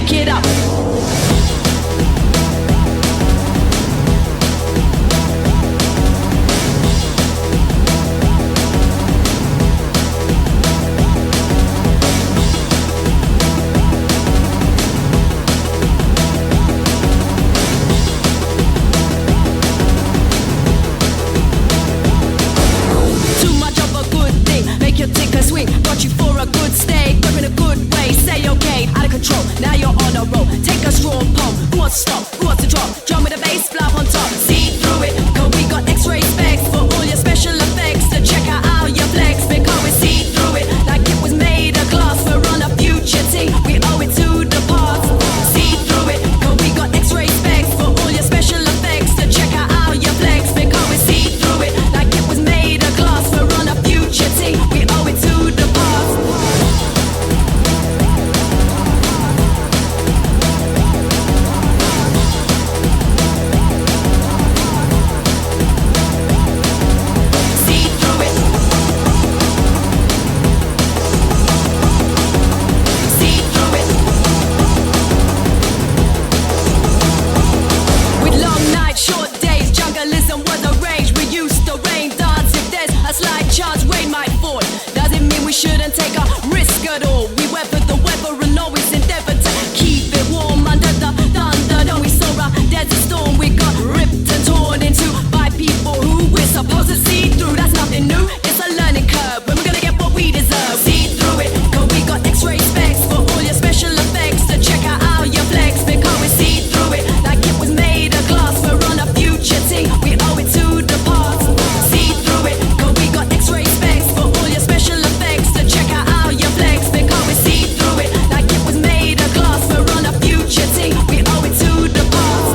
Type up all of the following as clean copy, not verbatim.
pick it up. Too much of a good thing, make you take a swing. Got you for a good stay, grip in a good way. Say okay, out of control, now you're on a roll. Take a straw pump, who wants to stop, who wants to drop? Drum with a bass, flap on top. See through it, cause we got x-ray specs for all your special effects. To check out how you flex, because we see through it like it was made of glass. We're on a future thing, we owe it to the past. See through it, cause we got x-ray specs for all your special effects. To check out how you flex, because we see through it like it was made of glass. We're on a future thing, we owe it to the past. See through it. See through it. With long nights, short days, jungleism was arranged. We used to rain dance if there's a slight chance rain might fall. Doesn't mean we shouldn't take a risk at all. We weathered the weather and always endeavored to keep it warm under the thunder. Then we saw a desert storm. We got ripped and torn into by people who we're supposed to see through. That's nothing new, it's a learning curve. When we're gonna get what we deserve. See through it, cause we got x-ray specs for all your special effects. To check out how you flex, because we see through it like it was made of glass. We're on a future thing, we owe it to the past. See through it, cause we got x-ray specs for all your special effects. To check out how you flex, because we see through it like it was made of glass. We're on a future thing, we owe it to the past.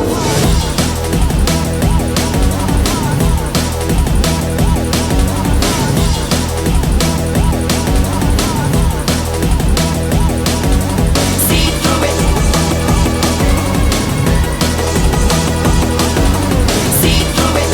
See through it. See through it.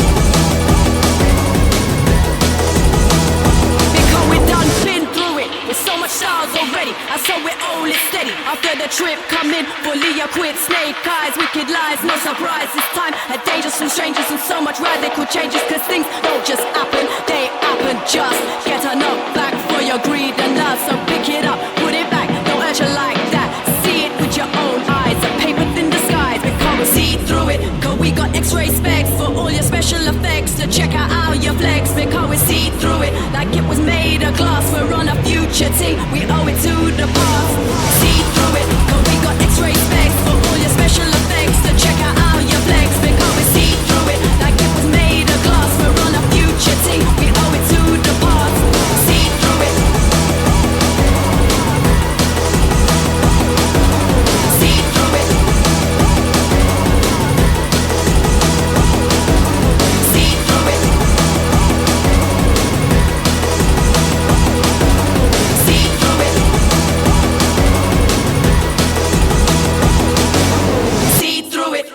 Because we done been through it with so much stars already. I saw it all is steady. After the trip coming, fully equipped, snake eyes, wicked lies, no surprise this time. A dangers from strangers and so much radical changes. Cause things don't just happen, they happen just. Get a knock back for your greed and love. So pick it up, put it back, don't urge you like that. See it with your own eyes, a paper thin disguise. Because we see through it, cause we got x-ray specs for all your special effects. To check out how you flex, because we see through it like it was made of glass. We're on a future thing, we owe it to the past. See through it, cause we got x-ray specs for all your special effects. To check out how you flex, because we see through it like it was made of glass. We're on a future thing, we owe it to the past. See through it. See through it. See through it. See through it. See through it.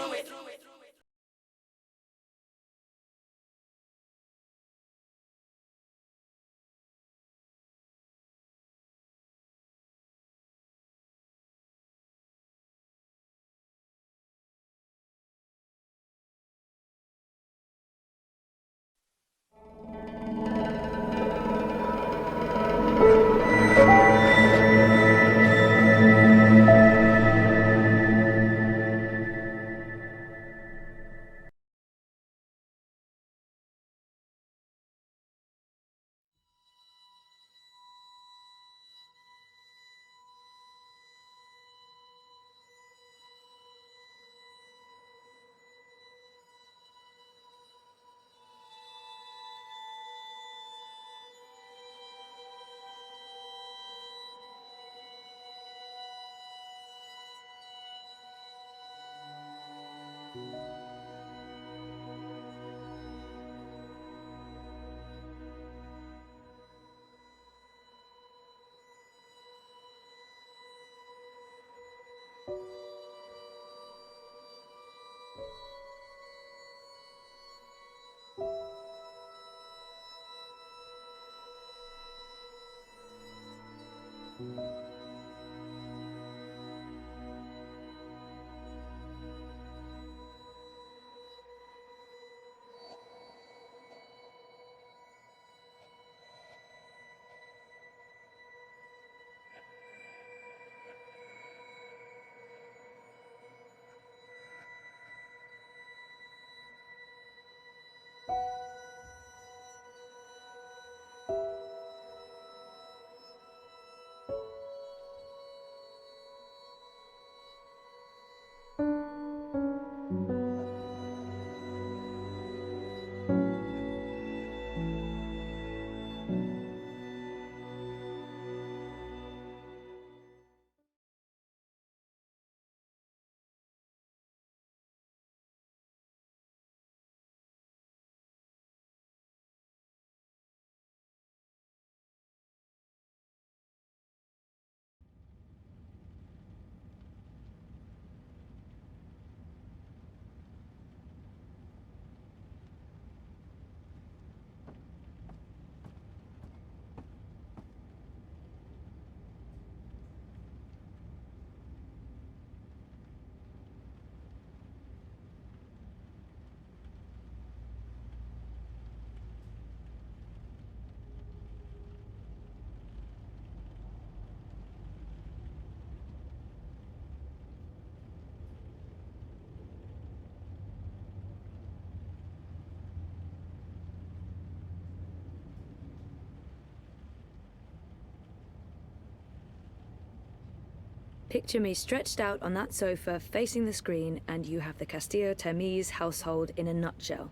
Picture me stretched out on that sofa facing the screen, and you have the Castillo Termes household in a nutshell.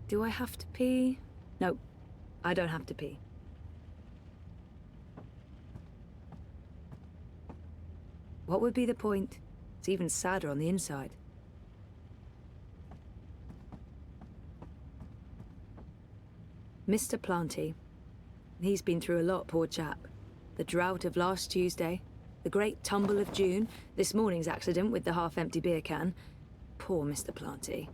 Do I have to pee? No, I don't have to pee. What would be the point? It's even sadder on the inside. Mr. Planty. He's been through a lot, poor chap. The drought of last Tuesday, the great tumble of June, this morning's accident with the half-empty beer can. Poor Mr. Planty.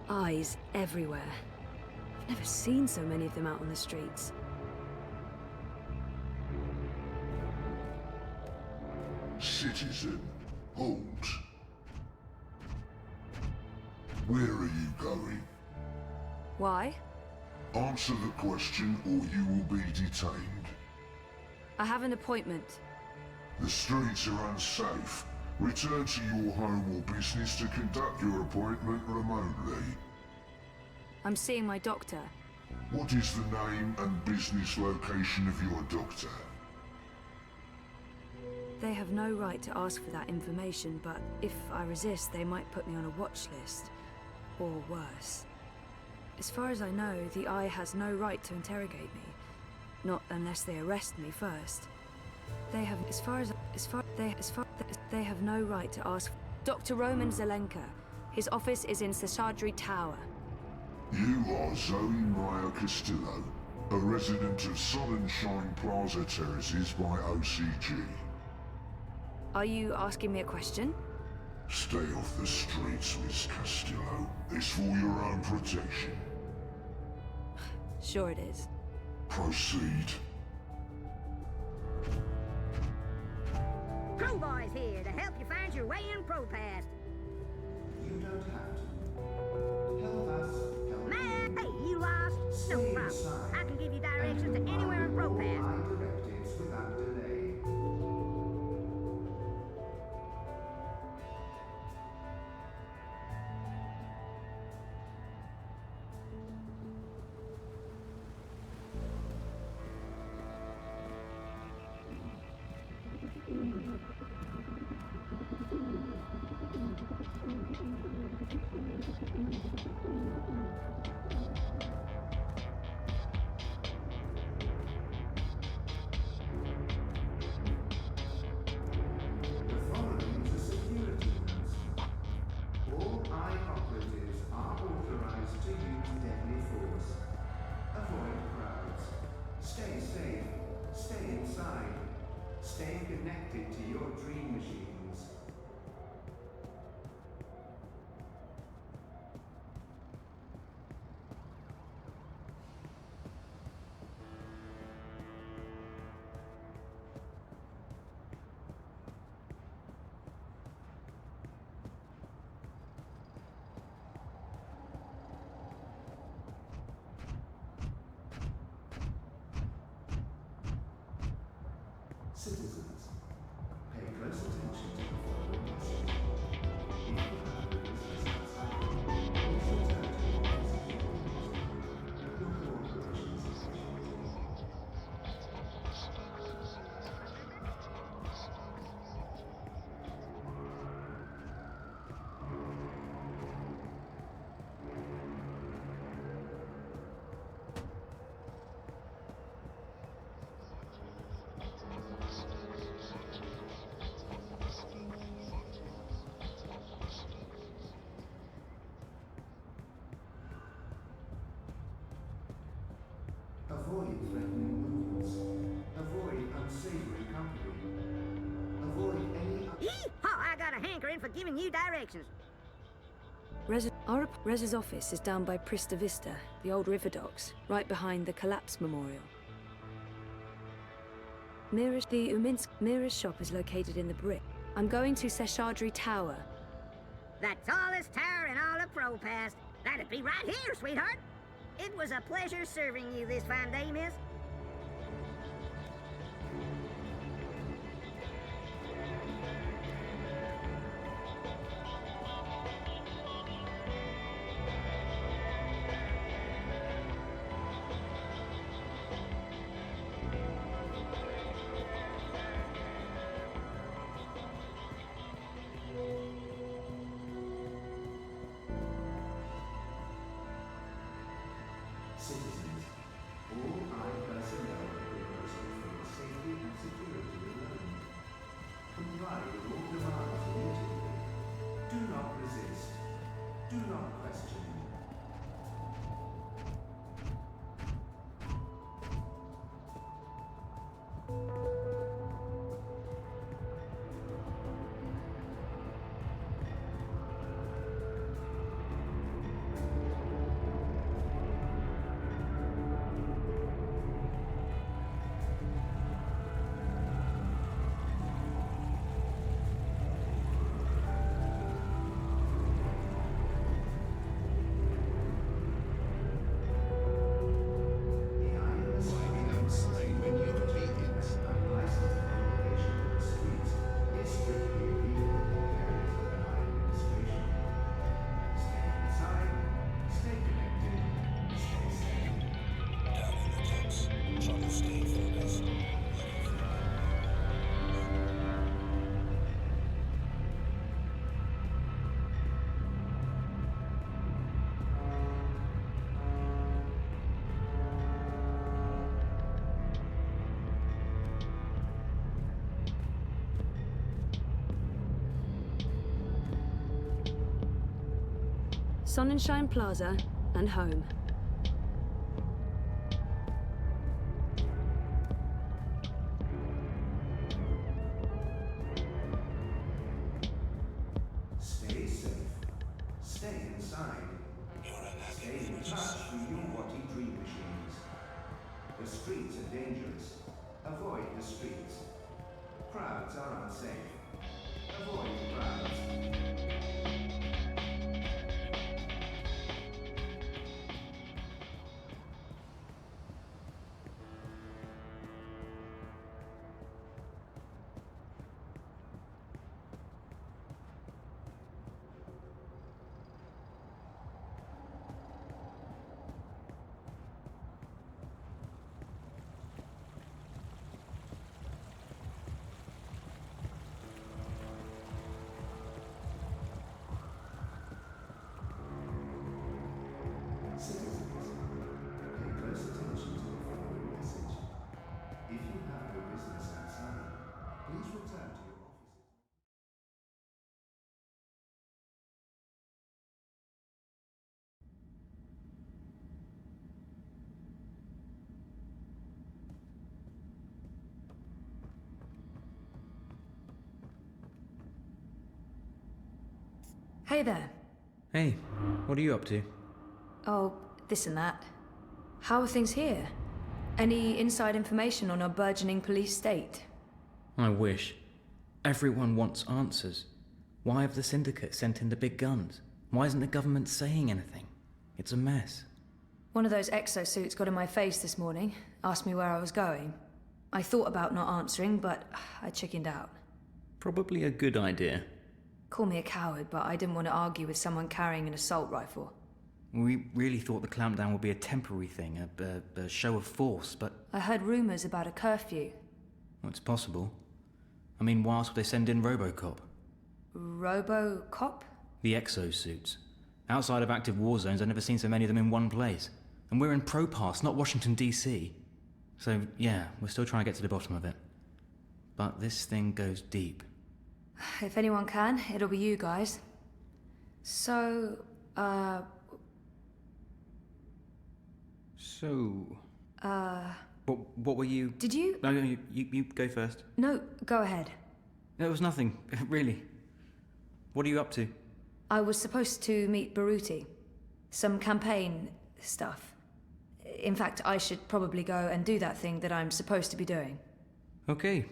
Eyes everywhere. I've never seen so many of them out on the streets. Citizen, halt. Where are you going? Why? Answer the question or you will be detained. I have an appointment. The streets are unsafe. Return to your home or business to conduct your appointment remotely. I'm seeing my doctor. What is the name and business location of your doctor? They have no right to ask for that information, but if I resist, they might put me on a watch list. Or worse. As far as I know, the Eye has no right to interrogate me. Not unless they arrest me first. They have, they have no right to ask. Dr. Roman Zelenka. His office is in Seshadri Tower. You are Zoe Maya Castillo, a resident of Sonnenschein Plaza Terraces by OCG. Are you asking me a question? Stay off the streets, Miss Castillo. It's for your own protection. Sure it is. Proceed. Crowbar's here to help you find your way in ProPass. You don't have to. Help us help Man, you. hey, you lost? No Stay problem. inside. I can give you directions to anywhere in Follow ProPass. my directives without delay. The following is a security announcement. All eye operatives are authorized to use deadly force. Avoid crowds. Stay safe. Stay inside. Stay connected to your dream machines. Avoid threatening movements. Avoid unsavory company. Avoid any... Yee-haw! I got a hankering for giving you directions. Rez's office is down by Prista Vista, the old river docks, right behind the Collapse Memorial. Mira's shop is located in the brick. I'm going to Seshadri Tower. The tallest tower in all of Propast. That'd be right here, sweetheart. It was a pleasure serving you this fine day, miss. Citizens, all I personnel requested for your safety and security alone. Comply with all demands immediately. Do not resist. Do not question. Sonnenschein Plaza and home. Stay safe. Stay inside. Stay in touch with your Wati dream machines. The streets are dangerous. Avoid the streets. Crowds are unsafe. Avoid crowds. Citizens, pay close attention to the following message. If you have no business outside, please return to your office. Hey there. Hey, what are you up to? Oh, this and that. How are things here? Any inside information on our burgeoning police state? I wish. Everyone wants answers. Why have the Syndicate sent in the big guns? Why isn't the government saying anything? It's a mess. One of those exosuits got in my face this morning, asked me where I was going. I thought about not answering, but I chickened out. Probably a good idea. Call me a coward, but I didn't want to argue with someone carrying an assault rifle. We really thought the clampdown would be a temporary thing, a show of force, but... I heard rumors about a curfew. Well, it's possible. I mean, why else would they send in Robocop? Robocop? The exosuits. Outside of active war zones, I've never seen so many of them in one place. And we're in Propast, not Washington, D.C. So, yeah, we're still trying to get to the bottom of it. But this thing goes deep. If anyone can, it'll be you guys. So, So... What were you... Did you? No, you go first. No, go ahead. There was nothing, really. What are you up to? I was supposed to meet Baruti. Some campaign stuff. In fact, I should probably go and do that thing that I'm supposed to be doing. Okay.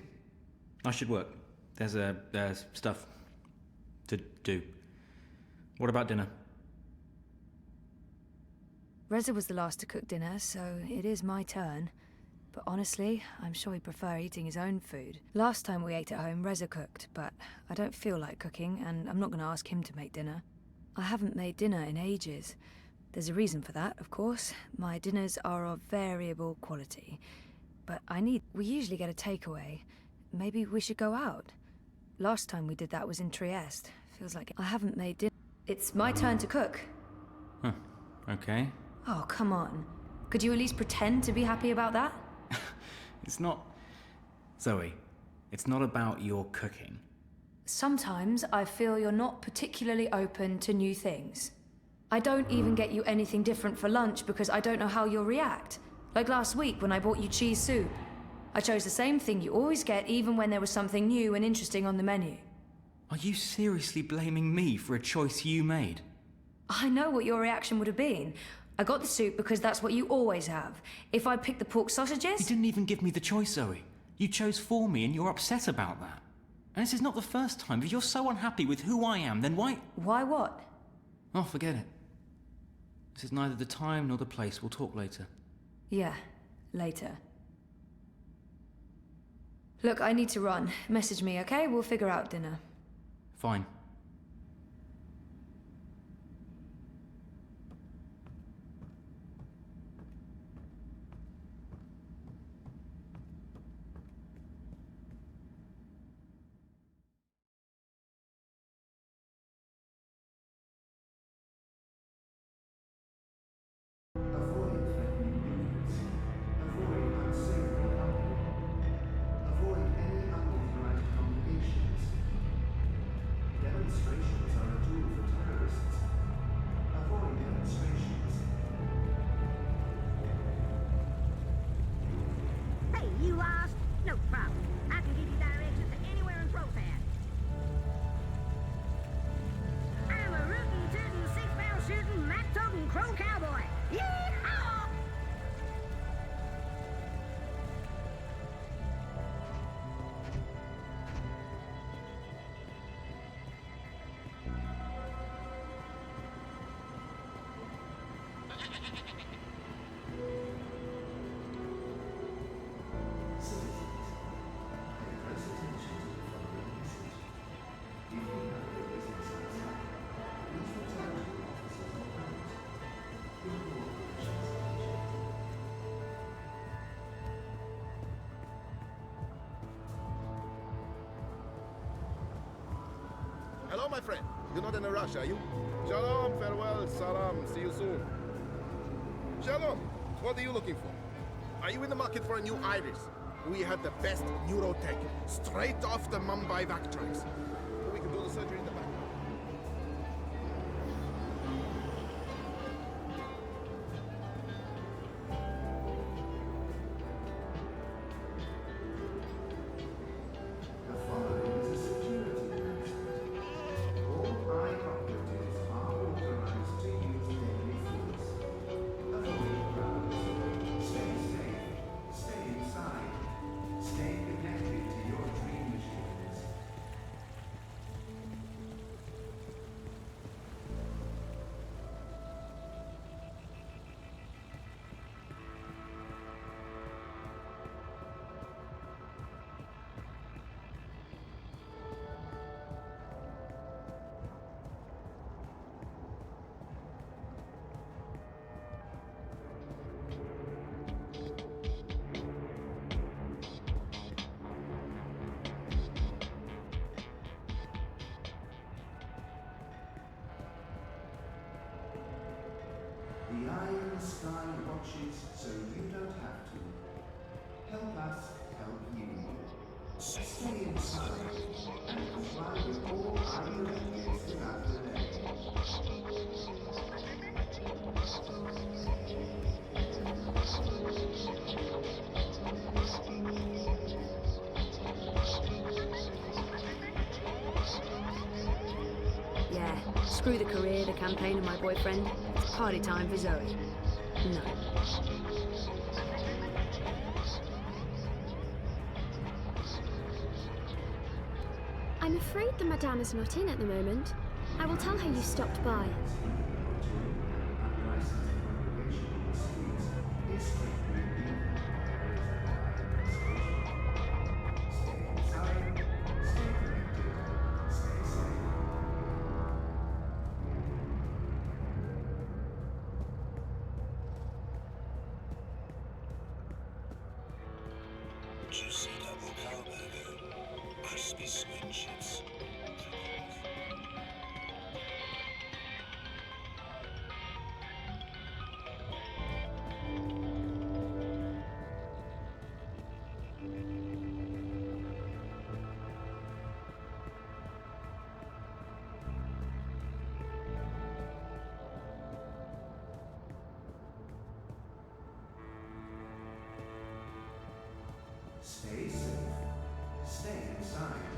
I should work. There's stuff to do. What about dinner? Reza was the last to cook dinner, so it is my turn. But honestly, I'm sure he'd prefer eating his own food. Last time we ate at home, Reza cooked, but I don't feel like cooking, and I'm not going to ask him to make dinner. I haven't made dinner in ages. There's a reason for that, of course. My dinners are of variable quality. But we usually get a takeaway. Maybe we should go out. Last time we did that was in Trieste. Feels like I haven't made dinner. It's my turn to cook. Huh. Okay. Oh, come on. Could you at least pretend to be happy about that? It's not... Zoe, it's not about your cooking. Sometimes I feel you're not particularly open to new things. I don't even get you anything different for lunch because I don't know how you'll react. Like last week when I bought you cheese soup. I chose the same thing you always get even when there was something new and interesting on the menu. Are you seriously blaming me for a choice you made? I know what your reaction would have been. I got the soup because that's what you always have. If I'd picked the pork sausages... You didn't even give me the choice, Zoe. You chose for me and you're upset about that. And this is not the first time. If you're so unhappy with who I am, then why... Why what? Oh, forget it. This is neither the time nor the place. We'll talk later. Yeah, later. Look, I need to run. Message me, okay? We'll figure out dinner. Fine. Hello, my friend. You're not in a rush, are you? Shalom, farewell, salam, see you soon. Shalom, what are you looking for? Are you in the market for a new iris? We have the best neurotech, straight off the Mumbai back tracks. We can do the surgery in the back. The Iron Sky watches so you don't have to. Help us help you. Stay inside and comply with all our directives without delay. Screw the career, the campaign, and my boyfriend. It's party time for Zoe. No. I'm afraid the Madame is not in at the moment. I will tell her you stopped by. Juicy double cow burger, crispy squid chips. Stay safe. Stay inside.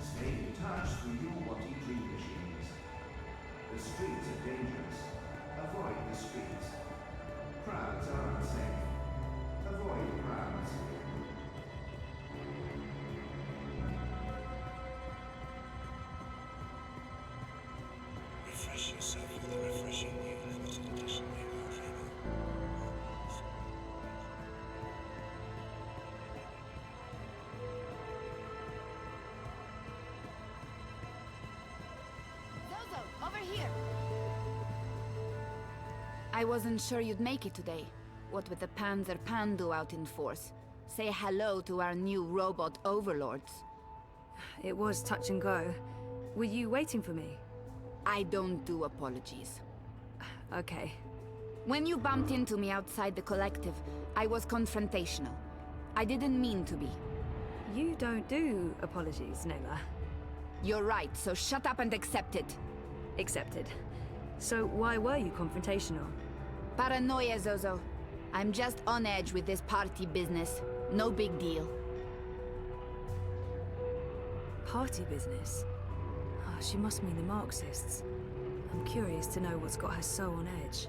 Stay in touch with your Watty Dream Machines. The streets are dangerous. Avoid the streets. Crowds are unsafe. Avoid crowds. Refresh yourself with a refreshing new limited edition Hero Flavor. Zozo, over here! I wasn't sure you'd make it today. What with the Panzer Pandu out in force. Say hello to our new robot overlords. It was touch and go. Were you waiting for me? I don't do apologies. Okay. When you bumped into me outside the collective, I was confrontational. I didn't mean to be. You don't do apologies, Nayla. You're right, so shut up and accept it. Accepted. So why were you confrontational? Paranoia, Zozo. I'm just on edge with this party business. No big deal. Party business? Oh, she must mean the Marxists. I'm curious to know what's got her so on edge.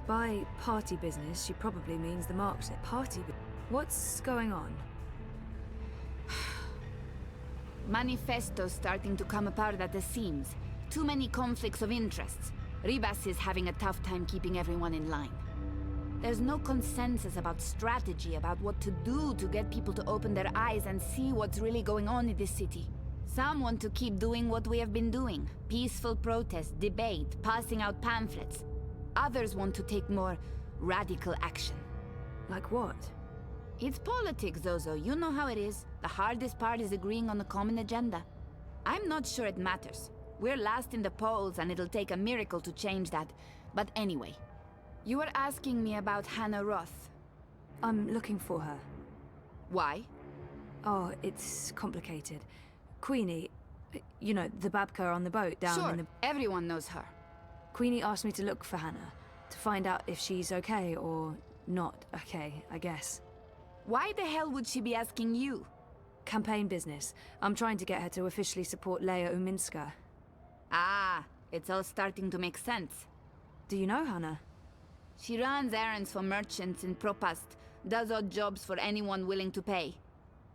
By party business, she probably means the Marxist What's going on? Manifesto's starting to come apart at the seams. Too many conflicts of interests. Ribas is having a tough time keeping everyone in line. There's no consensus about strategy, about what to do to get people to open their eyes and see what's really going on in this city. Some want to keep doing what we have been doing. Peaceful protest, debate, passing out pamphlets. Others want to take more radical action. Like what? It's politics, Zozo. You know how it is. The hardest part is agreeing on a common agenda. I'm not sure it matters. We're last in the polls and it'll take a miracle to change that. But anyway, you were asking me about Hannah Roth. I'm looking for her. Why? Oh, it's complicated. Queenie, you know, the Babka on the boat down Sure, in the... everyone knows her. Queenie asked me to look for Hannah, to find out if she's okay or not okay, I guess. Why the hell would she be asking you? Campaign business. I'm trying to get her to officially support Leia Uminska. Ah, it's all starting to make sense. Do you know Hannah? She runs errands for merchants in Propast, does odd jobs for anyone willing to pay.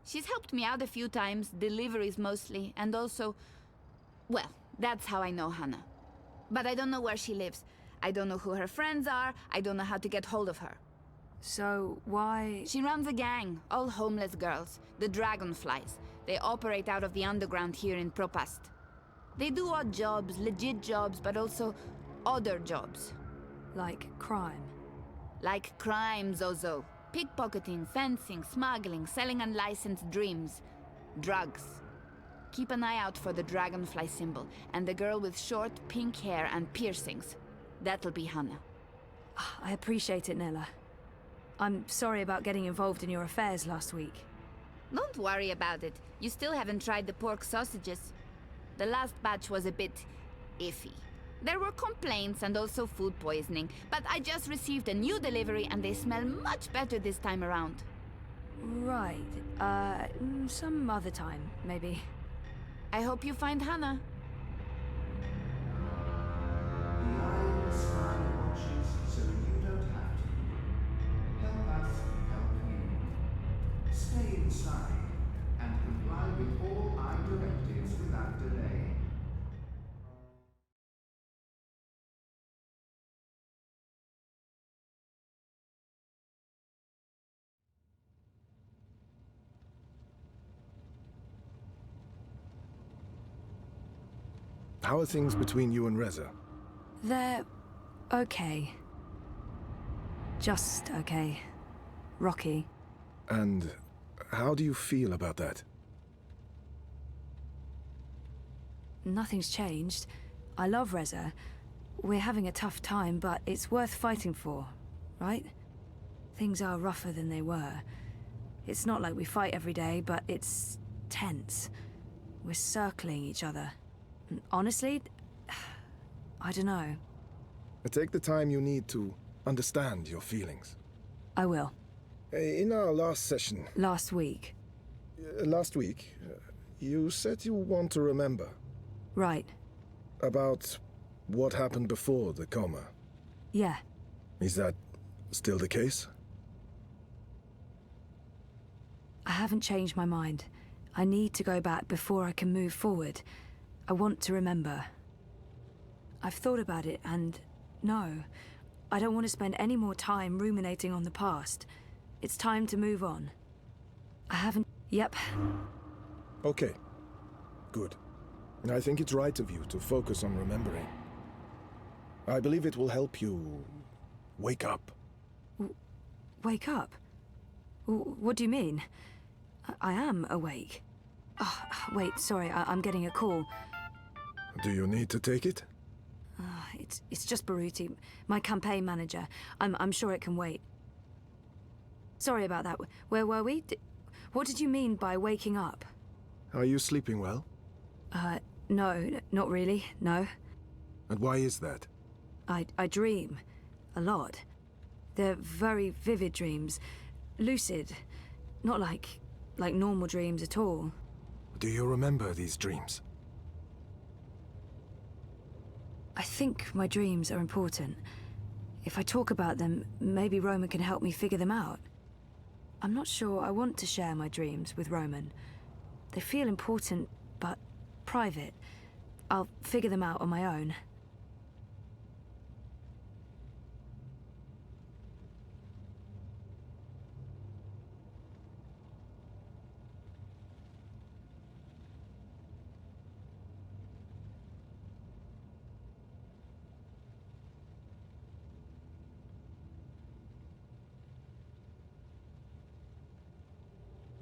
She's helped me out a few times, deliveries mostly, and also... Well, that's how I know Hannah. But I don't know where she lives. I don't know who her friends are, I don't know how to get hold of her. So, why... She runs a gang, all homeless girls, the Dragonflies. They operate out of the underground here in Propast. They do odd jobs, legit jobs, but also odder jobs. Like crime? Like crime, Zozo. Pickpocketing, fencing, smuggling, selling unlicensed dreams. Drugs. Keep an eye out for the dragonfly symbol, and the girl with short, pink hair and piercings. That'll be Hannah. I appreciate it, Nella. I'm sorry about getting involved in your affairs last week. Don't worry about it. You still haven't tried the pork sausages. The last batch was a bit iffy. There were complaints and also food poisoning, but I just received a new delivery and they smell much better this time around. Right. Some other time, maybe. I hope you find Hannah. How are things between you and Reza? They're okay. Just okay. Rocky. And how do you feel about that? Nothing's changed. I love Reza. We're having a tough time, but it's worth fighting for, right? Things are rougher than they were. It's not like we fight every day, but it's tense. We're circling each other. And honestly, I don't know. Take the time you need to understand your feelings. I will. In our last session... Last week. Last week, you said you want to remember. Right. About what happened before the coma. Yeah. Is that still the case? I haven't changed my mind. I need to go back before I can move forward. I want to remember. I've thought about it and no, I don't want to spend any more time ruminating on the past. It's time to move on. I haven't... Yep. Okay. Good. I think it's right of you to focus on remembering. I believe it will help you wake up. Wake up? What do you mean? I am awake. Oh, wait, sorry, I'm getting a call. Do you need to take it? It's just Baruti, my campaign manager. I'm sure it can wait. Sorry about that. Where were we? What did you mean by waking up? Are you sleeping well? No, not really, no. And why is that? I dream. A lot. They're very vivid dreams. Lucid. Not like normal dreams at all. Do you remember these dreams? I think my dreams are important. If I talk about them, maybe Roman can help me figure them out. I'm not sure I want to share my dreams with Roman. They feel important, but private. I'll figure them out on my own.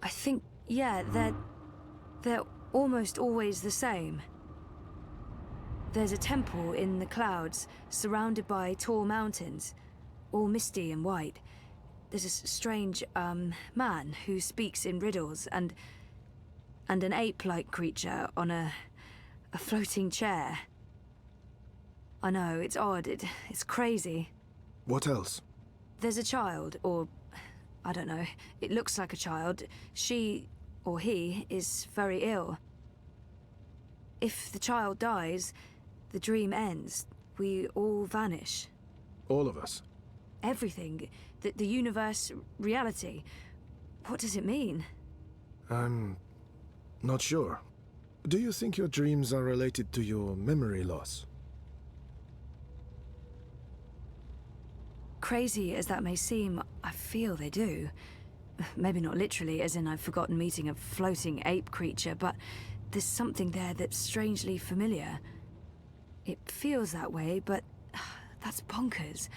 I think, yeah, they're almost always the same. There's a temple in the clouds, surrounded by tall mountains, all misty and white. There's a strange, man who speaks in riddles, and an ape-like creature on a floating chair. I know, it's odd, it's crazy. What else? There's a child, or I don't know, it looks like a child. She, or he, is very ill. If the child dies, the dream ends. We all vanish. All of us? Everything. The universe, reality. What does it mean? I'm not sure. Do you think your dreams are related to your memory loss? Crazy as that may seem, I feel they do. Maybe not literally, as in I've forgotten meeting a floating ape creature, but there's something there that's strangely familiar. It feels that way, but that's bonkers.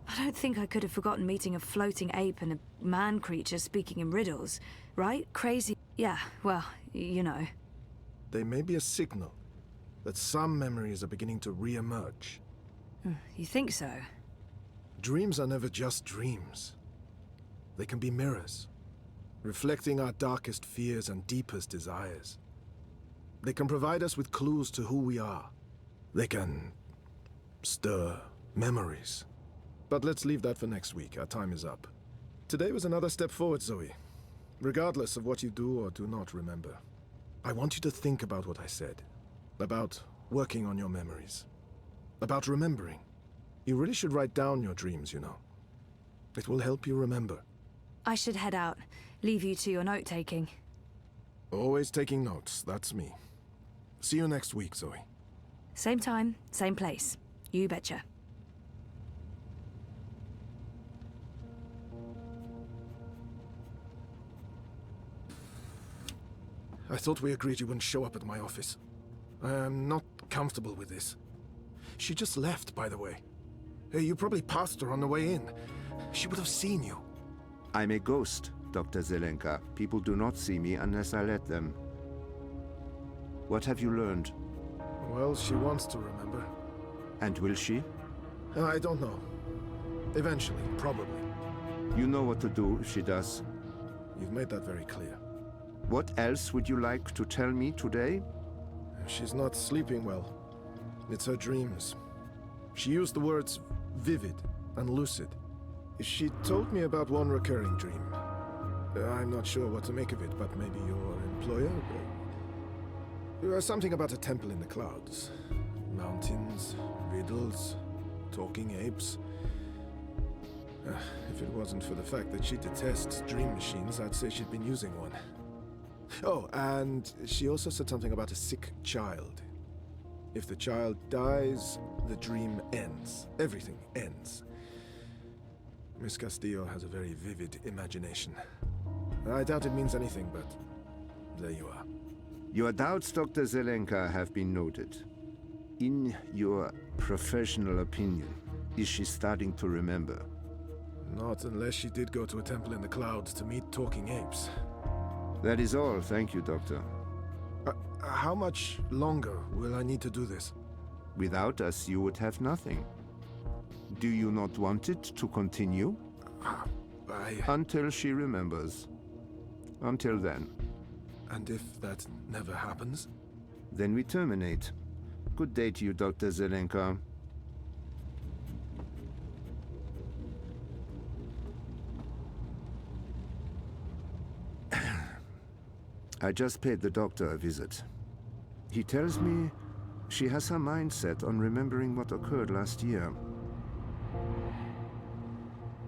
I don't think I could have forgotten meeting a floating ape and a man creature speaking in riddles, right? Crazy. Yeah, well, you know. They may be a signal that some memories are beginning to re-emerge. You think so? Dreams are never just dreams. They can be mirrors, reflecting our darkest fears and deepest desires. They can provide us with clues to who we are. They can stir memories. But let's leave that for next week. Our time is up. Today was another step forward, Zoe. Regardless of what you do or do not remember, I want you to think about what I said. About working on your memories. About remembering. You really should write down your dreams, you know. It will help you remember. I should head out. Leave you to your note-taking. Always taking notes, that's me. See you next week, Zoe. Same time, same place. You betcha. I thought we agreed you wouldn't show up at my office. I am not comfortable with this. She just left, by the way. Hey, you probably passed her on the way in. She would have seen you. I'm a ghost, Dr. Zelenka. People do not see me unless I let them. What have you learned? Well, she wants to remember. And will she? I don't know. Eventually, probably. You know what to do if she does. You've made that very clear. What else would you like to tell me today? She's not sleeping well. It's her dreams. She used the words vivid and lucid. She told me about one recurring dream. I'm not sure what to make of it, but maybe your employer? Something about a temple in the clouds. Mountains, riddles, talking apes. If it wasn't for the fact that she detests dream machines, I'd say she'd been using one. Oh, and she also said something about a sick child. If the child dies, the dream ends. Everything ends. Miss Castillo has a very vivid imagination. I doubt it means anything, but there you are. Your doubts, Dr. Zelenka, have been noted. In your professional opinion, is she starting to remember? Not unless she did go to a temple in the clouds to meet talking apes. That is all. Thank you, Doctor. How much longer will I need to do this? Without us, you would have nothing. Do you not want it to continue? Until she remembers. Until then. And if that never happens? Then we terminate. Good day to you, Dr. Zelenka. I just paid the doctor a visit. He tells me she has her mind set on remembering what occurred last year.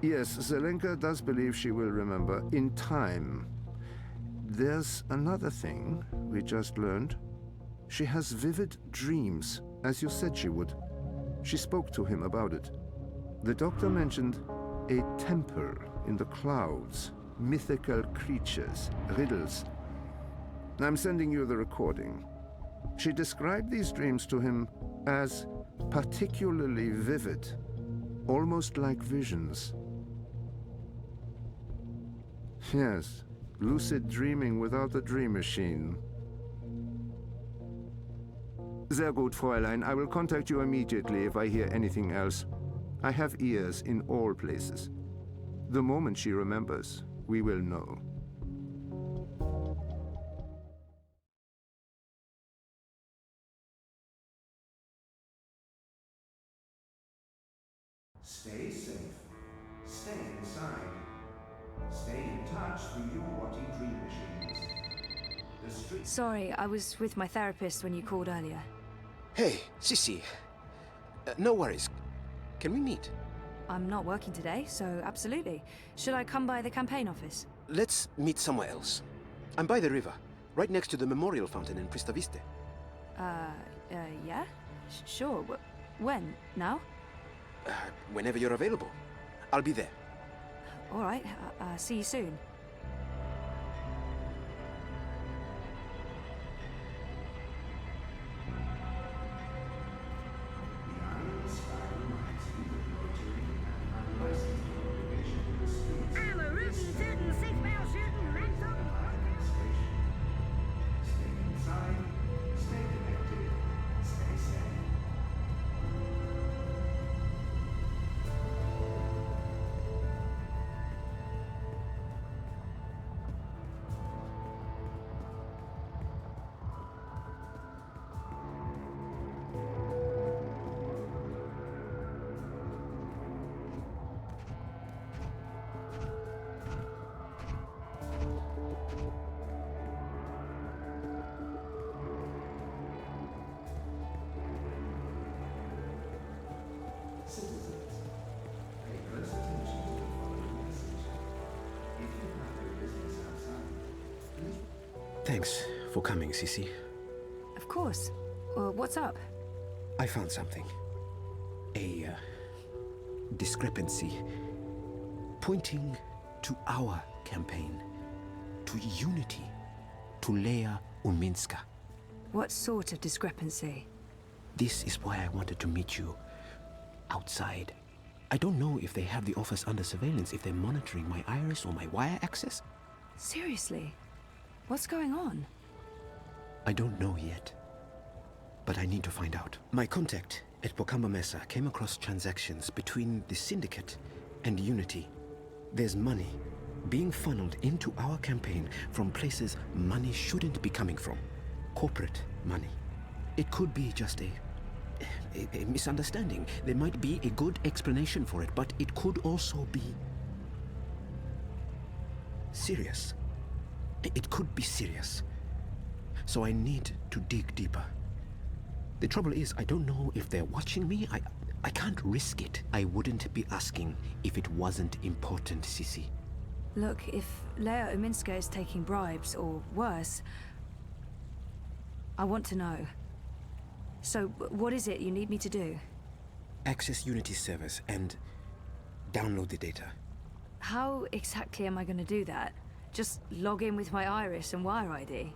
Yes, Zelenka does believe she will remember in time. There's another thing we just learned. She has vivid dreams, as you said she would. She spoke to him about it. The doctor mentioned a temple in the clouds, mythical creatures, riddles. I'm sending you the recording. She described these dreams to him as particularly vivid, almost like visions. Yes, lucid dreaming without a dream machine. Sehr gut, Fräulein. I will contact you immediately if I hear anything else. I have ears in all places. The moment she remembers, we will know. Stay safe. Stay inside. Stay in touch through your Watty dream machines. The street. Sorry, I was with my therapist when you called earlier. Hey, Sissy. No worries. Can we meet? I'm not working today, so absolutely. Should I come by the campaign office? Let's meet somewhere else. I'm by the river, right next to the memorial fountain in Pristaviste. Yeah? Sure. When? Now? Whenever you're available. I'll be there. All right. See you soon. I'm a rootin' tootin' six-barrel shootin' ragtop. Stay inside. Stay connected. Stay safe. Citizens, pay close attention to the following message. If you have your business outside, please. Thanks for coming, Sissy. Of course. What's up? I found something. A discrepancy pointing to our campaign, to unity, to Leia Unminska. What sort of discrepancy? This is why I wanted to meet you outside. I don't know if they have the office under surveillance, if they're monitoring my iris or my wire access. Seriously? What's going on? I don't know yet, but I need to find out. My contact at Bocamba Mesa came across transactions between the Syndicate and Unity. There's money being funneled into our campaign from places money shouldn't be coming from. Corporate money. It could be just a misunderstanding. There might be a good explanation for it, but it could also be serious. It could be serious. So I need to dig deeper. The trouble is, I don't know if they're watching me. I can't risk it. I wouldn't be asking if it wasn't important, Sissy. Look, if Leia Uminska is taking bribes, or worse, I want to know. So, what is it you need me to do? Access Unity servers and download the data. How exactly am I going to do that? Just log in with my iris and wire ID?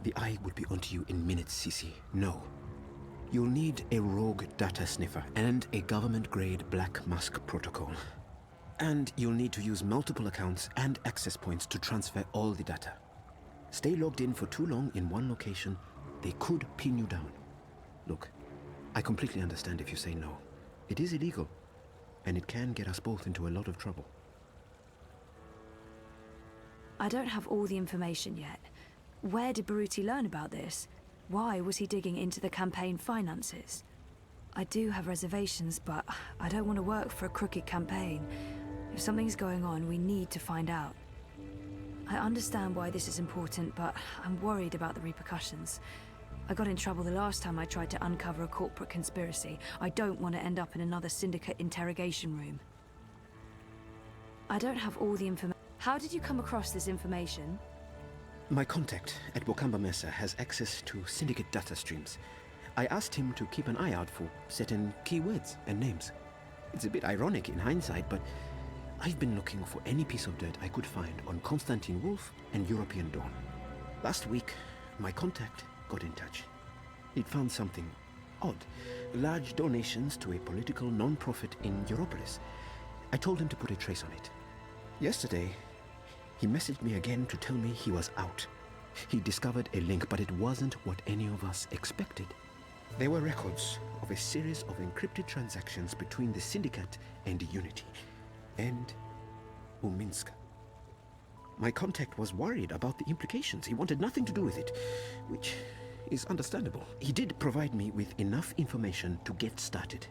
The eye would be onto you in minutes, Sissy. No. You'll need a rogue data sniffer and a government-grade Black Mask protocol. And you'll need to use multiple accounts and access points to transfer all the data. Stay logged in for too long in one location, they could pin you down. Look, I completely understand if you say no. It is illegal, and it can get us both into a lot of trouble. I don't have all the information yet. Where did Baruti learn about this? Why was he digging into the campaign finances? I do have reservations, but I don't want to work for a crooked campaign. If something's going on, we need to find out. I understand why this is important, but I'm worried about the repercussions. I got in trouble the last time I tried to uncover a corporate conspiracy. I don't want to end up in another Syndicate interrogation room. I don't have all the information. How did you come across this information? My contact at Bocamba Mesa has access to Syndicate data streams. I asked him to keep an eye out for certain keywords and names. It's a bit ironic in hindsight, but I've been looking for any piece of dirt I could find on Constantine Wolf and European Dawn. Last week, my contact got in touch. He'd found something odd. Large donations to a political non-profit in Europolis. I told him to put a trace on it. Yesterday, he messaged me again to tell me he was out. He discovered a link, but it wasn't what any of us expected. There were records of a series of encrypted transactions between the Syndicate and Unity, and Uminska. My contact was worried about the implications. He wanted nothing to do with it, which is understandable. He did provide me with enough information to get started.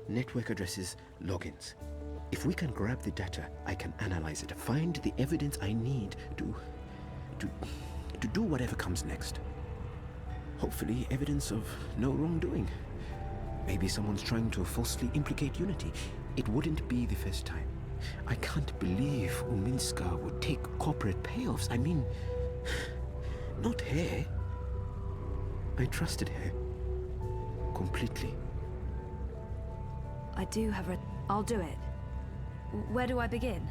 Network addresses, logins. If we can grab the data, I can analyze it, find the evidence I need to do whatever comes next. Hopefully evidence of no wrongdoing. Maybe someone's trying to falsely implicate Unity. It wouldn't be the first time. I can't believe Uminska would take corporate payoffs. I mean, not her. I trusted her. Completely. I do have I'll do it. Where do I begin?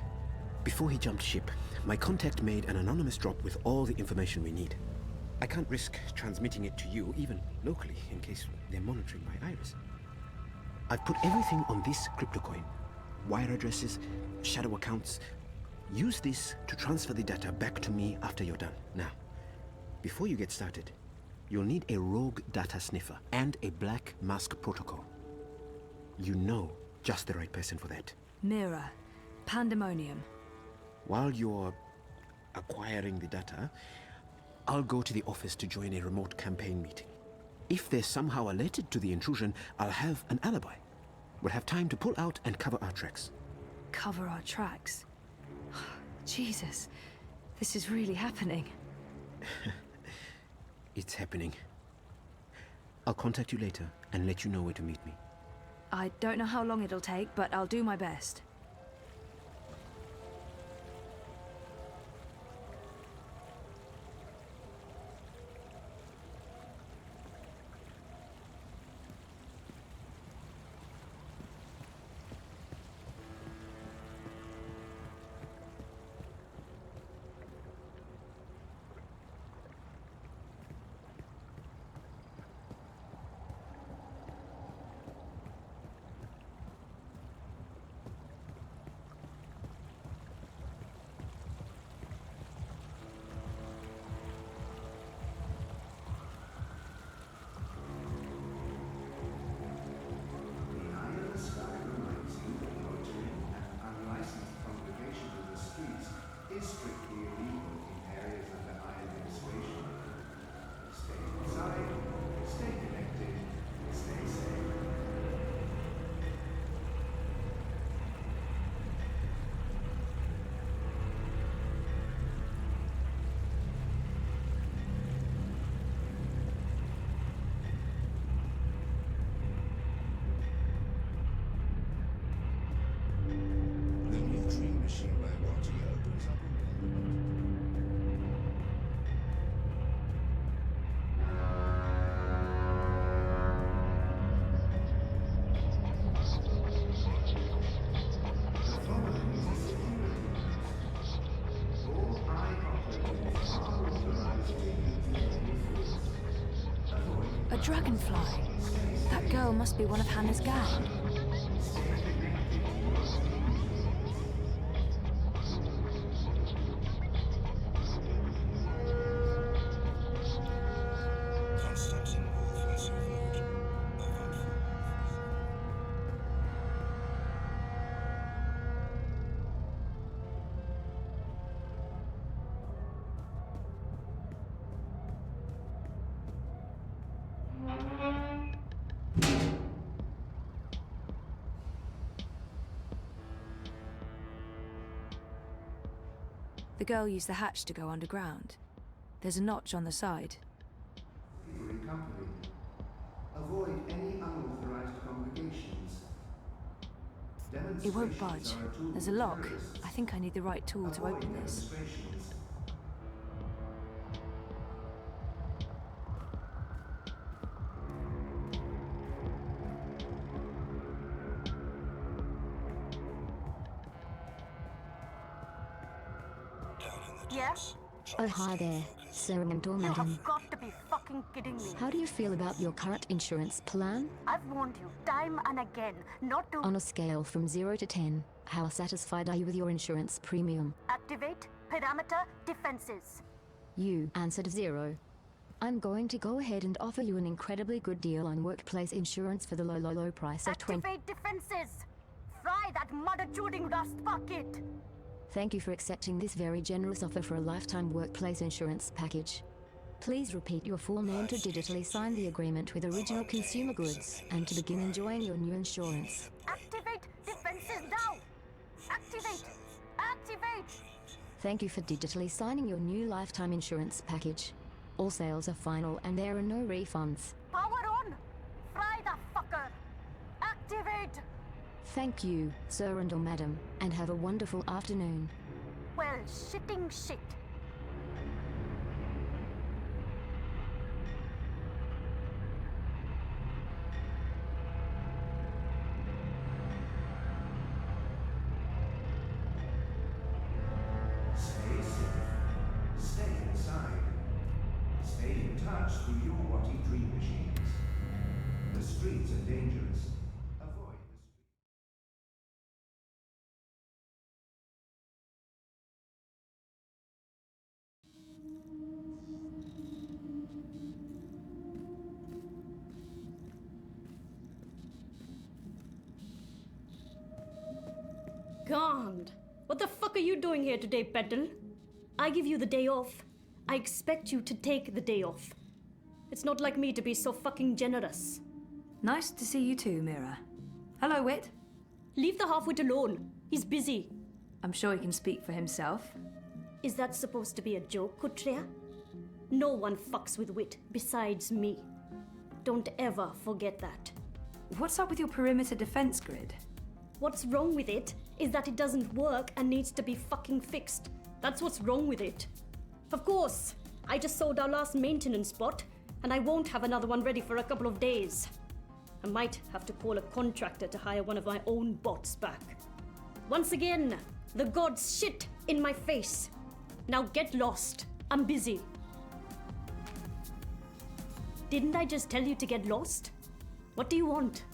Before he jumped ship, my contact made an anonymous drop with all the information we need. I can't risk transmitting it to you, even locally, in case they're monitoring my iris. I've put everything on this cryptocoin. Wire addresses, shadow accounts. Use this to transfer the data back to me after you're done. Now, before you get started, you'll need a rogue data sniffer and a Black Mask protocol. You know just the right person for that. Mira. Pandemonium. While you're acquiring the data, I'll go to the office to join a remote campaign meeting. If they're somehow alerted to the intrusion, I'll have an alibi. We'll have time to pull out and cover our tracks. Cover our tracks? Jesus, this is really happening. It's happening. I'll contact you later and let you know where to meet me. I don't know how long it'll take, but I'll do my best. Dragonfly. That girl must be one of Hannah's gang. Constantine Wolf has overlooked. The girl used the hatch to go underground. There's a notch on the side. People in company. Avoid any unauthorized congregations. It won't budge. Demonstrations are a tool There's a for lock. terrorists. I think I need the right tool to Avoid open this. demonstrations. Yes? Oh, hi there, Sir and You Madam. have got to be fucking kidding me. How do you feel about your current insurance plan? I've warned you time and again not to On a scale from 0 to 10, how satisfied are you with your insurance premium? activate parameter defenses. You answered 0. I'm going to go ahead and offer you an incredibly good deal on workplace insurance for the low price of 20. Activate defenses. Fry that mother-chewing rust bucket. Thank you for accepting this very generous offer for a lifetime workplace insurance package. Please repeat your full name to digitally sign the agreement with Original Consumer Goods and to begin enjoying your new insurance. Activate defenses now. Activate. Activate. Thank you for digitally signing your new lifetime insurance package. All sales are final and there are no refunds. Power on. Fry the fucker. Activate. Thank you, sir and or madam, and have a wonderful afternoon. Well, shitting shit. Stay safe. Stay inside. Stay in touch through your Watty dream machines. The streets are dangerous. Avoid the streets. God, what the fuck are you doing here today, Petal? I give you the day off. I expect you to take the day off. It's not like me to be so fucking generous. Nice to see you too, Mira. Hello, Wit. Leave the half-wit alone. He's busy. I'm sure he can speak for himself. Is that supposed to be a joke, Kutria? No one fucks with Wit besides me. Don't ever forget that. What's up with your perimeter defense grid? What's wrong with it is that it doesn't work and needs to be fucking fixed. That's what's wrong with it. Of course, I just sold our last maintenance bot, and I won't have another one ready for a couple of days. I might have to call a contractor to hire one of my own bots back. Once again, the gods shit in my face. Now get lost. I'm busy. Didn't I just tell you to get lost? What do you want?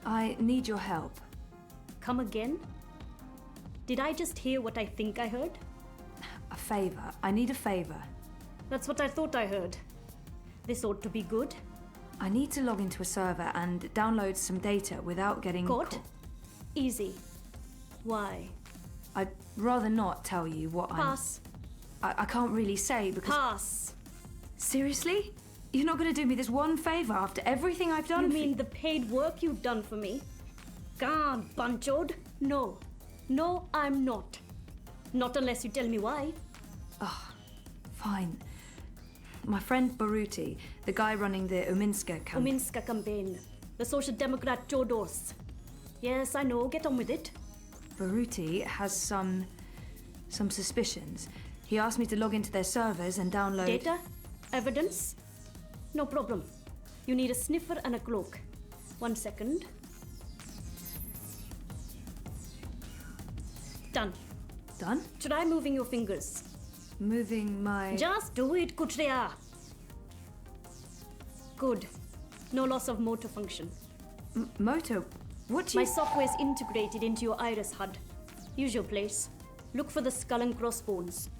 I need your help. Come again? Did I just hear what I think I heard? A favor. I need a favor. That's what I thought I heard. This ought to be good. I need to log into a server and download some data without getting caught. Easy. Why? I'd rather not tell you what Pass. I can't really say because... Pass. Seriously? You're not going to do me this one favor after everything I've done You mean the paid work you've done for me? God, Bunchod. No. No, I'm not. Not unless you tell me why. Oh, fine. My friend Baruti, the guy running the Uminska campaign. Uminska campaign. The Social Democrat Chodos. Yes, I know. Get on with it. Baruti has some suspicions. He asked me to log into their servers and download... Data? Evidence? No problem. You need a sniffer and a cloak. 1 second. Done. Done? Try moving your fingers. Moving my... Just do it, Kutria. Good. No loss of motor function. Motor? What do you... My software is integrated into your iris HUD. Use your place. Look for the skull and crossbones.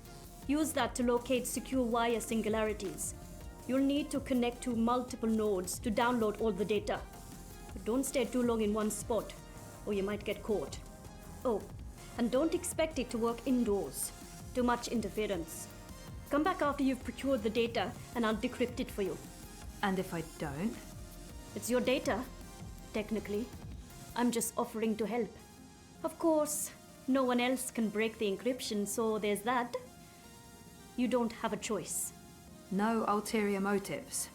Use that to locate secure wire singularities. You'll need to connect to multiple nodes to download all the data. But don't stay too long in one spot, or you might get caught. Oh, and don't expect it to work indoors. Too much interference. Come back after you've procured the data, and I'll decrypt it for you. And if I don't? It's your data, technically. I'm just offering to help. Of course, no one else can break the encryption, so there's that. You don't have a choice. No ulterior motives?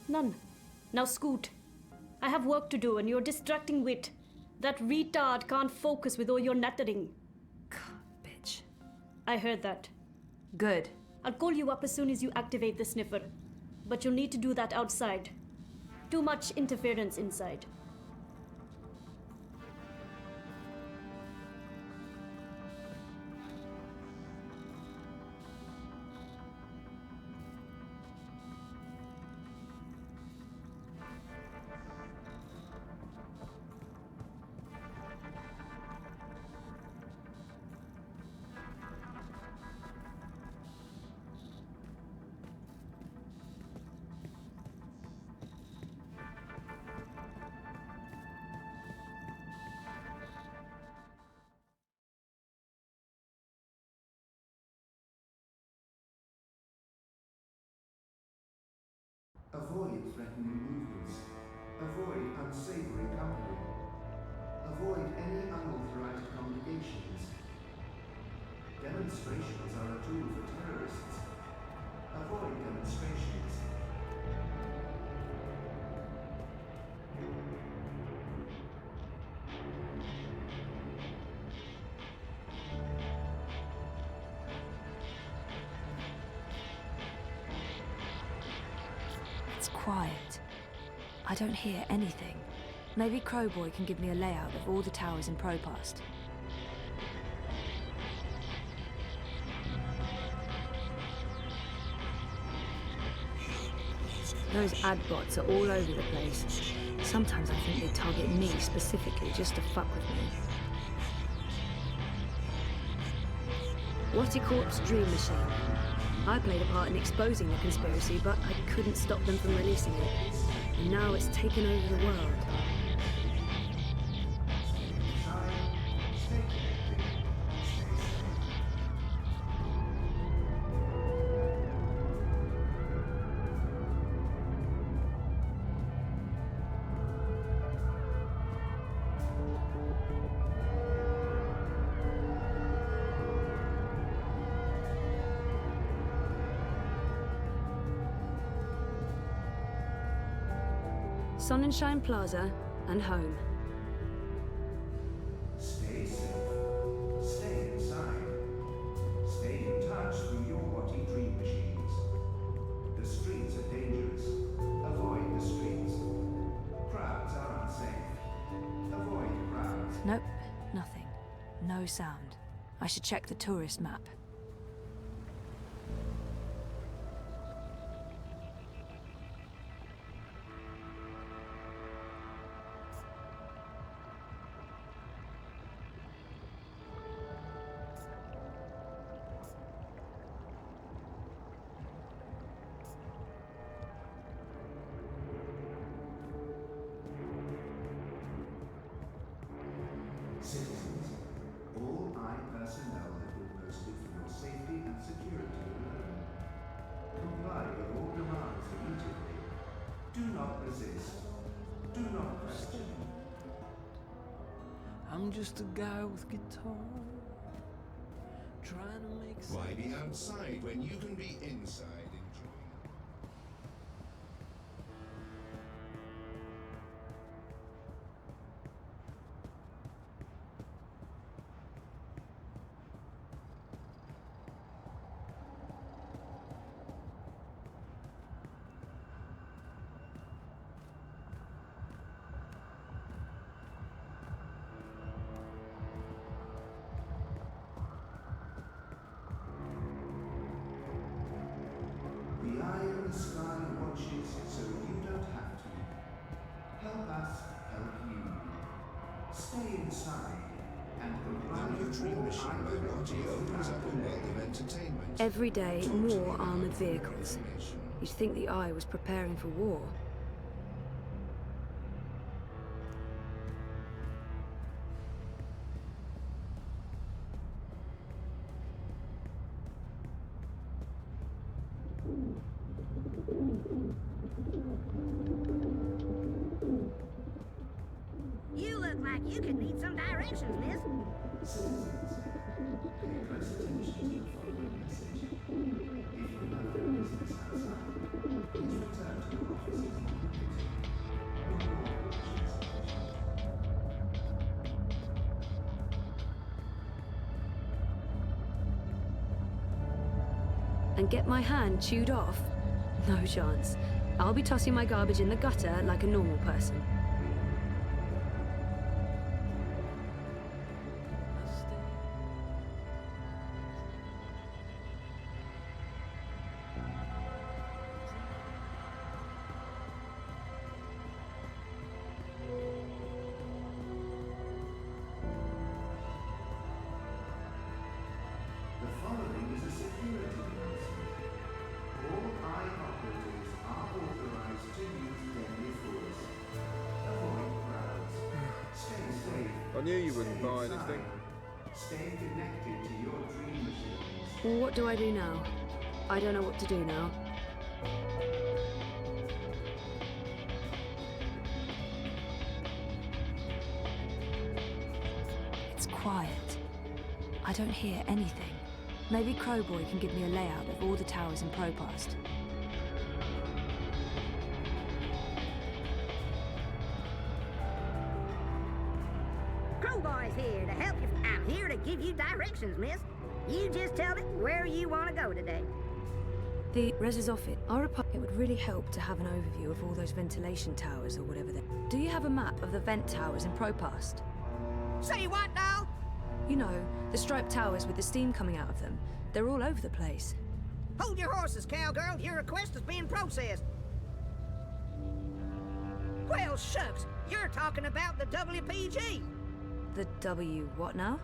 None. Now scoot. I have work to do and you're distracting wit. That retard can't focus with all your nattering. Bitch. I heard that. Good. I'll call you up as soon as you activate the sniffer. But you'll need to do that outside. Too much interference inside. Avoid threatening movements. Avoid unsavory company. Avoid any unauthorized congregations. Demonstrations are a tool for terrorists. Avoid demonstrations. It's quiet. I don't hear anything. Maybe Crowboy can give me a layout of all the towers in Propast. Those ad bots are all over the place. Sometimes I think they target me specifically just to fuck with me. Whattycorp's Dream Machine. I played a part in exposing the conspiracy, but I couldn't stop them from releasing it. And now it's taken over the world. Sonnenschein Plaza and home. Stay safe. Stay inside. Stay in touch through your Watty Dream Machines. The streets are dangerous. Avoid the streets. Crowds are unsafe. Avoid crowds. Nope, nothing. No sound. I should check the tourist map. Citizens, all personnel have been posted for your safety and security alone. Comply with all demands immediately. Do not resist. Do not question. I'm just a guy with guitar, trying to make sense. Why be outside when you can be inside enjoying? Stay inside and The new Dream Machine by Watty opens up a world of entertainment. Every day, more armored vehicles. You'd think the Eye was preparing for war. You look like you could need some directions, miss. citizens. Pay close attention to the following message. If you have a business outside, please return to your offices immediately. Your cooperation is appreciated. And get my hand chewed off? No chance. I'll be tossing my garbage in the gutter like a normal person. The following is a security announcement. All eye operatives are authorized to use deadly force. Avoid crowds. Stay safe. I knew you wouldn't buy anything. Stay connected to your dream machines. Well, what do I do now? I don't know what to do now. It's quiet. I don't hear anything. Maybe Crowboy can give me a layout of all the towers in Propast. Crowboy's here to help you. I'm here to give you directions, miss. You just tell me where you want to go today. The Res's office. It would really help to have an overview of all those ventilation towers or whatever they... Do you have a map of the vent towers in Propast? Say what now? You know, the striped towers with the steam coming out of them. They're all over the place. Hold your horses, cowgirl. Your request is being processed. Well, shucks. You're talking about the WPG. The W what now?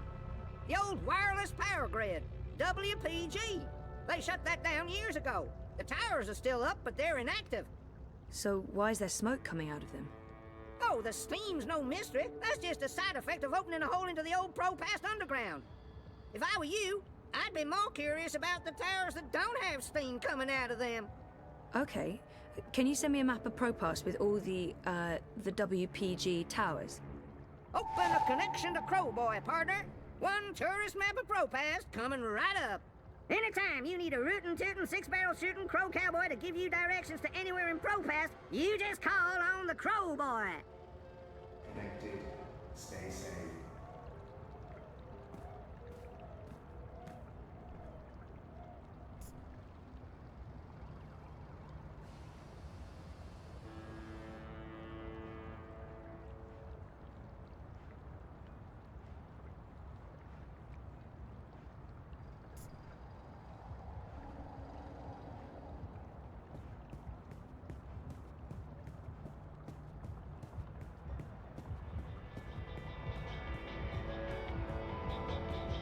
The old wireless power grid. WPG. They shut that down years ago. The towers are still up, but they're inactive. So why is there smoke coming out of them? Oh, the steam's no mystery. That's just a side effect of opening a hole into the old Propast underground. If I were you, I'd be more curious about the towers that don't have steam coming out of them. Okay. Can you send me a map of Propast with all the WPG towers? Open a connection to Crowboy, partner. One tourist map of Propast coming right up. Anytime you need a rootin' tootin' six-barrel shooting Crow Cowboy to give you directions to anywhere in Propast, you just call on the Crowboy. Connected. Stay safe.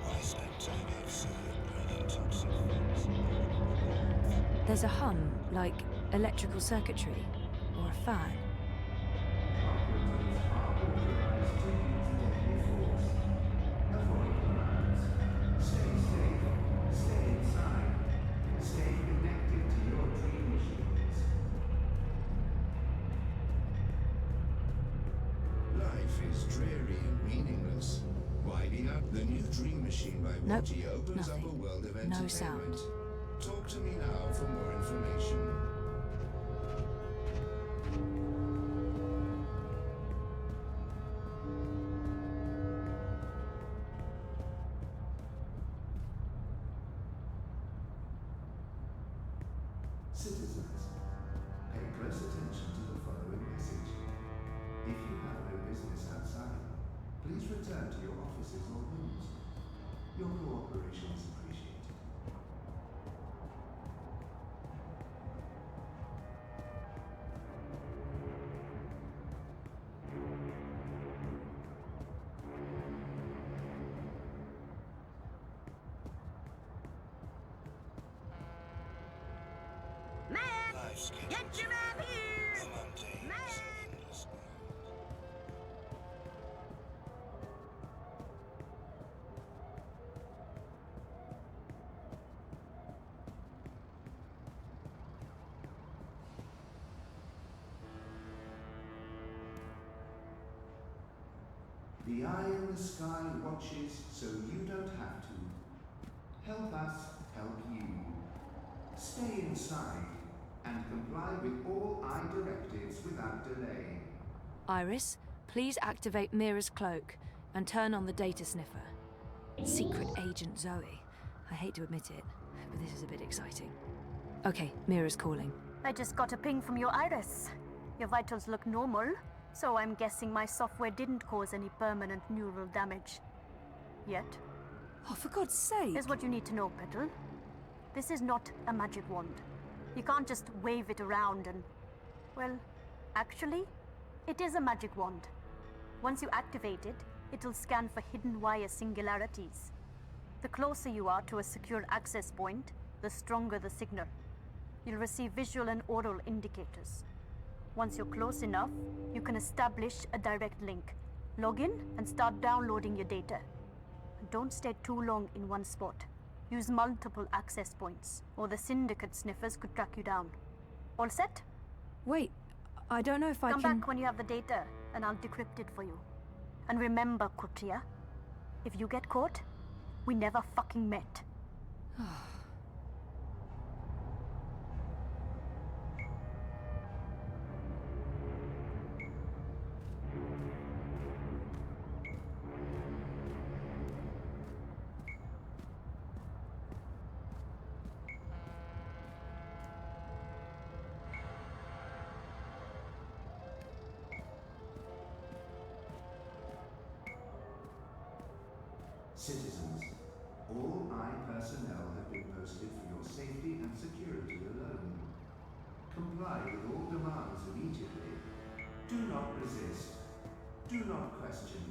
I spent time outside running toxic things. There's a hum, like electrical circuitry, or a fan. Stay safe. Stay inside. Stay connected to your dream machines. Life is dreary and meaningless. Winding up, the new Dream Machine by Nope, Watty opens up a nothing. world of No entertainment. sound. Talk to me now for more information. Citizens, pay close attention to the following message. If you have no business outside, please return to your offices or rooms. Your cooperation is appreciated. Get your map here! Map! The eye in the sky watches so you don't have to. Help us help you. Stay inside and comply with all eye directives without delay. Iris, please activate Mira's cloak and turn on the data sniffer. Secret Agent Zoe. I hate to admit it, but this is a bit exciting. Okay, Mira's calling. I just got a ping from your Iris. Your vitals look normal, so I'm guessing my software didn't cause any permanent neural damage. Yet. Oh, for God's sake! Here's what you need to know, Petal. This is not a magic wand. You can't just wave it around and... Well, actually, it is a magic wand. Once you activate it, it'll scan for hidden wire singularities. The closer you are to a secure access point, the stronger the signal. You'll receive visual and aural indicators. Once you're close enough, you can establish a direct link. Log in and start downloading your data. Don't stay too long in one spot. Use multiple access points, or the Syndicate sniffers could track you down. All set? Wait, I don't know if I Come can... back when you have the data, and I'll decrypt it for you. And remember, Kutria, if you get caught, we never fucking met. Citizens, all eye personnel have been posted for your safety and security alone. Comply with all demands immediately. Do not resist. Do not question.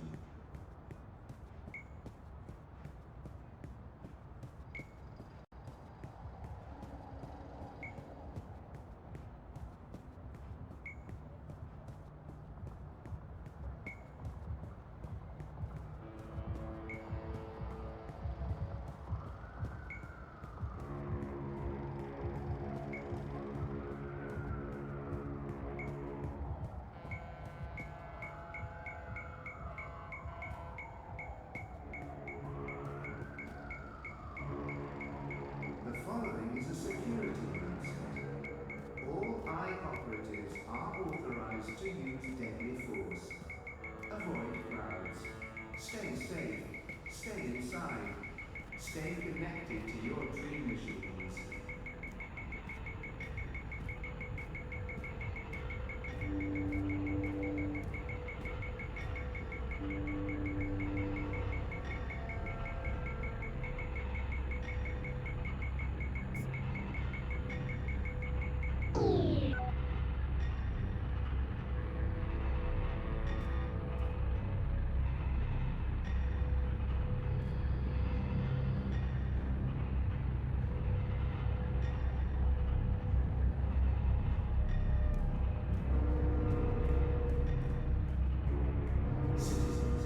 The following is a security announcement. All eye operatives are authorized to use deadly force. Avoid crowds. Stay safe. Stay inside. Stay connected to your dream machines. Citizens,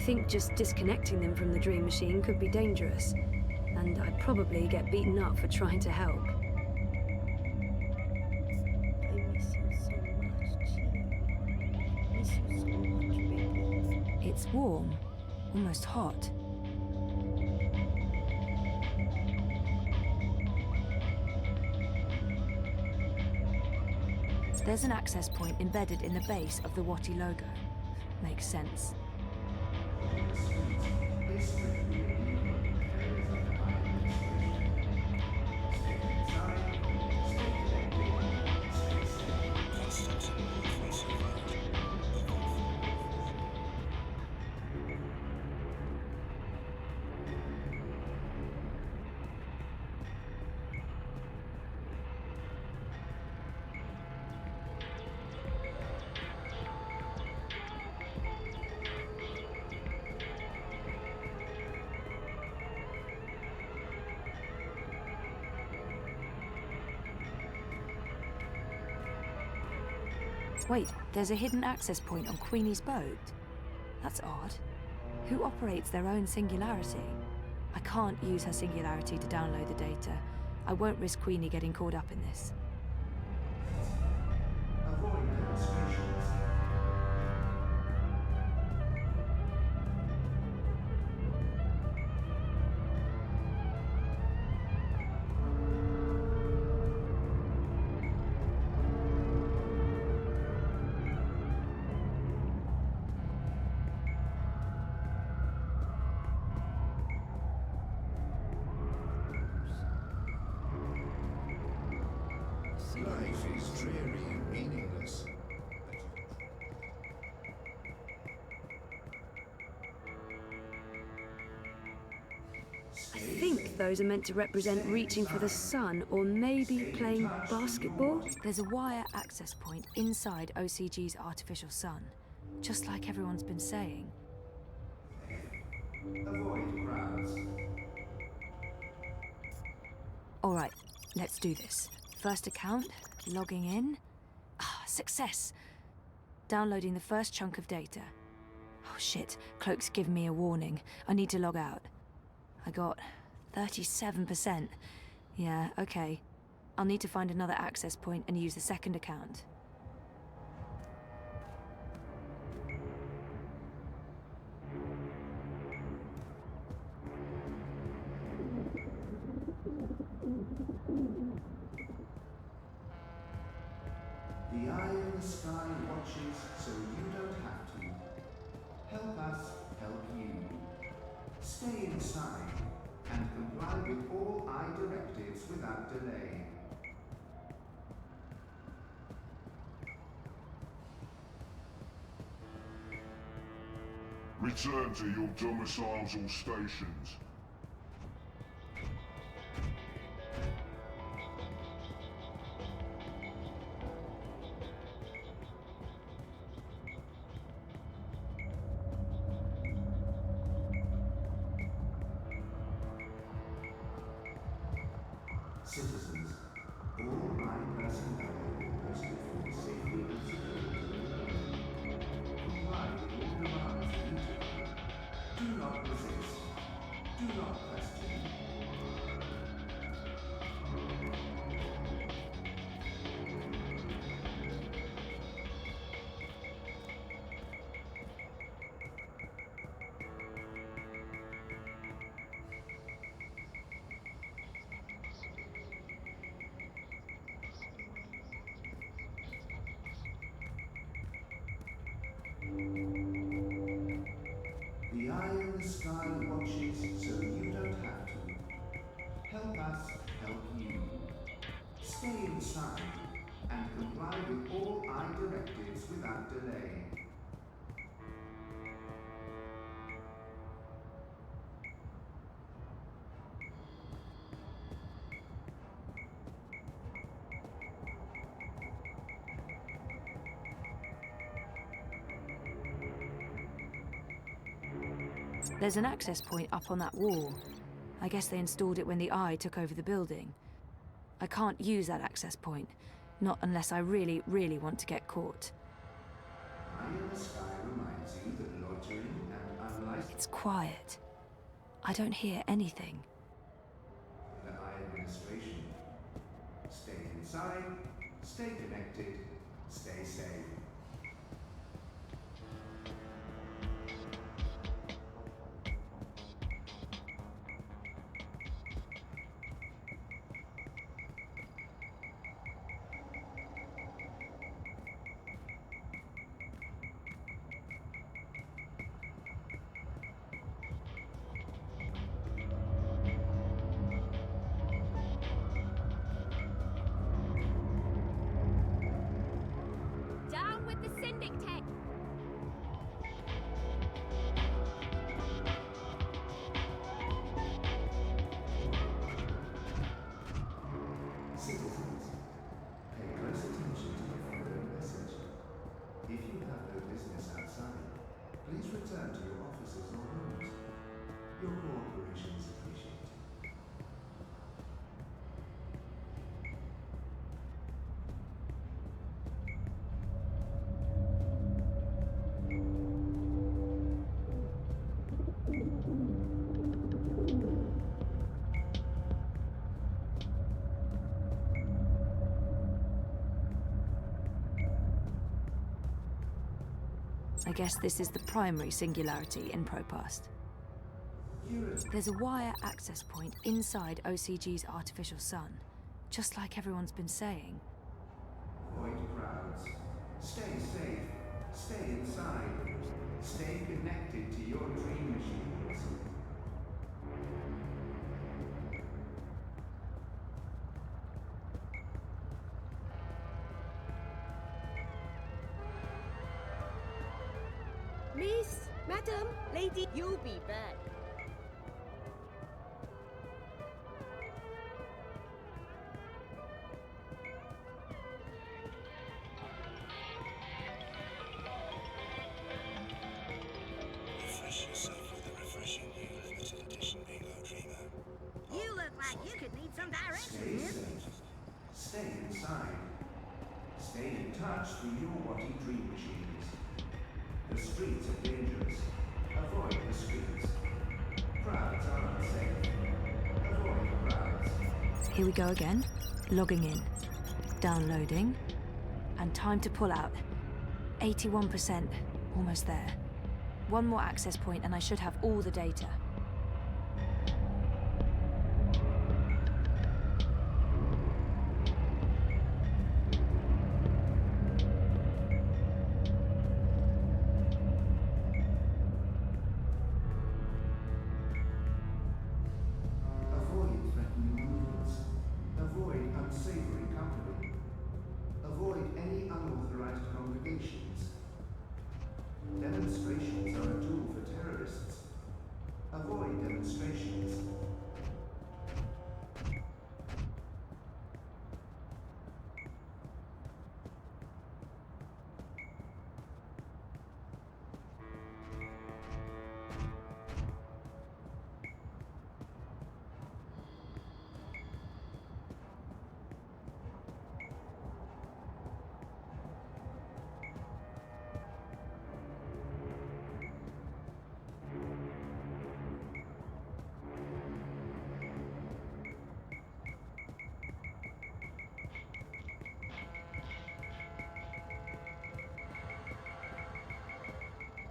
think just disconnecting them from the dream machine could be dangerous, and I'd probably get beaten up for trying to help. I miss you so much, Chia. I miss you so much, baby. It's warm, almost hot. There's an access point embedded in the base of the Watty logo. Makes sense. Wait, there's a hidden access point on Queenie's boat? That's odd. Who operates their own singularity? I can't use her singularity to download the data. I won't risk Queenie getting caught up in this. Avoid demonstrations. Life is dreary and meaningless. I think those are meant to represent reaching for the sun, or maybe playing basketball. There's a wire access point inside OCG's artificial sun, just like everyone's been saying. Avoid crowds. All right, let's do this. First account, logging in. Ah, success! Downloading the first chunk of data. Oh shit, Cloak's given me a warning. I need to log out. I got 37%. Yeah, okay. I'll need to find another access point and use the second account. The eye in the sky watches so you don't have to. Help us help you. Stay inside and comply with all eye directives without delay. Return to your domiciles or stations. Citizens, all eye personnel are posted for safety and security. Comply with all demands immediately. Do not resist. Do not question. The eye in the sky watches so you don't have to. Help us help you. Stay inside and comply with all eye directives without delay. There's an access point up on that wall. I guess they installed it when the Eye took over the building. I can't use that access point. Not unless I really, really want to get caught. Eye in the sky reminds you that loitering and It's quiet. I don't hear anything. The Eye Administration. Stay inside, stay connected, stay safe. Down with the Syndic tech! Citizens, pay close attention to the following message. If you have no business outside, please return to your offices or homes. Your cooperation is appreciated. I guess this is the primary singularity in Propast. There's a wire access point inside OCG's artificial sun, just like everyone's been saying. Avoid crowds. Stay safe. Stay inside. Stay connected to your dream machines. Miss, madam, lady, you'll be back. Refresh yourself with a refreshing new limited edition Bingo Dreamer. You look like you could need some Stay directions, miss. safe. Stay inside. Stay in touch with your Watty dream machines. The streets are dangerous. Avoid the streets. Crowds are unsafe. Avoid crowds. Here we go again. Logging in. Downloading. And time to pull out. 81%. Almost there. One more access point and I should have all the data. Avoid threatening movements. Avoid unsavory company. Avoid any unauthorized congregations. Demonstrations are a tool for terrorists. Avoid demonstrations.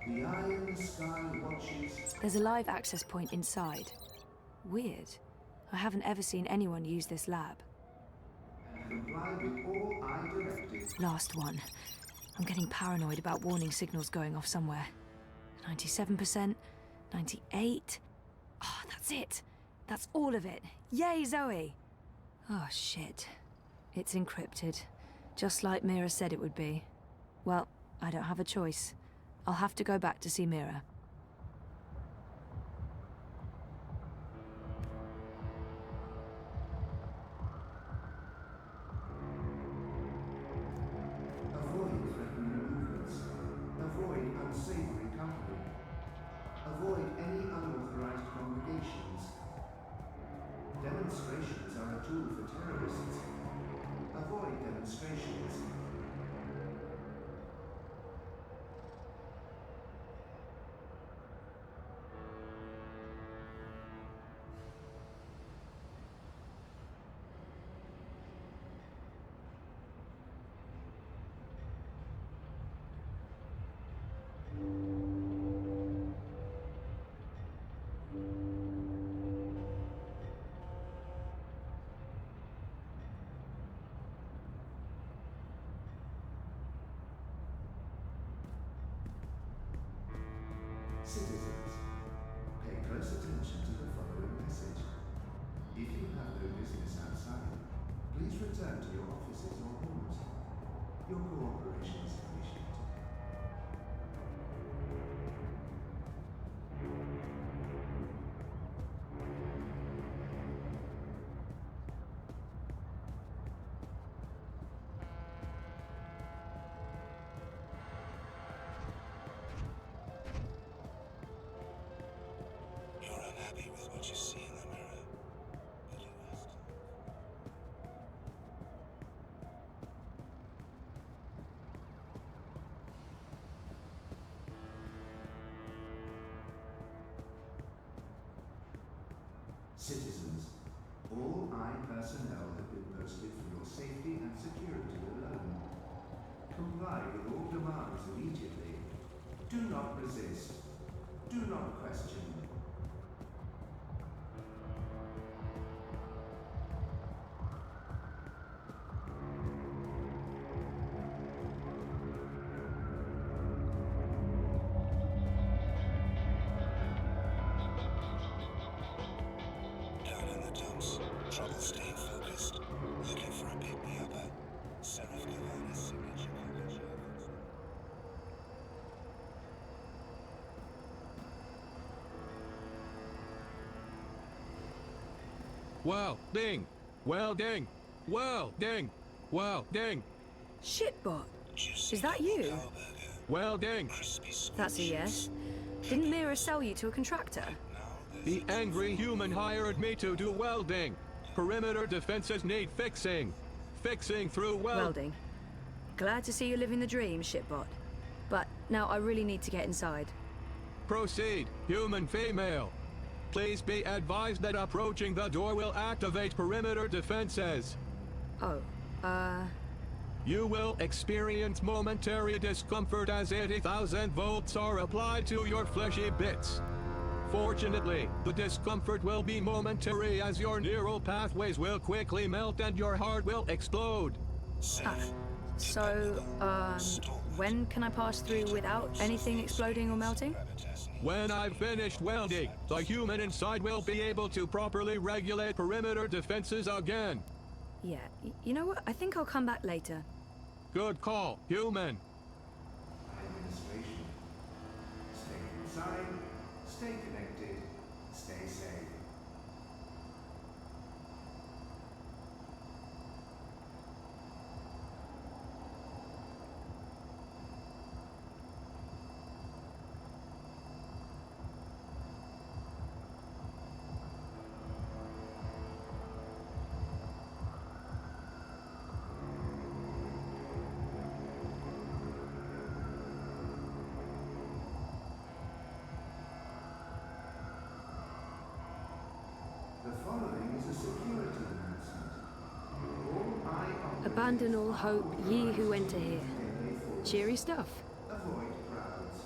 The eye in the sky watches. There's a live access point inside. Weird. I haven't ever seen anyone use this lab. Comply with all eye directives. Last one. I'm getting paranoid about warning signals going off somewhere. 97%, 98. Oh, that's it. That's all of it. Yay, Zoe! Oh, shit. It's encrypted. Just like Mira said it would be. Well, I don't have a choice. I'll have to go back to see Mira. Avoid threatening movements. Avoid unsavory company. Avoid any unauthorized congregations. Demonstrations are a tool for terrorists. Avoid demonstrations. Citizens, pay close attention to the following message. If you have no business outside, please return to your offices or homes. Your cooperation is appreciated. You're unhappy with what you see in the mirror. Little rest. Citizens, all I personnel have been posted for your safety and security alone. Comply with all demands immediately. Do not resist. Do not question. Down in the dumps, trouble staying focused. Looking for a pick-me-upper. Seraph Nirvana's signature package. Welding! Welding! Welding! Welding! Shitbot! Is that you? Welding! That's a yes. Didn't Mira sell you to a contractor? The angry human hired me to do welding. Perimeter defenses need fixing. Fixing through Welding. Glad to see you living the dream, shitbot. But now I really need to get inside. Proceed, human female. Please be advised that approaching the door will activate perimeter defenses. Oh, You will experience momentary discomfort as 80,000 volts are applied to your fleshy bits. Fortunately, the discomfort will be momentary as your neural pathways will quickly melt and your heart will explode. When can I pass through without anything exploding or melting? When I've finished welding, the human inside will be able to properly regulate perimeter defenses again. Yeah, you know what? I think I'll come back later. Good call, human. Administration. Stay inside, stay connected, stay safe. The following is a security announcement. All eye Abandon all hope, ye who enter here. Cheery stuff. Avoid crowds.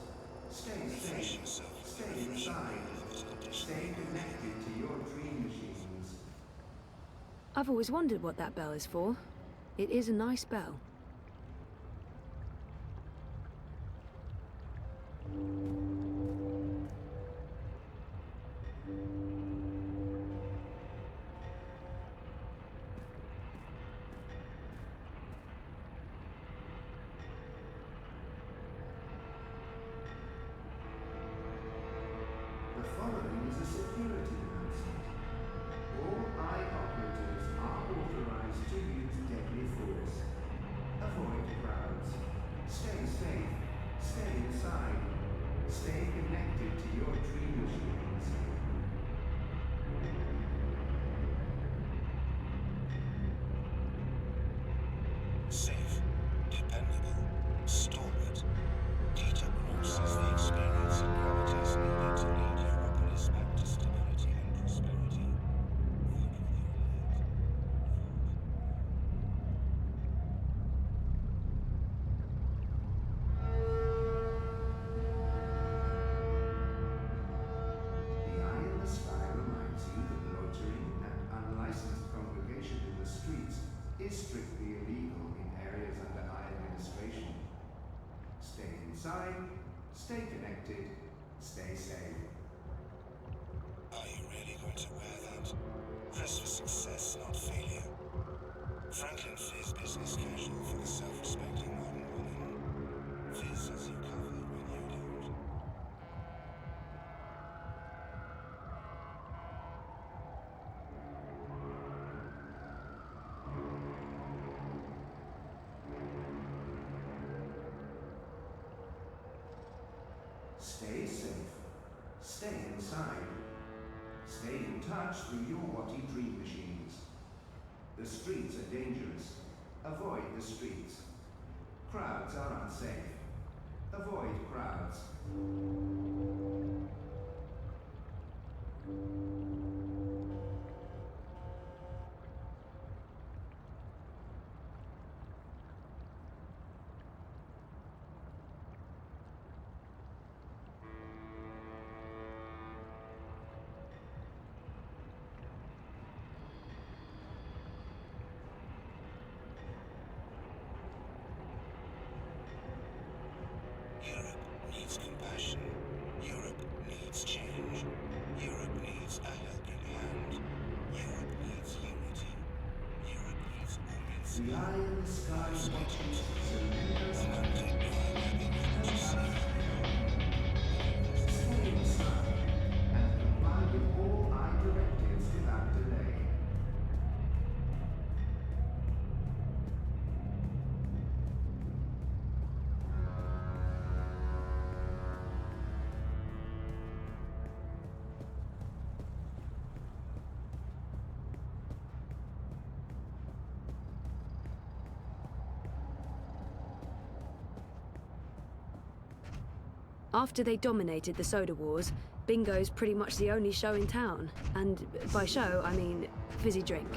Stay safe. Stay inside. Stay connected to your dream machines. I've always wondered what that bell is for. It is a nice bell. The following is a security announcement. All eye operators are authorized to use deadly force. Avoid crowds. Stay safe. Stay inside. Stay connected to your dream machines. connected. Stay safe. Are you really going to wear that? Dress for success, not failure. Franklin fears business casual for the self-respecting modern woman. Fizz has you covered when you don't. Stay safe. Stay inside. Stay in touch through your Watty dream machines. The streets are dangerous. Avoid the streets. Crowds are unsafe. Avoid crowds. Europe needs compassion. Europe needs change. Europe needs a helping hand. Europe needs unity. Europe needs women's The eye in the sky watches Stay inside and comply with all eye directives without delay. After they dominated the soda wars, bingo's pretty much the only show in town. And by show, I mean fizzy drink.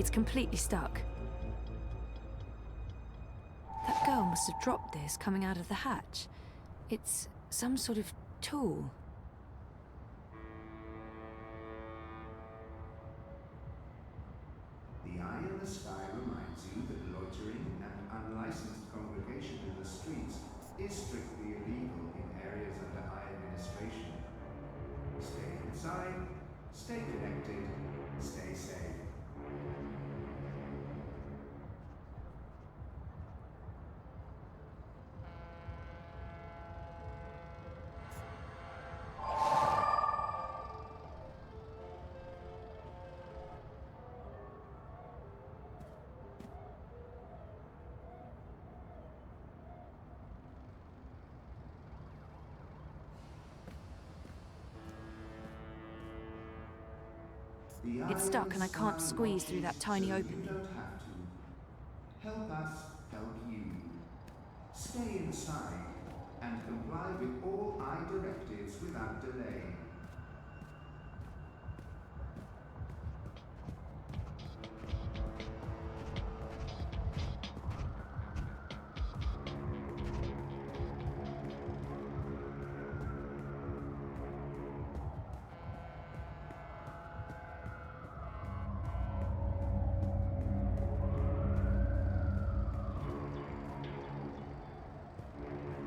It's completely stuck. That girl must have dropped this coming out of the hatch. It's some sort of tool. The eye in the sky reminds you that loitering and unlicensed congregation in the streets is strictly illegal in areas under eye administration. Stay inside, stay connected, stay safe. It's stuck and I can't squeeze through that tiny opening. You don't have to. Help us help you. Stay inside and comply with all eye directives without delay.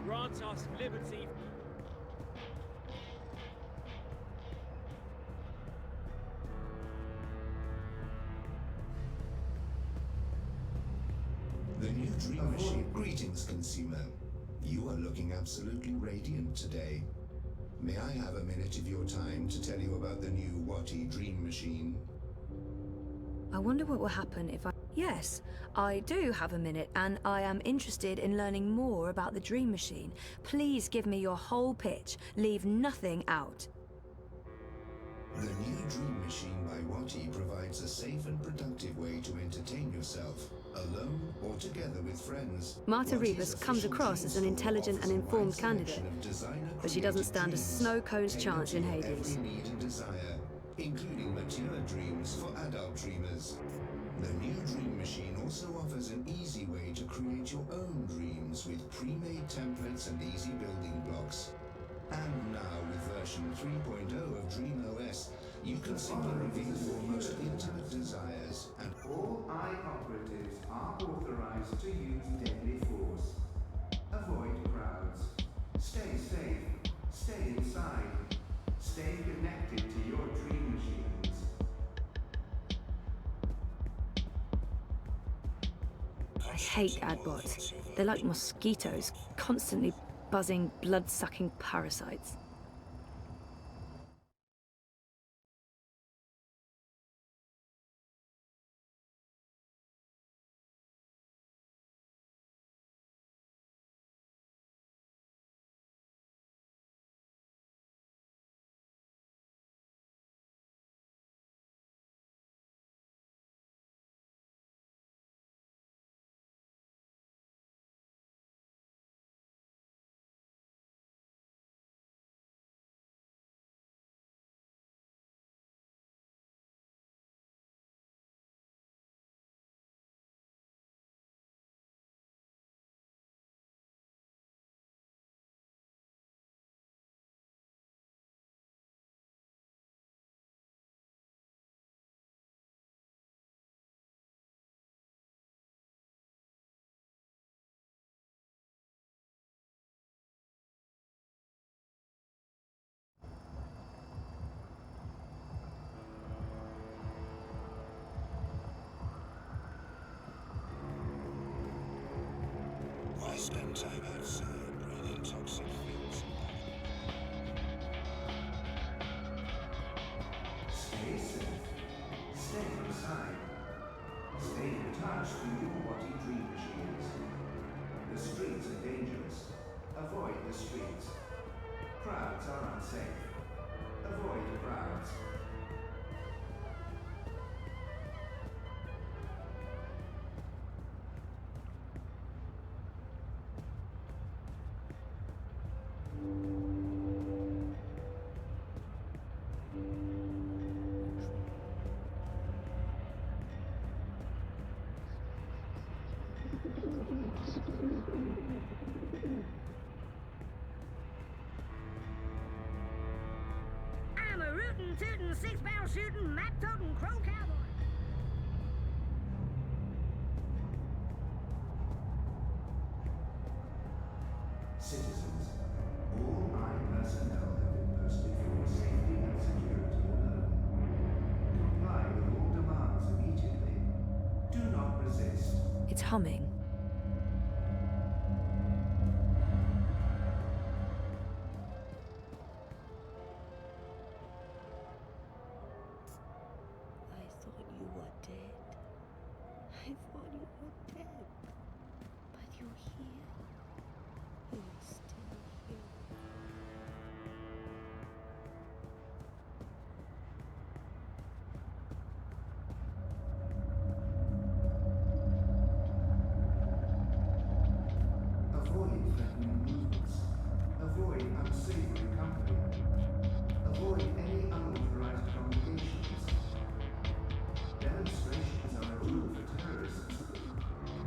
Grant us liberty. The new Dream Machine. Greetings, consumer. You are looking absolutely radiant today. May I have a minute of your time to tell you about the new Watty Dream Machine? I wonder what will happen if I... Yes, I do have a minute, and I am interested in learning more about the Dream Machine. Please give me your whole pitch. Leave nothing out. The new Dream Machine by Watty provides a safe and productive way to entertain yourself, alone or together with friends. Marta Watty's Rebus comes official across as an dream intelligent store and offers a informed wide candidate, selection of designer but she doesn't created stand a dreams snow cone's tailored chance to in your Hades. every need and desire, including mature dreams for adult dreamers. The new Dream Machine also offers an easy way to create your own dreams with pre-made templates and easy building blocks. And now with version 3.0 of DreamOS, you can simply reveal your most intimate desires and All eye operatives are authorized to use deadly force. Avoid crowds. Stay safe. Stay inside. Stay connected to your dream machines. I hate adbots. They're like mosquitoes, constantly buzzing, blood-sucking parasites. why spend time outside breathing toxic fumes? Stay safe. Stay inside. Stay in touch with your Watty Dream Machines. The streets are dangerous. Avoid the streets. Crowds are unsafe. Avoid crowds. rootin', tootin', six-barrel shooting, map-toting, crow cowboy. Citizens, all I personnel have been posted for safety and security alone. Comply with all demands immediately. Do not resist. It's humming. I thought you were dead. I thought you were dead. But you're here. You're still here. Avoid threatening movements. Avoid unsavory company. Avoid any unauthorized congregations. Demonstrations are a rule for terrorists.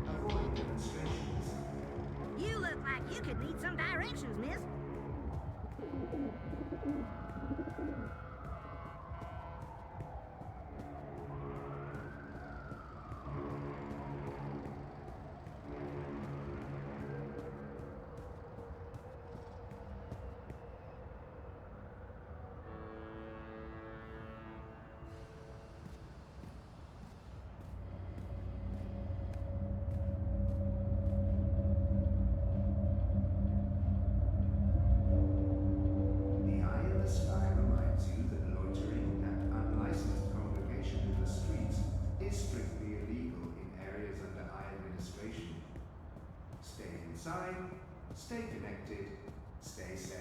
Avoid demonstrations. You look like you could need some directions, miss. The eye in the sky reminds you that loitering and unlicensed congregation in the streets is strictly illegal in areas under eye administration. Stay inside, stay connected, stay safe.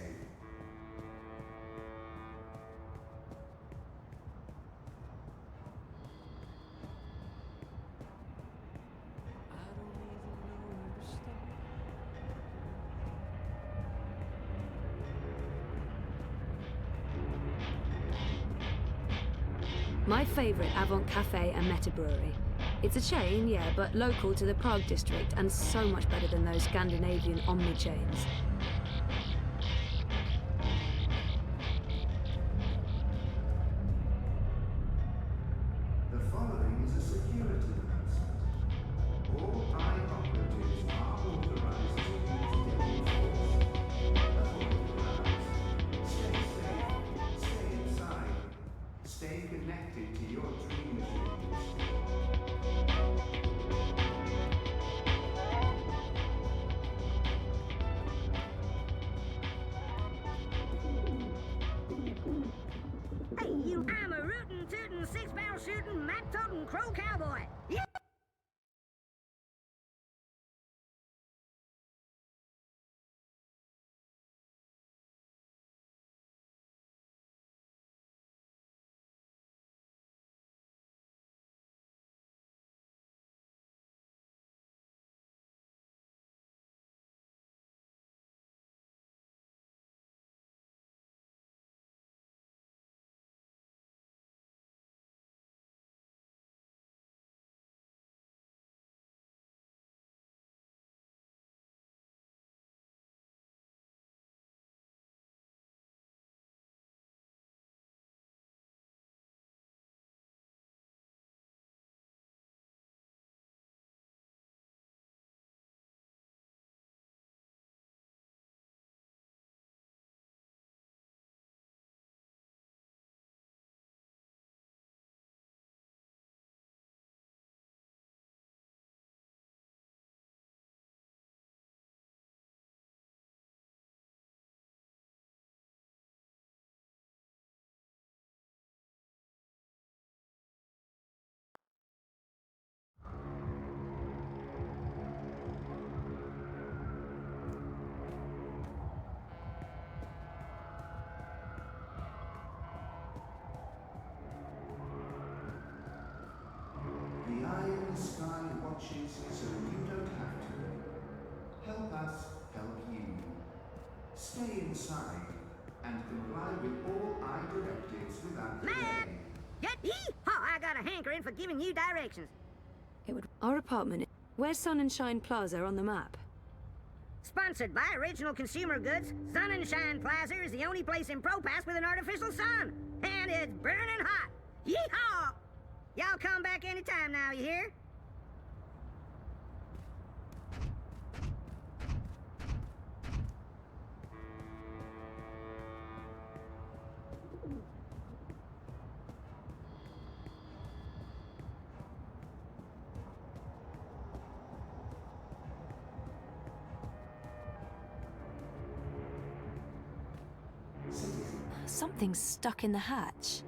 My favourite Avant Cafe and Meta Brewery. It's a chain, yeah, but local to the Prague district and so much better than those Scandinavian omni-chains. The following is a security announcement. All eye operatives are authorized to use deadly force. Avoid crowds. Stay safe. Stay inside. Stay connected to your dream machines. Hey, you, I'm a rootin', tootin', six-barrel shooting, map-toting, crow cowboy. Yeah. The eye in the sky watches so you don't have to. Help us help you. Stay inside and comply with all eye directives without delay. Get I got a hankering for giving you directions. It would. Our apartment. Where's Sun and Shine Plaza on the map? Sponsored by Original Consumer Goods, Sonnenschein Plaza is the only place in Propass with an artificial sun. And it's burning hot. Yeehaw! Y'all come back anytime now, you hear? Something's stuck in the hatch.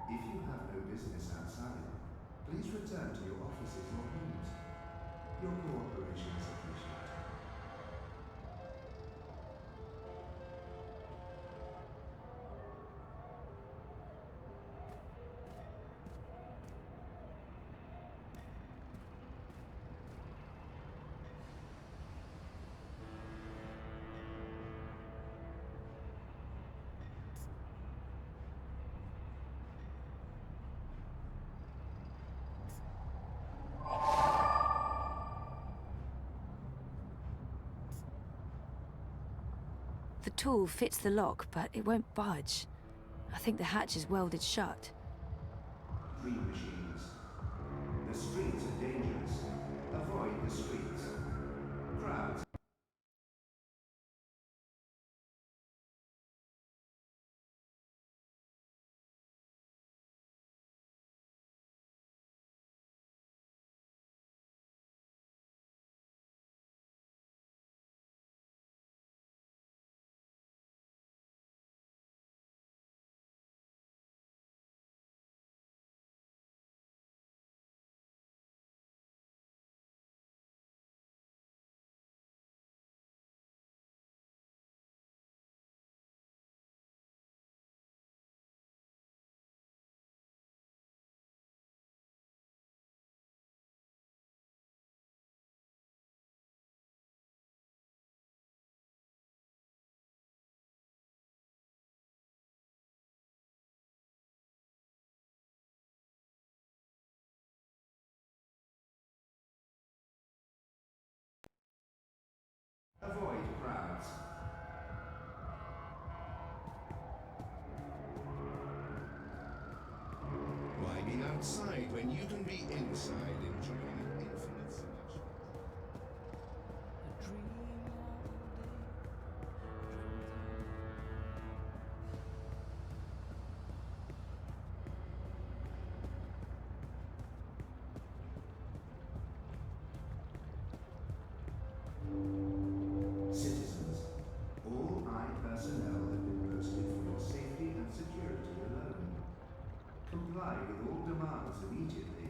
If you have no business outside, please return to your offices or homes. Your cooperation is appreciated. The tool fits the lock, but it won't budge. I think the hatch is welded shut. Dream machines. The streets are dangerous. Avoid the streets. Crowds. Avoid crowds. Why be outside when you can be inside enjoying an infinite selection? Citizens, all eye personnel have been posted for your safety and security alone. Comply with all demands immediately.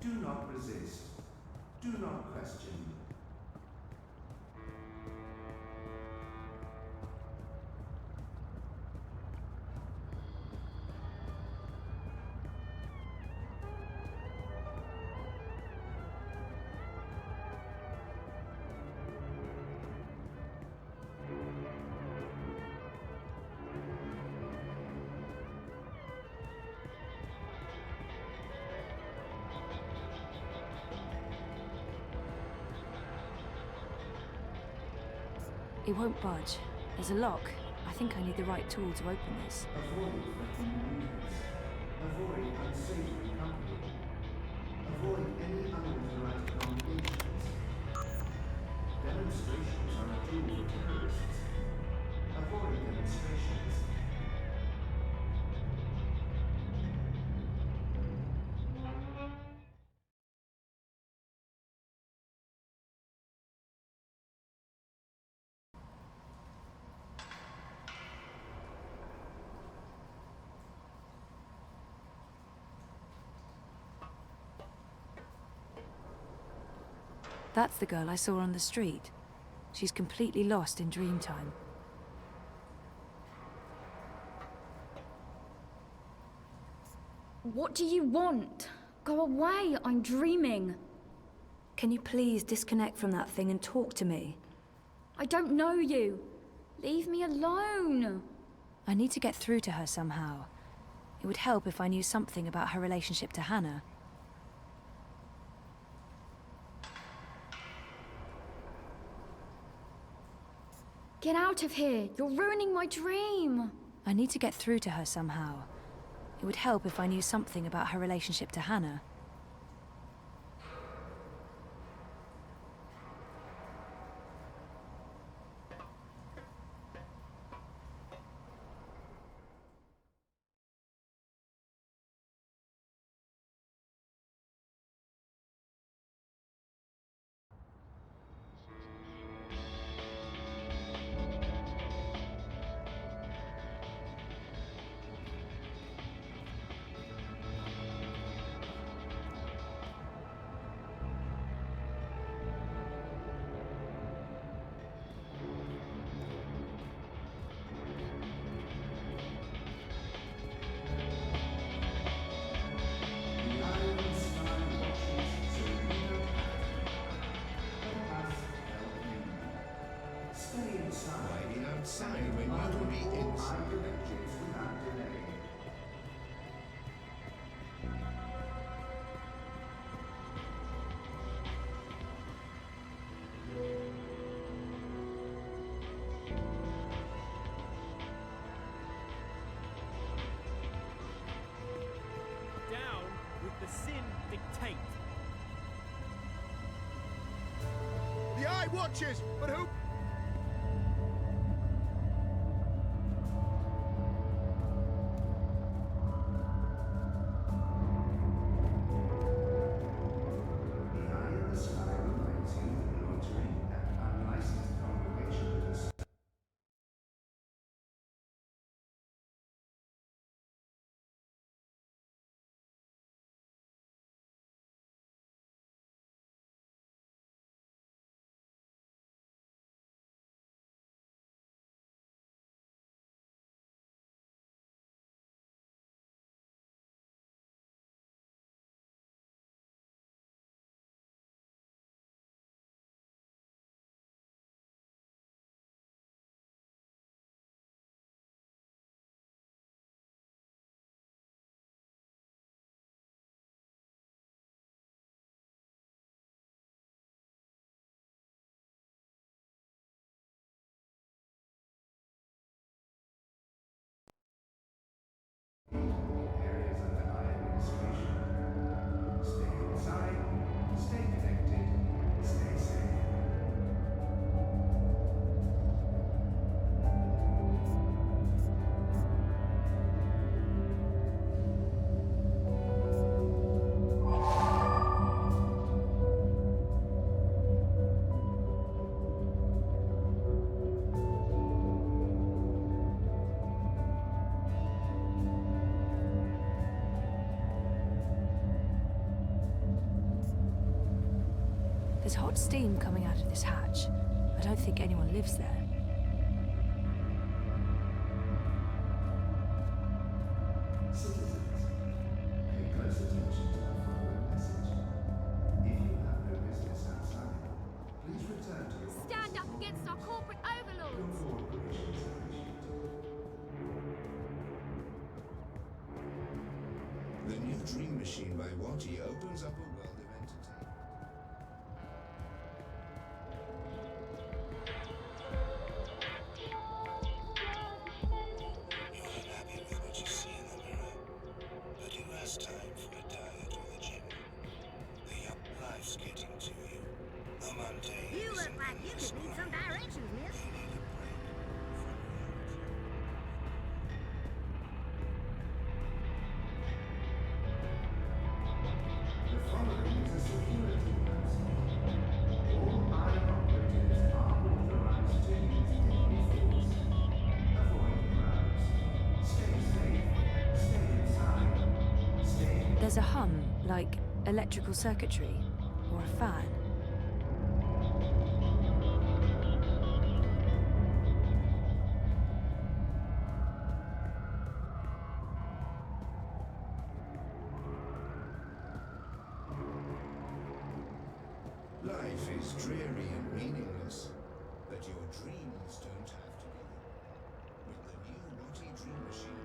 Do not resist. Do not question. It won't budge. There's a lock. I think I need the right tool to open this. Avoid threatening movements. Avoid unsavory company. Avoid any unauthorized combinations. Demonstrations are a tool for terrorists. Avoid demonstrations. That's the girl I saw on the street. She's completely lost in Dreamtime. What do you want? Go away, I'm dreaming. Can you please disconnect from that thing and talk to me? I don't know you. Leave me alone. I need to get through to her somehow. It would help if I knew something about her relationship to Hannah. Get out of here! You're ruining my dream! I need to get through to her somehow. It would help if I knew something about her relationship to Hannah. Outside when you will be inside. Without delay. Down with the sin dictate. The Eye watches, but who? There's hot steam coming out of this hatch. I don't think anyone lives there. Citizens, pay close attention to the following message. If you have no business outside, please return to your Stand up against our corporate overlords! operations appreciated. The new Dream Machine by Watty opens up a world of entertainment. You're unhappy with what you see in the mirror, but who has time for a diet or the gym? The young life's getting to you. The mundane You look isn't like you endless could need grind. some directions, miss. You need a break from The following is a security announcement. All Eye operatives are authorized to use deadly force. Avoid crowds. Stay safe. Stay inside. Stay. There's a hum, like electrical circuitry, or a fan. Life is dreary and meaningless, but your dreams don't have to be. With the new Watty Dream Machine,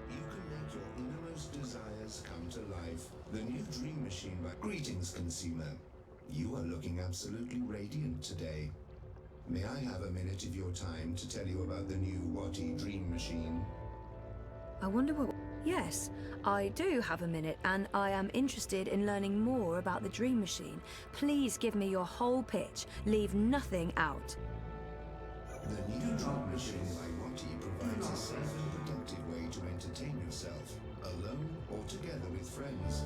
you can make your innermost desires come to life. The new Dream Machine by... Greetings, consumer. You are looking absolutely radiant today. May I have a minute of your time to tell you about the new Wati Dream Machine? I wonder what... Yes, I do have a minute, and I am interested in learning more about the Dream Machine. Please give me your whole pitch. Leave nothing out. The new Dream Machine by Wati provides a safe and productive way to entertain yourself, alone or together with friends.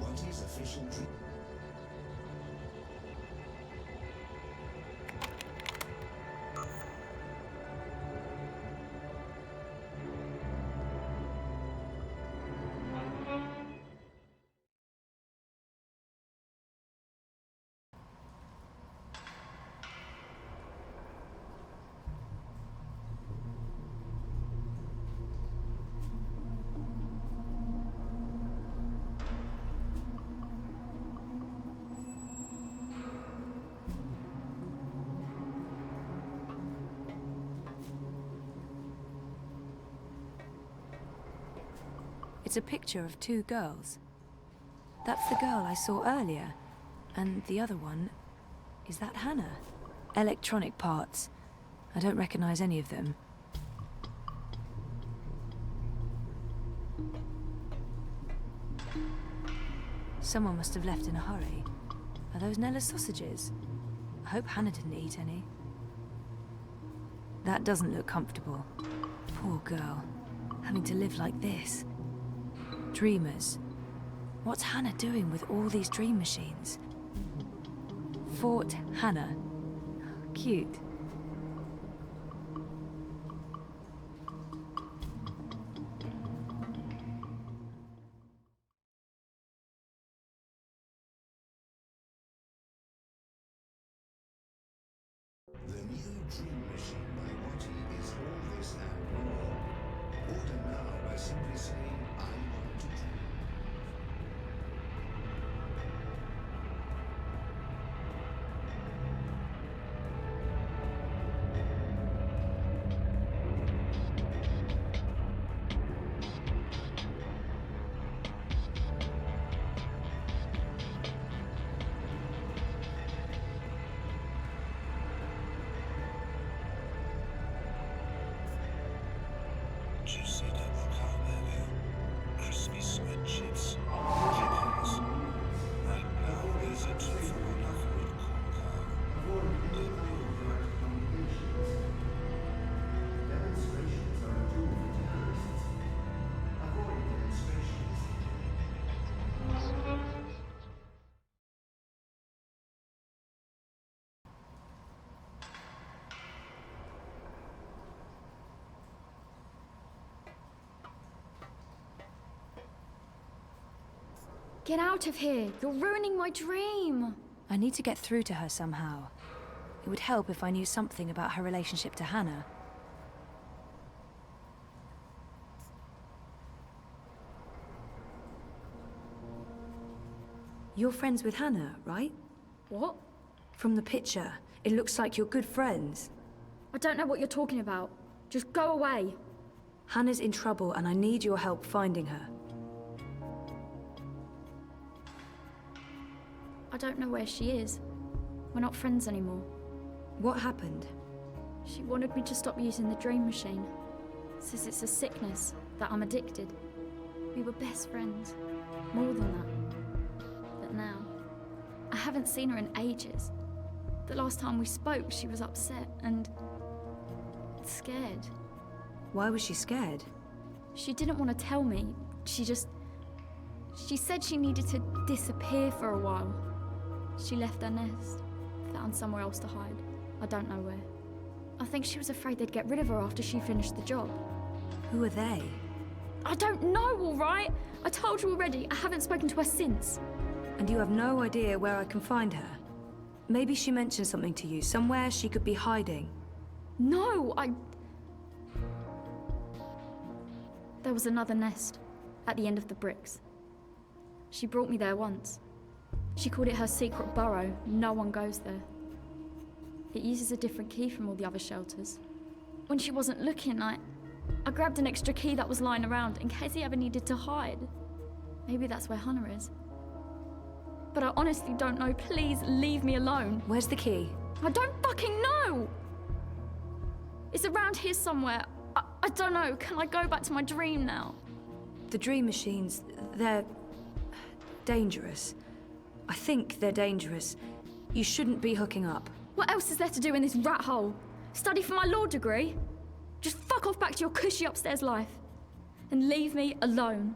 Wati's official dream... It's a picture of two girls. That's the girl I saw earlier. And the other one... Is that Hannah? Electronic parts. I don't recognize any of them. Someone must have left in a hurry. Are those Nella's sausages? I hope Hannah didn't eat any. That doesn't look comfortable. Poor girl. Having to live like this. Dreamers. What's Hannah doing with all these dream machines? Fort Hannah. Cute. The new Dream Machine by Wati is all this and more. Order now by simply saying, I want to dream. Juicy double cow burger, crispy sweat chips, pickles. Right now, there's a 2-for-1 offer at Corncow. Demonstrations are a tool for terrorists. Avoid demonstrations. Get out of here! You're ruining my dream! I need to get through to her somehow. It would help if I knew something about her relationship to Hannah. You're friends with Hannah, right? What? From the picture, it looks like you're good friends. I don't know what you're talking about. Just go away. Hannah's in trouble and I need your help finding her. I don't know where she is. We're not friends anymore. What happened? She wanted me to stop using the dream machine. Says it's a sickness, that I'm addicted. We were best friends. More than that. But now, I haven't seen her in ages. The last time we spoke, she was upset and scared. Why was she scared? She didn't want to tell me. She said she needed to disappear for a while. She left her nest, found somewhere else to hide. I don't know where. I think she was afraid they'd get rid of her after she finished the job. Who are they? I don't know, all right? I told you already, I haven't spoken to her since. And you have no idea where I can find her? Maybe she mentioned something to you, somewhere she could be hiding. No, There was another nest, at the end of the bricks. She brought me there once. She called it her secret burrow. No one goes there. It uses a different key from all the other shelters. When she wasn't looking, I grabbed an extra key that was lying around in case he ever needed to hide. Maybe that's where Hannah is. But I honestly don't know. Please leave me alone. Where's the key? I don't fucking know! It's around here somewhere. I don't know. Can I go back to my dream now? The dream machines, they're dangerous. I think they're dangerous. You shouldn't be hooking up. What else is there to do in this rat hole? Study for my law degree? Just fuck off back to your cushy upstairs life. And leave me alone.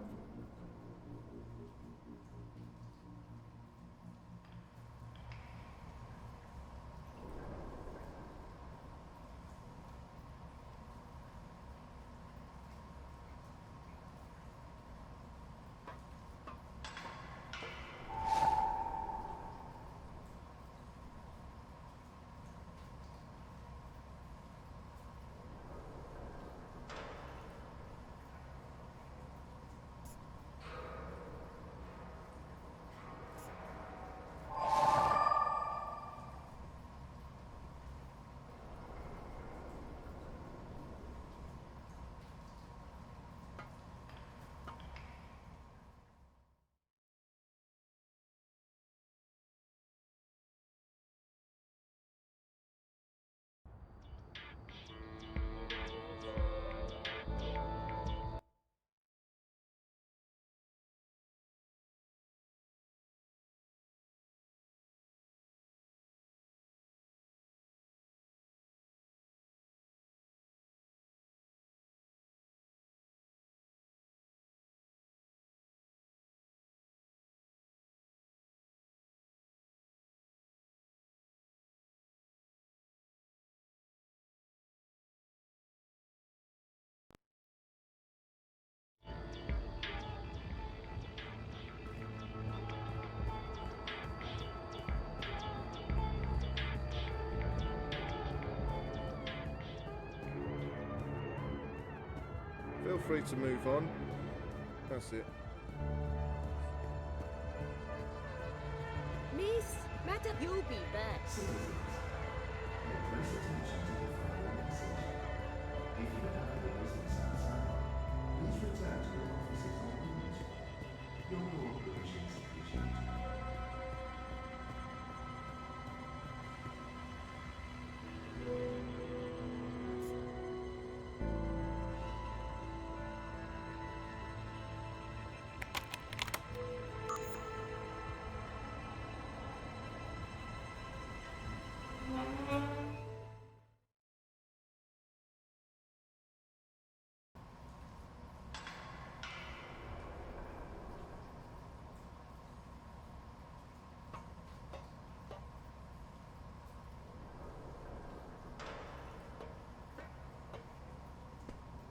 Feel free to move on. That's it. Miss, matter you be back.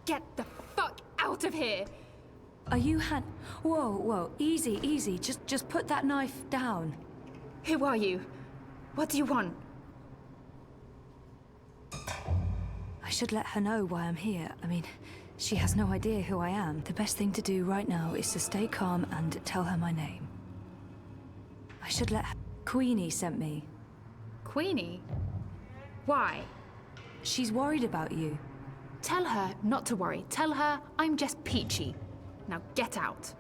Get the fuck out of here! Are you Whoa, easy, easy. Just put that knife down. Who are you? What do you want? I should let her know why I'm here. I mean, she has no idea who I am. The best thing to do right now is to stay calm and tell her my name. I should let her... Queenie sent me. Queenie? Why? She's worried about you. Tell her not to worry. Tell her I'm just Peachy. Now get out.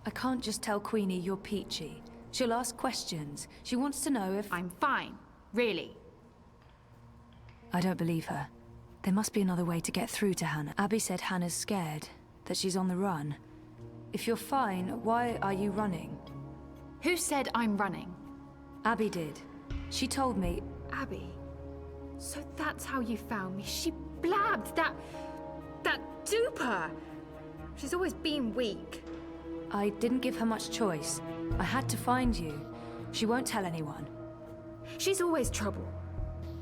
I can't just tell Queenie you're Peachy. She'll ask questions. She wants to know if... I'm fine. Really. I don't believe her. There must be another way to get through to Hannah. Abby said Hannah's scared, that she's on the run. If you're fine, why are you running? Who said I'm running? Abby did. She told me... Abby? So that's how you found me. She blabbed that duper! She's always been weak. I didn't give her much choice. I had to find you. She won't tell anyone. She's always trouble.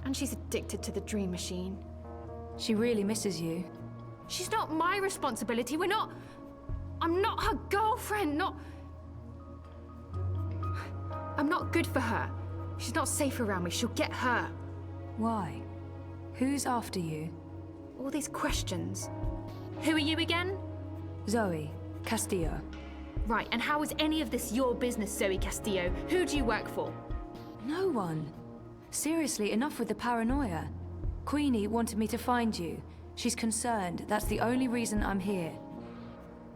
And she's addicted to the dream machine. She really misses you. She's not my responsibility. I'm not her girlfriend, I'm not good for her. She's not safe around me. She'll get hurt. Why? Who's after you? All these questions. Who are you again? Zoe Castillo. Right, and how is any of this your business, Zoe Castillo? Who do you work for? No one. Seriously, enough with the paranoia. Queenie wanted me to find you. She's concerned. That's the only reason I'm here.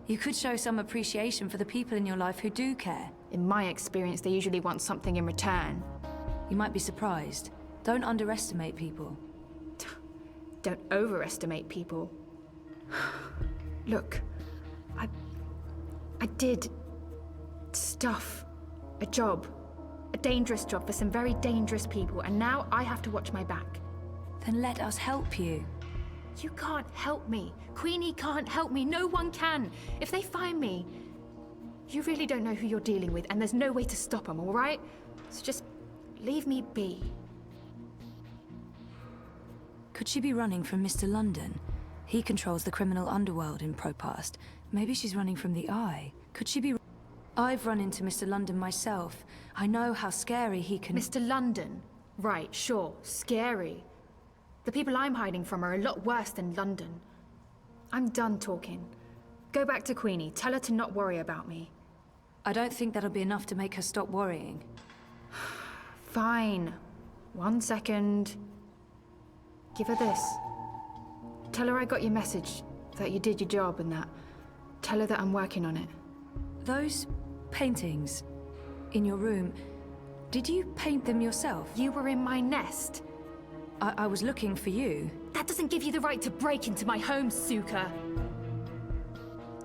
You could show some appreciation for the people in your life who do care. In my experience, they usually want something in return. You might be surprised. Don't underestimate people. Don't overestimate people. Look, I did stuff. A job. A dangerous job for some very dangerous people, and now I have to watch my back. Then let us help you. You can't help me. Queenie can't help me. No one can. If they find me, you really don't know who you're dealing with, and there's no way to stop them, all right? So just leave me be. Could she be running from Mr. London? He controls the criminal underworld in Propast. Maybe she's running from the Eye. Could she be... I've run into Mr. London myself. I know how scary he can... Mr. London? Right, sure. Scary. The people I'm hiding from are a lot worse than London. I'm done talking. Go back to Queenie. Tell her to not worry about me. I don't think that'll be enough to make her stop worrying. Fine. 1 second. Give her this. Tell her I got your message, that you did your job and that. Tell her that I'm working on it. Those paintings in your room, did you paint them yourself? You were in my nest. I was looking for you. That doesn't give you the right to break into my home, Suka.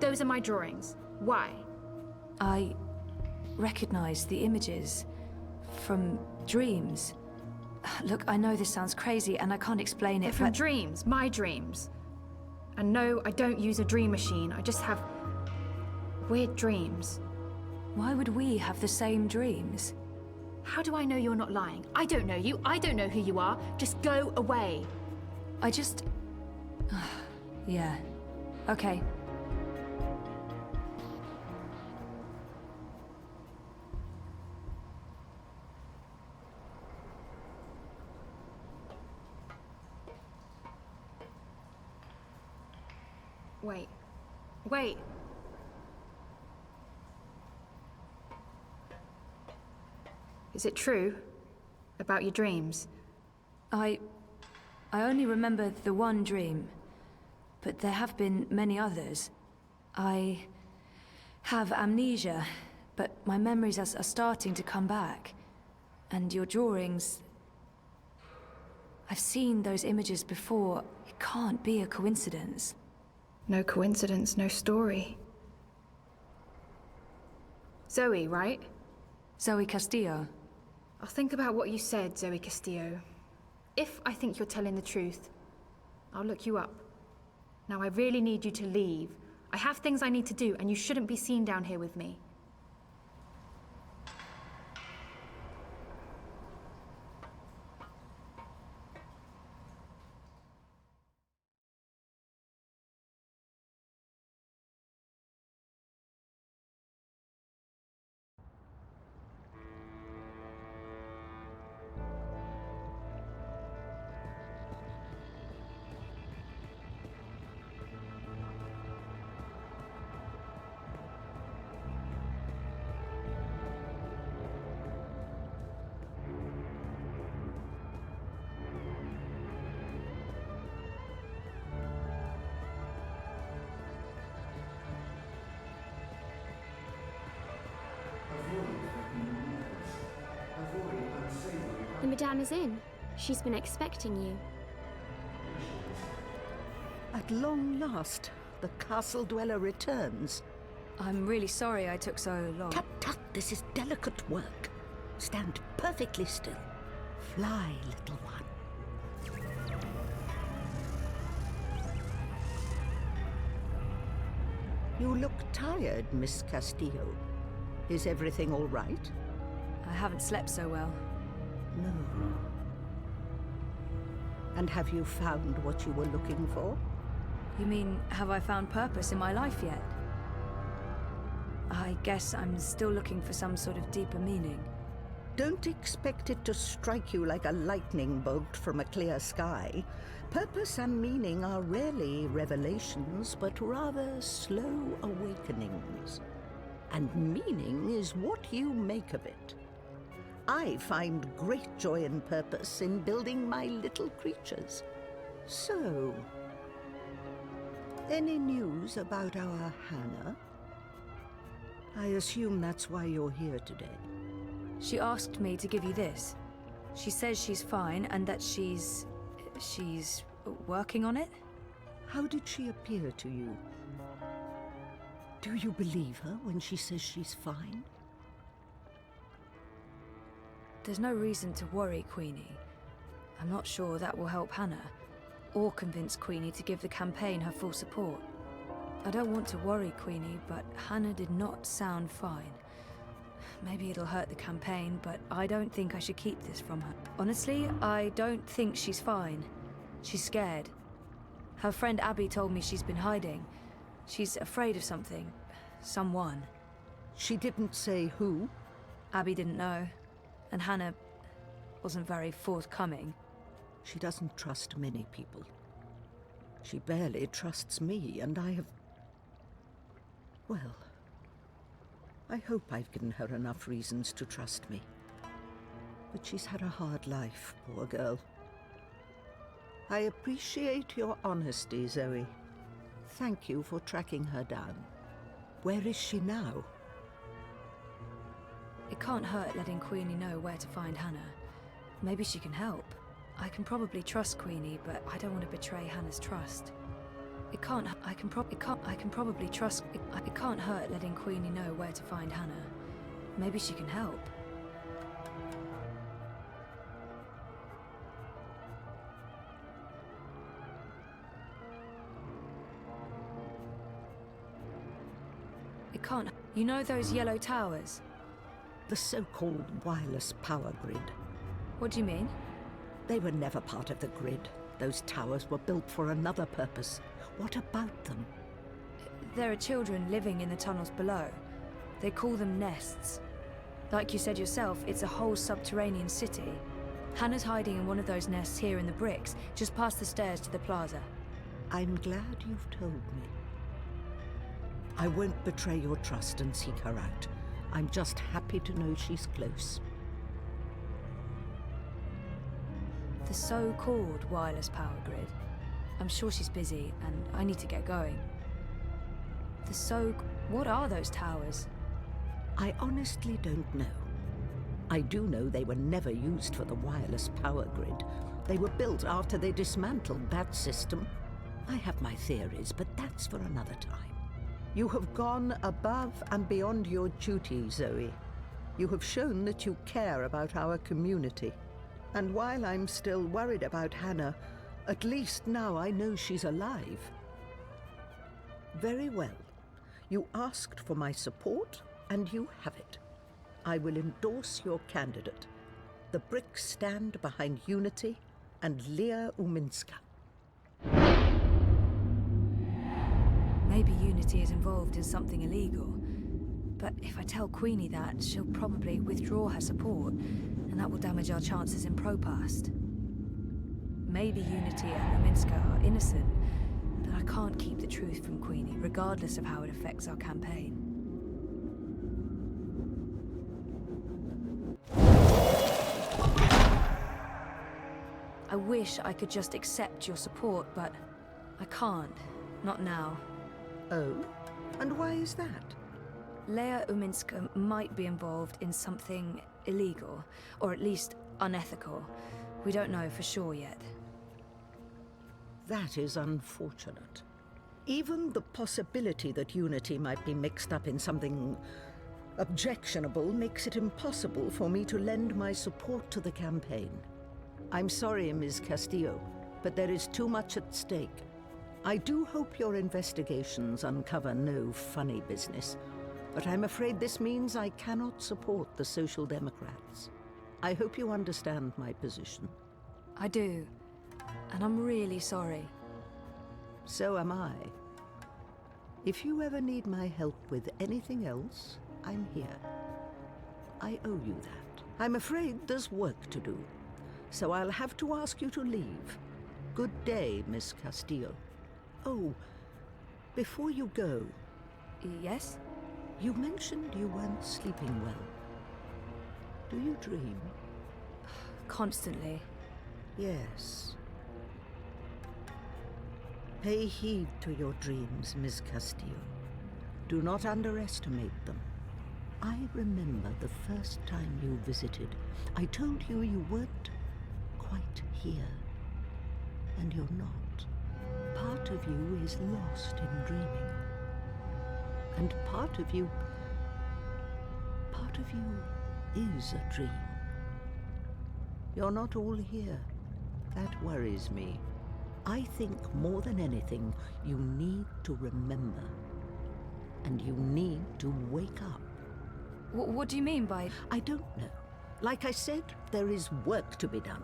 Those are my drawings. Why? I recognized the images from dreams. Look, I know this sounds crazy and I can't explain it, They're from dreams, my dreams. And no, I don't use a dream machine. I just have weird dreams. Why would we have the same dreams? How do I know you're not lying? I don't know you. I don't know who you are. Just go away. I just... yeah. Okay. Wait. Wait. Is it true? About your dreams? I only remember the one dream, but there have been many others. I have amnesia, but my memories are starting to come back. And your drawings... I've seen those images before. It can't be a coincidence. No coincidence, no story. Zoe, right? Zoe Castillo. I'll think about what you said, Zoe Castillo. If I think you're telling the truth, I'll look you up. Now I really need you to leave. I have things I need to do, and you shouldn't be seen down here with me. The Madame is in. She's been expecting you. At long last, the castle dweller returns. I'm really sorry I took so long. Tut tut, this is delicate work. Stand perfectly still. Fly, little one. You look tired, Miss Castillo. Is everything all right? I haven't slept so well. No. And have you found what you were looking for? You mean, have I found purpose in my life yet? I guess I'm still looking for some sort of deeper meaning. Don't expect it to strike you like a lightning bolt from a clear sky. Purpose and meaning are rarely revelations, but rather slow awakenings. And meaning is what you make of it. I find great joy and purpose in building my little creatures. So, any news about our Hannah? I assume that's why you're here today. She asked me to give you this. She says she's fine and that she's working on it. How did she appear to you? Do you believe her when she says she's fine? There's no reason to worry, Queenie. I'm not sure that will help Hannah, or convince Queenie to give the campaign her full support. I don't want to worry Queenie, but Hannah did not sound fine. Maybe it'll hurt the campaign, but I don't think I should keep this from her. Honestly, I don't think she's fine. She's scared. Her friend Abby told me she's been hiding. She's afraid of something. Someone. She didn't say who? Abby didn't know. And Hannah wasn't very forthcoming. She doesn't trust many people. She barely trusts me, and I have... Well, I hope I've given her enough reasons to trust me. But she's had a hard life, poor girl. I appreciate your honesty, Zoe. Thank you for tracking her down. Where is she now? It can't hurt letting Queenie know where to find Hannah. Maybe she can help. I can probably trust Queenie, but I don't want to betray Hannah's trust. It can't hurt letting Queenie know where to find Hannah. Maybe she can help. It can't. You know those yellow towers? The so-called wireless power grid. What do you mean? They were never part of the grid. Those towers were built for another purpose. What about them? There are children living in the tunnels below. They call them nests. Like you said yourself, it's a whole subterranean city. Hannah's hiding in one of those nests here in the bricks, just past the stairs to the plaza. I'm glad you've told me. I won't betray your trust and seek her out. I'm just happy to know she's close. The so-called wireless power grid. I'm sure she's busy, and I need to get going. What are those towers? I honestly don't know. I do know they were never used for the wireless power grid. They were built after they dismantled that system. I have my theories, but that's for another time. You have gone above and beyond your duty, Zoe. You have shown that you care about our community. And while I'm still worried about Hannah, at least now I know she's alive. Very well. You asked for my support, and you have it. I will endorse your candidate. The bricks stand behind Unity and Leah Uminska. Maybe Unity is involved in something illegal. But if I tell Queenie that, she'll probably withdraw her support, and that will damage our chances in Propast. Maybe Unity and Uminska are innocent, but I can't keep the truth from Queenie, regardless of how it affects our campaign. I wish I could just accept your support, but I can't. Not now. Oh? And why is that? Leah Uminska might be involved in something illegal, or at least unethical. We don't know for sure yet. That is unfortunate. Even the possibility that Unity might be mixed up in something objectionable makes it impossible for me to lend my support to the campaign. I'm sorry, Ms. Castillo, but there is too much at stake. I do hope your investigations uncover no funny business, but I'm afraid this means I cannot support the Social Democrats. I hope you understand my position. I do, and I'm really sorry. So am I. If you ever need my help with anything else, I'm here. I owe you that. I'm afraid there's work to do, so I'll have to ask you to leave. Good day, Miss Castillo. Oh, before you go... Yes? You mentioned you weren't sleeping well. Do you dream? Constantly. Yes. Pay heed to your dreams, Miss Castillo. Do not underestimate them. I remember the first time you visited. I told you you weren't quite here. And you're not. Part of you is lost in dreaming. And part of you is a dream. You're not all here. That worries me. I think more than anything, you need to remember. And you need to wake up. What do you mean by... I don't know. Like I said, there is work to be done.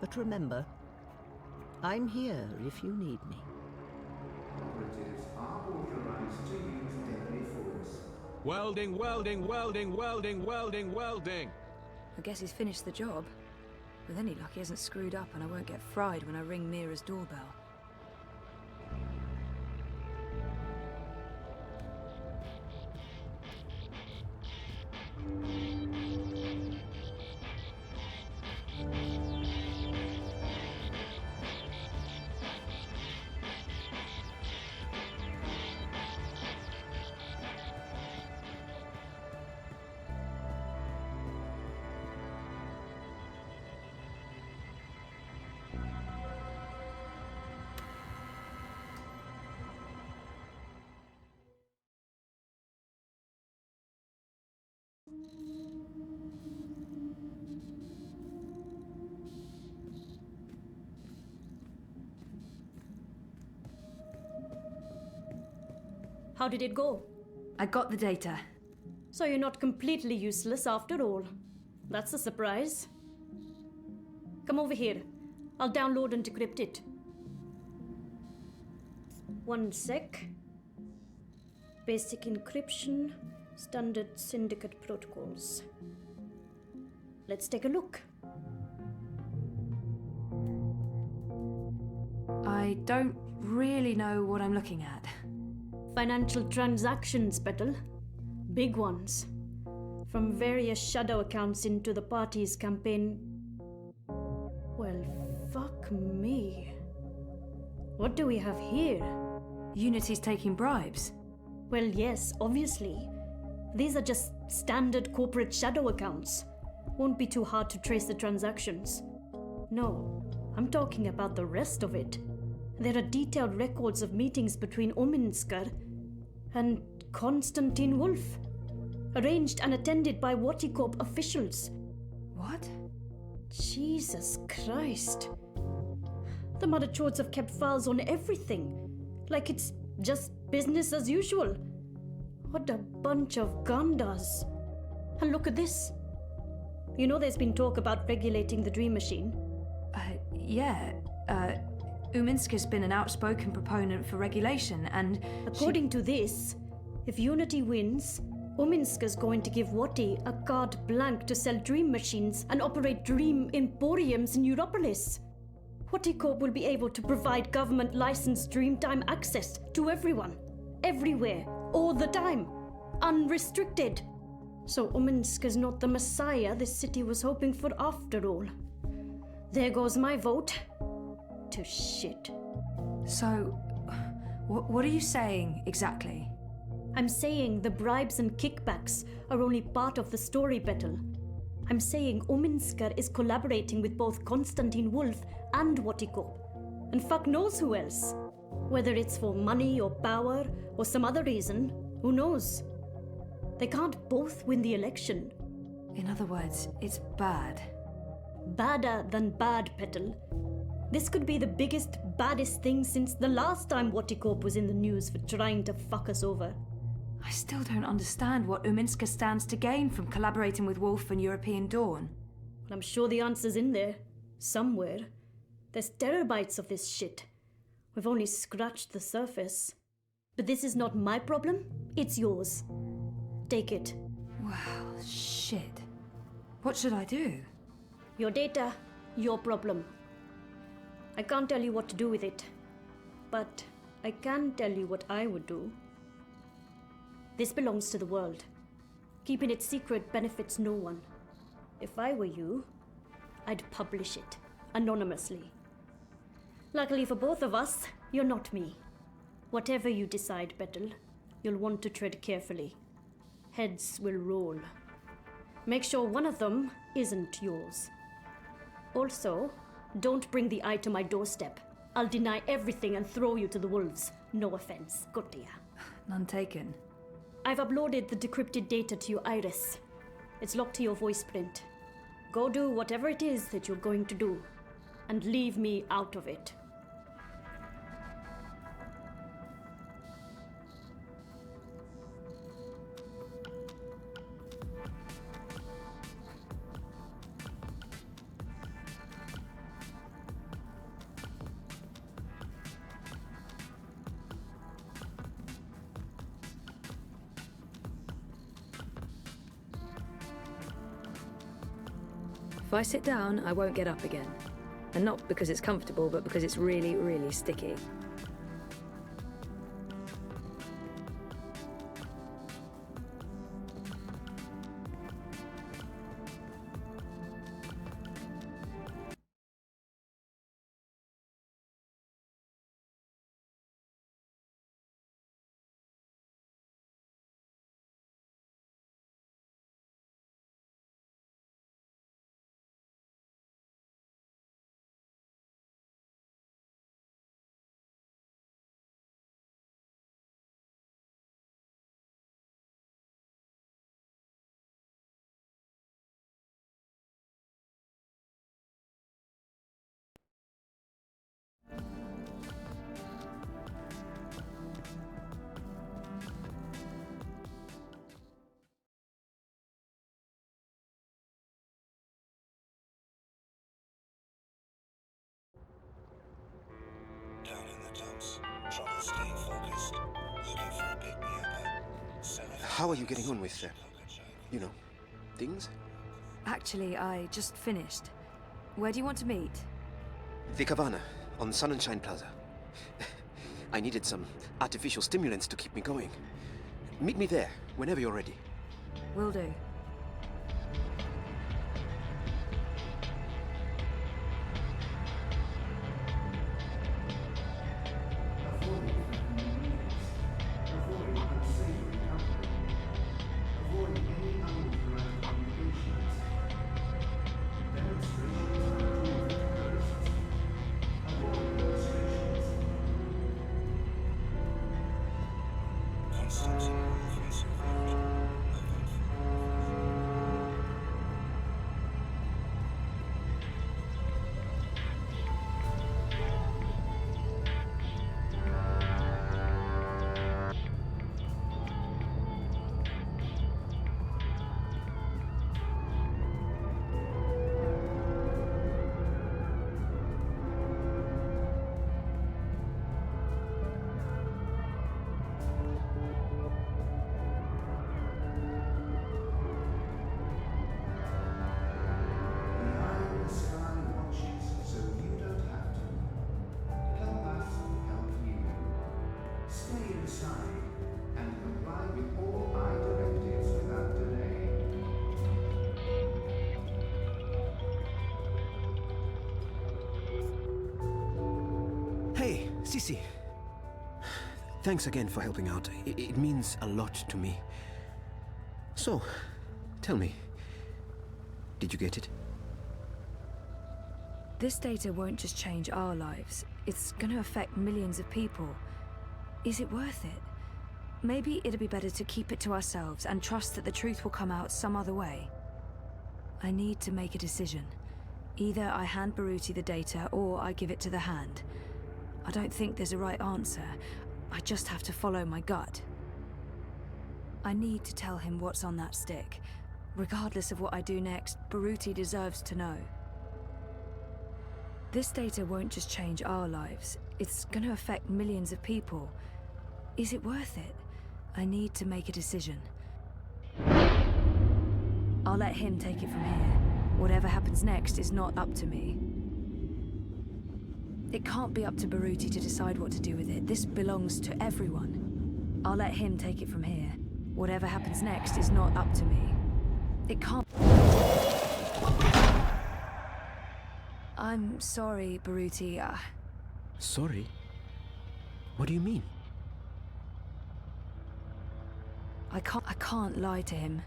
But remember, I'm here if you need me. Operatives are authorized to use deadly force. Welding, welding, welding, welding, welding, welding. I guess he's finished the job. With any luck, he hasn't screwed up and I won't get fried when I ring Mira's doorbell. How did it go? I got the data. So you're not completely useless after all. That's a surprise. Come over here. I'll download and decrypt it. One sec. Basic encryption, standard syndicate protocols. Let's take a look. I don't really know what I'm looking at. Financial transactions, Petal. Big ones. From various shadow accounts into the party's campaign. Well, fuck me. What do we have here? Unity's taking bribes. Well, yes, obviously. These are just standard corporate shadow accounts. Won't be too hard to trace the transactions. No, I'm talking about the rest of it. There are detailed records of meetings between Ominsker and Konstantin Wolf, arranged and attended by Waticorp officials. What? Jesus Christ. The Mother Chords have kept files on everything, like it's just business as usual. What a bunch of gandas. And look at this. You know there's been talk about regulating the Dream Machine? Yeah. Uminsker's been an outspoken proponent for regulation, and... According to this, if Unity wins, Uminsker's going to give Wati a carte blanche to sell dream machines and operate dream emporiums in Europolis. Waticorp will be able to provide government-licensed Dreamtime access to everyone, everywhere, all the time, unrestricted. So Uminsker's not the messiah this city was hoping for after all. There goes my vote. To shit. So, what are you saying exactly? I'm saying the bribes and kickbacks are only part of the story, Petal. I'm saying Uminsker is collaborating with both Konstantin Wolf and Waticorp. And fuck knows who else. Whether it's for money or power or some other reason, who knows? They can't both win the election. In other words, it's bad. Badder than bad, Petal. This could be the biggest, baddest thing since the last time Waticorp was in the news for trying to fuck us over. I still don't understand what Uminsker stands to gain from collaborating with Wolf and European Dawn. Well, I'm sure the answer's in there. Somewhere. There's terabytes of this shit. We've only scratched the surface. But this is not my problem, it's yours. Take it. Wow, shit. What should I do? Your data, your problem. I can't tell you what to do with it, but I can tell you what I would do. This belongs to the world. Keeping it secret benefits no one. If I were you, I'd publish it, anonymously. Luckily for both of us, you're not me. Whatever you decide, Betel, you'll want to tread carefully. Heads will roll. Make sure one of them isn't yours. Also, don't bring the eye to my doorstep. I'll deny everything and throw you to the wolves. No offense, Gotia. None taken. I've uploaded the decrypted data to your iris. It's locked to your voice print. Go do whatever it is that you're going to do, and leave me out of it. If I sit down, I won't get up again. And not because it's comfortable, but because it's really, really sticky. Down in the dumps. Trouble staying focused. Looking for a pick-me-up. How are you getting on with, things? Actually, I just finished. Where do you want to meet? The Cabana, on Sun and Shine Plaza. I needed some artificial stimulants to keep me going. Meet me there, whenever you're ready. Will do. Hey, Sisi. Thanks again for helping out. It means a lot to me. So, tell me, did you get it? This data won't just change our lives. It's gonna affect millions of people. Is it worth it? Maybe it'd be better to keep it to ourselves and trust that the truth will come out some other way. I need to make a decision. Either I hand Baruti the data or I give it to the Hand. I don't think there's a right answer. I just have to follow my gut. I need to tell him what's on that stick. Regardless of what I do next, Baruti deserves to know. This data won't just change our lives. It's gonna affect millions of people. Is it worth it? I need to make a decision. I'll let him take it from here. Whatever happens next is not up to me. It can't be up to Baruti to decide what to do with it. This belongs to everyone. I'll let him take it from here. Whatever happens next is not up to me. It can't... I'm sorry, Baruti. Sorry? What do you mean? I can't lie to him.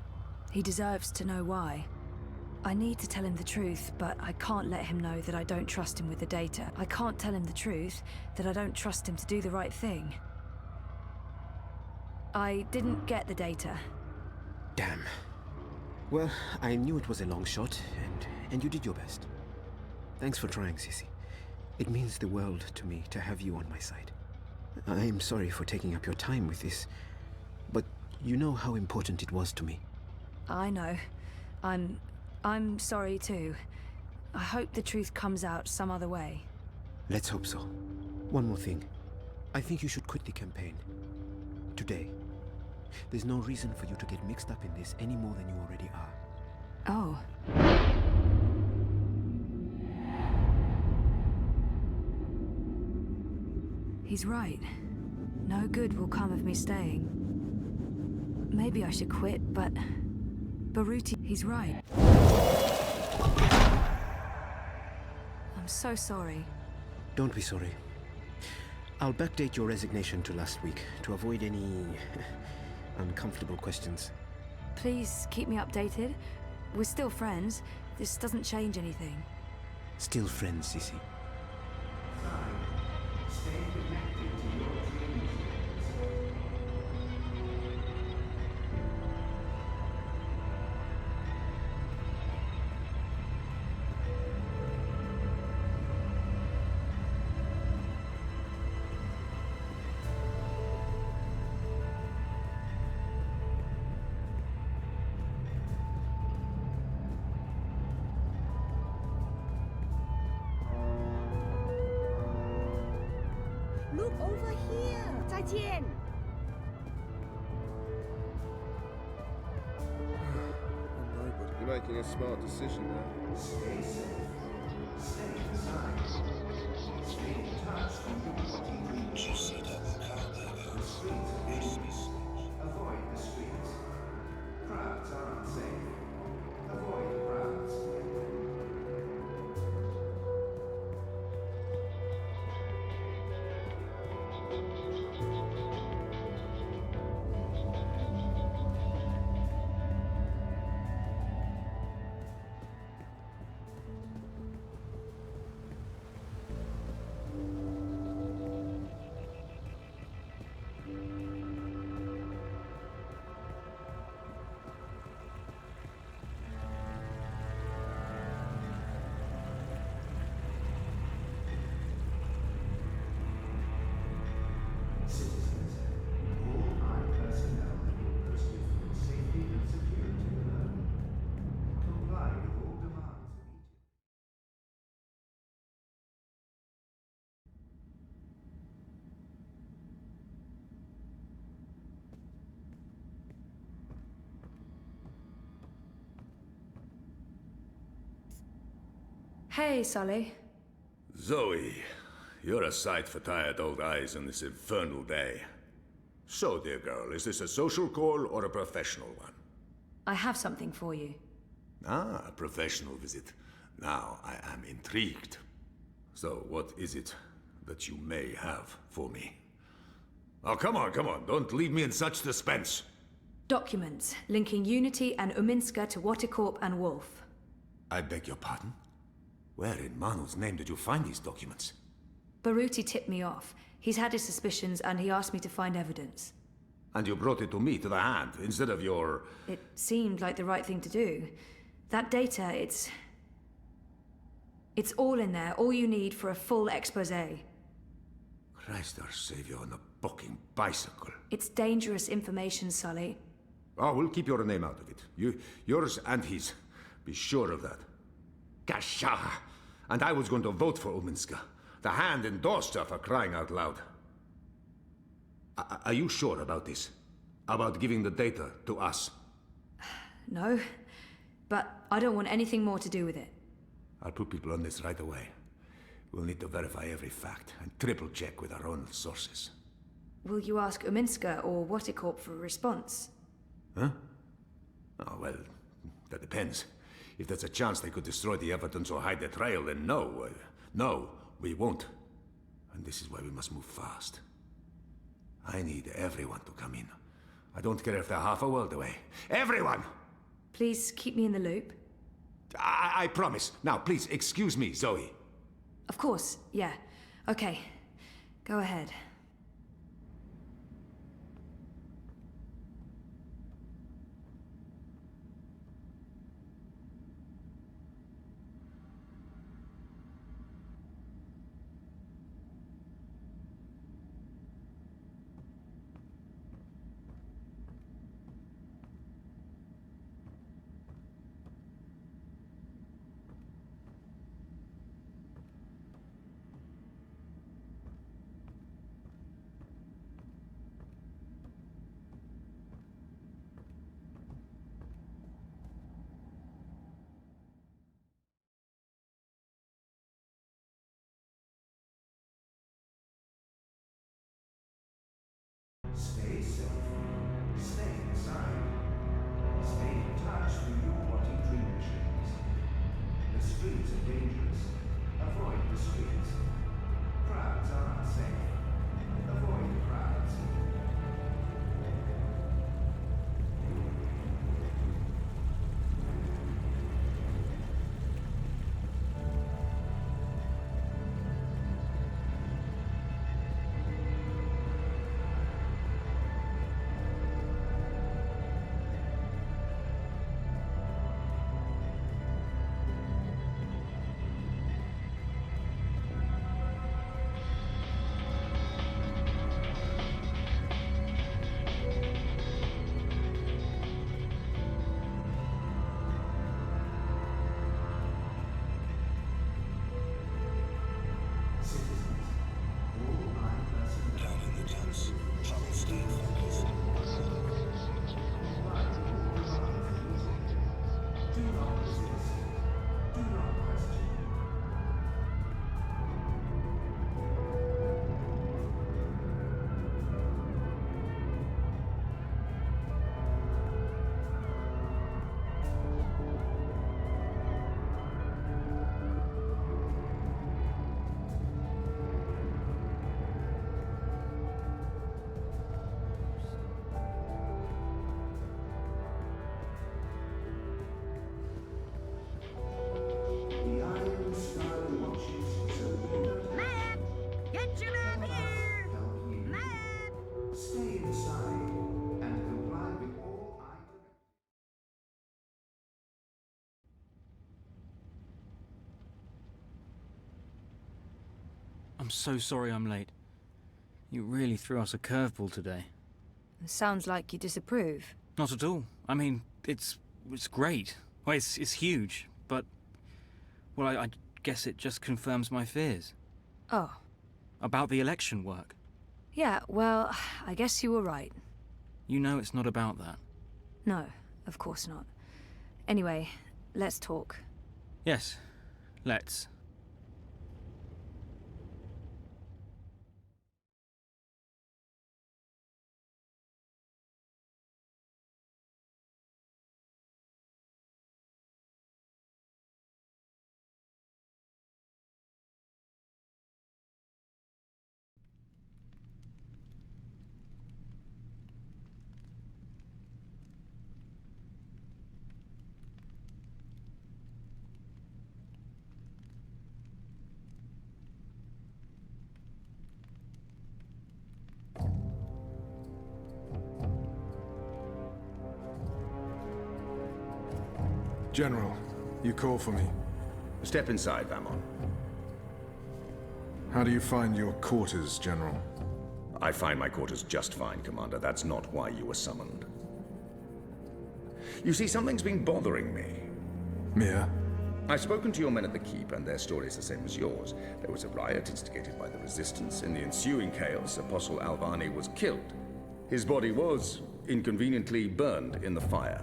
He deserves to know why. I need to tell him the truth, but I can't let him know that I don't trust him with the data. I can't tell him the truth that I don't trust him to do the right thing. I didn't get the data. Damn. Well, I knew it was a long shot, and you did your best. Thanks for trying, Sissy. It means the world to me to have you on my side. I am sorry for taking up your time with this, but you know how important it was to me. I know. I'm sorry too. I hope the truth comes out some other way. Let's hope so. One more thing. I think you should quit the campaign. Today. There's no reason for you to get mixed up in this any more than you already are. Oh. He's right. No good will come of me staying. Maybe I should quit, but... Baruti, he's right. I'm so sorry. Don't be sorry. I'll backdate your resignation to last week to avoid any uncomfortable questions. Please keep me updated. We're still friends. This doesn't change anything. Still friends, Sissy. Stay connected to your dreams. Look over here! 再见! You're making a smart decision now. Stay safe. Stay inside. Stay in touch with what you dream. The streets. Avoid the streets. Crowds are unsafe. Avoid crowds. Citizens, all high personnel will proceed for safety and security alone. Comply with all demands immediately. Hey, Sully. Zoe, you're a sight for tired old eyes on this infernal day. So, dear girl, is this a social call or a professional one? I have something for you. Ah, a professional visit. Now I am intrigued. So, what is it that you may have for me? Oh, come on, don't leave me in such suspense. Documents linking Unity and Uminska to Watercorp and Wolf. I beg your pardon? Where in Manu's name did you find these documents? Baruti tipped me off. He's had his suspicions and he asked me to find evidence. And you brought it to me, to the hand, instead of your... It seemed like the right thing to do. That data, it's all in there, all you need for a full exposé. Christ our savior on a bucking bicycle. It's dangerous information, Sully. Oh, we'll keep your name out of it. Yours and his. Be sure of that. Gasha! And I was going to vote for Uminska. The hand endorsed her, for crying out loud. Are you sure about this? About giving the data to us? No, but I don't want anything more to do with it. I'll put people on this right away. We'll need to verify every fact and triple-check with our own sources. Will you ask Uminska or Watercorp for a response? Huh? Oh, well, that depends. If there's a chance they could destroy the evidence or hide the trail, then no. No, we won't. And this is why we must move fast. I need everyone to come in. I don't care if they're half a world away. Everyone! Please keep me in the loop. I promise. Now, please, excuse me, Zoe. Of course, yeah. Okay. Go ahead. Stay safe. Stay inside. Stay in touch with your body dream machines. The streets are dangerous. Avoid the streets. Crowds are unsafe. Avoid crowds. Down in the dumps. Trouble stay focused. Do not resist. Do not question. The Iron Sky watches, so we don't Map! Get your map here! help you. Map! Stay inside and comply with all I direct. I'm so sorry I'm late. You really threw us a curveball today. Sounds like you disapprove. Not at all. I mean, it's great. Well, it's huge, but... Well, I guess it just confirms my fears. Oh. About the election work. Yeah, well, I guess you were right. You know it's not about that. No, of course not. Anyway, let's talk. Yes, let's. General, you call for me. Step inside, Vamon. How do you find your quarters, General? I find my quarters just fine, Commander. That's not why you were summoned. You see, something's been bothering me. Mia? I've spoken to your men at the Keep, and their story's the same as yours. There was a riot instigated by the Resistance. In the ensuing chaos, Apostle Alvani was killed. His body was, inconveniently, burned in the fire.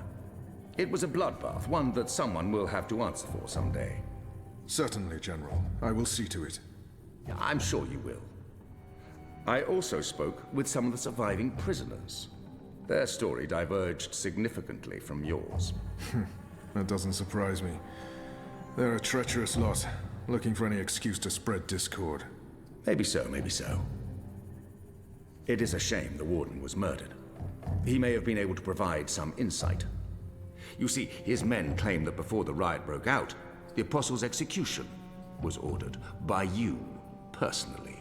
It was a bloodbath, one that someone will have to answer for someday. Certainly, General. I will see to it. I'm sure you will. I also spoke with some of the surviving prisoners. Their story diverged significantly from yours. That doesn't surprise me. They're a treacherous lot, looking for any excuse to spread discord. Maybe so, maybe so. It is a shame the Warden was murdered. He may have been able to provide some insight. You see, his men claim that before the riot broke out, the Apostle's execution was ordered by you personally.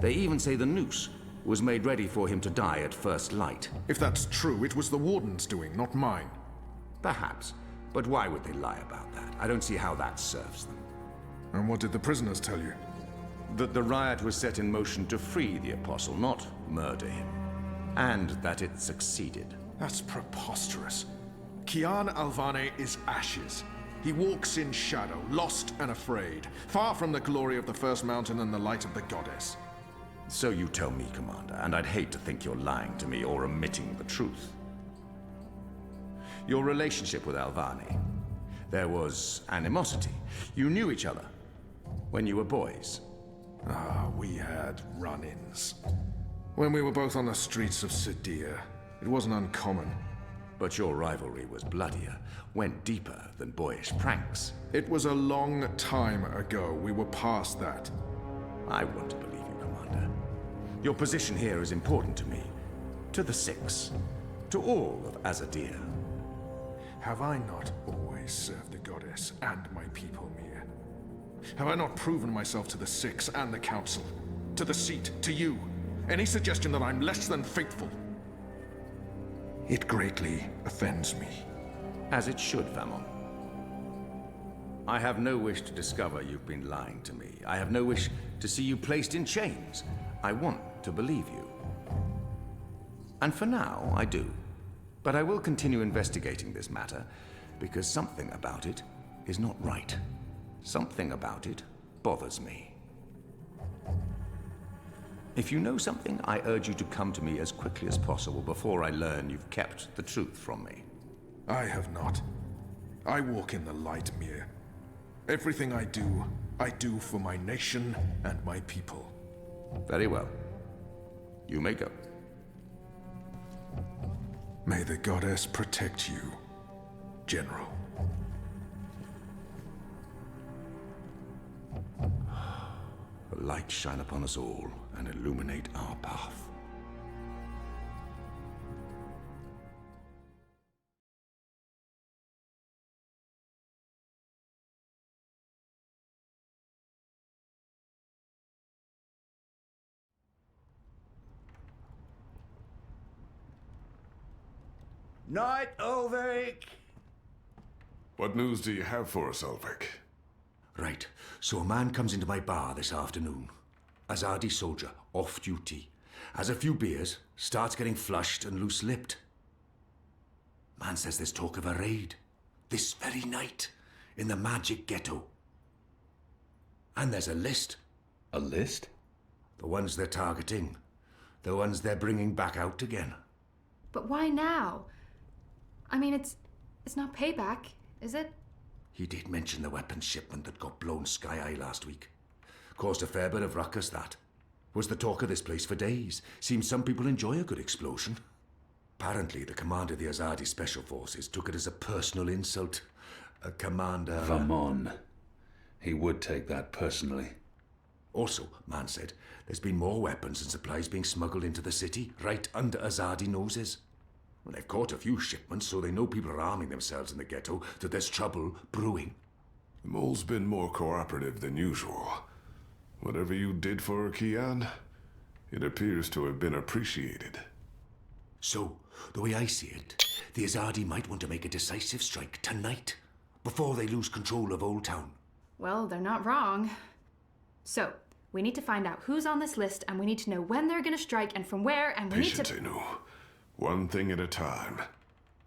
They even say the noose was made ready for him to die at first light. If that's true, it was the Warden's doing, not mine. Perhaps. But why would they lie about that? I don't see how that serves them. And what did the prisoners tell you? That the riot was set in motion to free the Apostle, not murder him. And that it succeeded. That's preposterous. Kian Alvane is ashes. He walks in shadow, lost and afraid, far from the glory of the First Mountain and the light of the Goddess. So you tell me, Commander, and I'd hate to think you're lying to me or omitting the truth. Your relationship with Alvane. There was animosity. You knew each other when you were boys. Ah, we had run-ins. When we were both on the streets of Sidia, it wasn't uncommon. But your rivalry was bloodier, went deeper than boyish pranks. It was a long time ago. We were past that. I want to believe you, Commander. Your position here is important to me, to the Six, to all of Azadir. Have I not always served the Goddess and my people, Mir? Have I not proven myself to the Six and the Council? To the Seat, to you? Any suggestion that I'm less than faithful? It greatly offends me. As it should, Famon. I have no wish to discover you've been lying to me. I have no wish to see you placed in chains. I want to believe you. And for now, I do. But I will continue investigating this matter, because something about it is not right. Something about it bothers me. If you know something, I urge you to come to me as quickly as possible before I learn you've kept the truth from me. I have not. I walk in the light, Mir. Everything I do for my nation and my people. Very well. You may go. May the Goddess protect you, General. The light shine upon us all and illuminate our path. Night, Ulvik! What news do you have for us, Ulvik? Right, so a man comes into my bar this afternoon. Azadi soldier, off duty. Has a few beers, starts getting flushed and loose-lipped. Man says there's talk of a raid. This very night, in the Magic Ghetto. And there's a list. A list? The ones they're targeting. The ones they're bringing back out again. But why now? I mean, it's not payback, is it? He did mention the weapons shipment that got blown sky-high last week. Caused a fair bit of ruckus, that. Was the talk of this place for days. Seems some people enjoy a good explosion. Apparently, the commander of the Azadi Special Forces took it as a personal insult. A commander... Famon. He would take that personally. Also, man said, there's been more weapons and supplies being smuggled into the city, right under Azadi noses. Well, they've caught a few shipments, so they know people are arming themselves in the ghetto, that there's trouble brewing. The mole's been more cooperative than usual. Whatever you did for her, Kian, it appears to have been appreciated. So, the way I see it, the Azadi might want to make a decisive strike tonight, before they lose control of Old Town. Well, they're not wrong. So, we need to find out who's on this list, and we need to know when they're gonna strike and from where, and we Patience, need to... Inu. One thing at a time.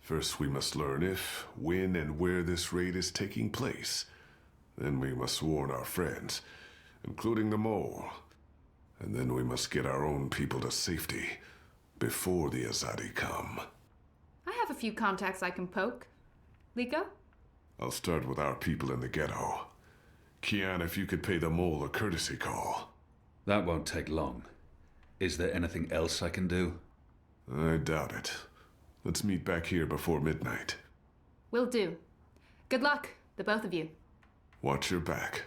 First, we must learn if, when, and where this raid is taking place. Then we must warn our friends, including the mole. And then we must get our own people to safety before the Azadi come. I have a few contacts I can poke. Liko? I'll start with our people in the ghetto. Kian, if you could pay the mole a courtesy call. That won't take long. Is there anything else I can do? I doubt it. Let's meet back here before midnight. Will do. Good luck, the both of you. Watch your back.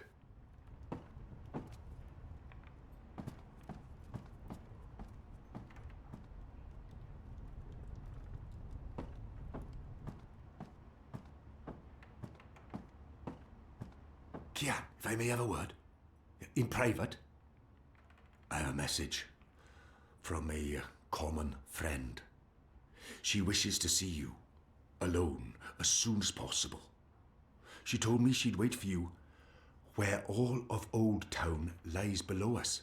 Kian, if I may have a word. In private. I have a message from a common friend. She wishes to see you, alone, as soon as possible. She told me she'd wait for you where all of Old Town lies below us.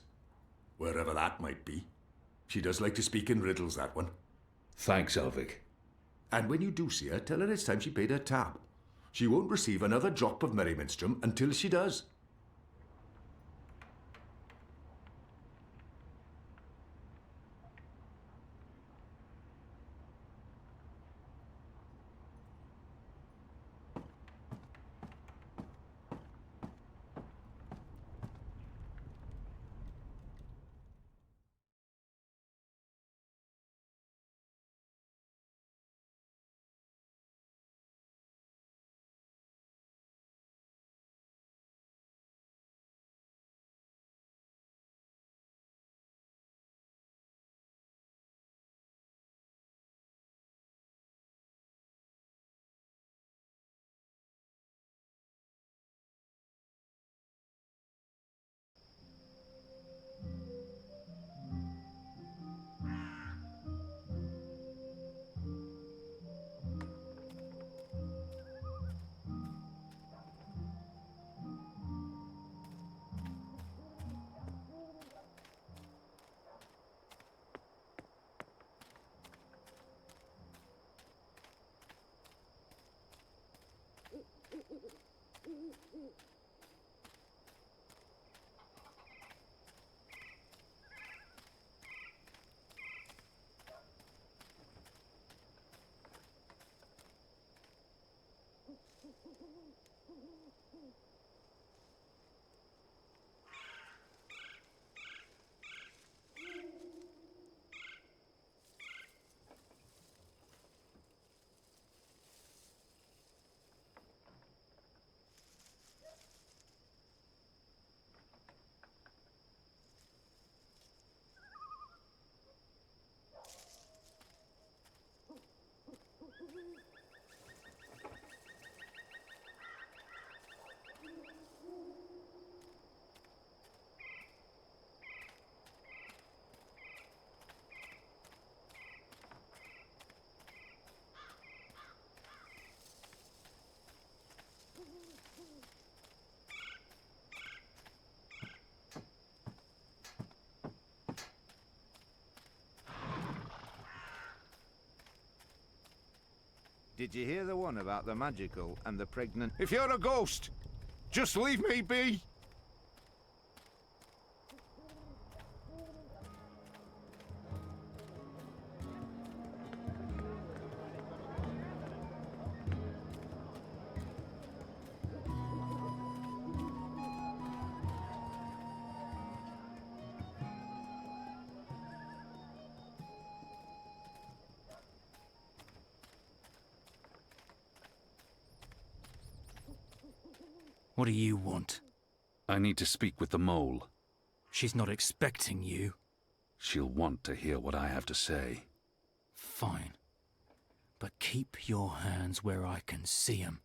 Wherever that might be. She does like to speak in riddles, that one. Thanks, Elvic. And when you do see her, tell her it's time she paid her tab. She won't receive another drop of Merryminstrom until she does. Did you hear the one about the magical and the pregnant? If you're a ghost, just leave me be! What do you want? I need to speak with the mole. She's not expecting you. She'll want to hear what I have to say. Fine. But keep your hands where I can see 'em.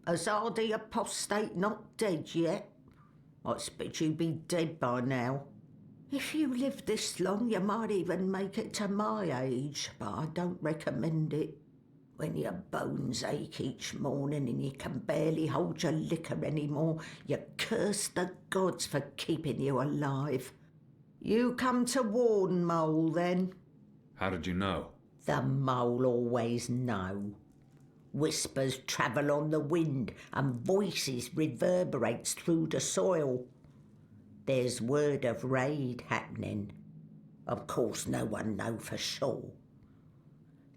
Azar the apostate not dead yet? I expect you'd be dead by now. If you live this long, you might even make it to my age, but I don't recommend it. When your bones ache each morning and you can barely hold your liquor anymore, you curse the gods for keeping you alive. You come to warn, Mole, then? How did you know? The Mole always know. Whispers travel on the wind and voices reverberates through the soil. There's word of raid happening. Of course, no one know for sure.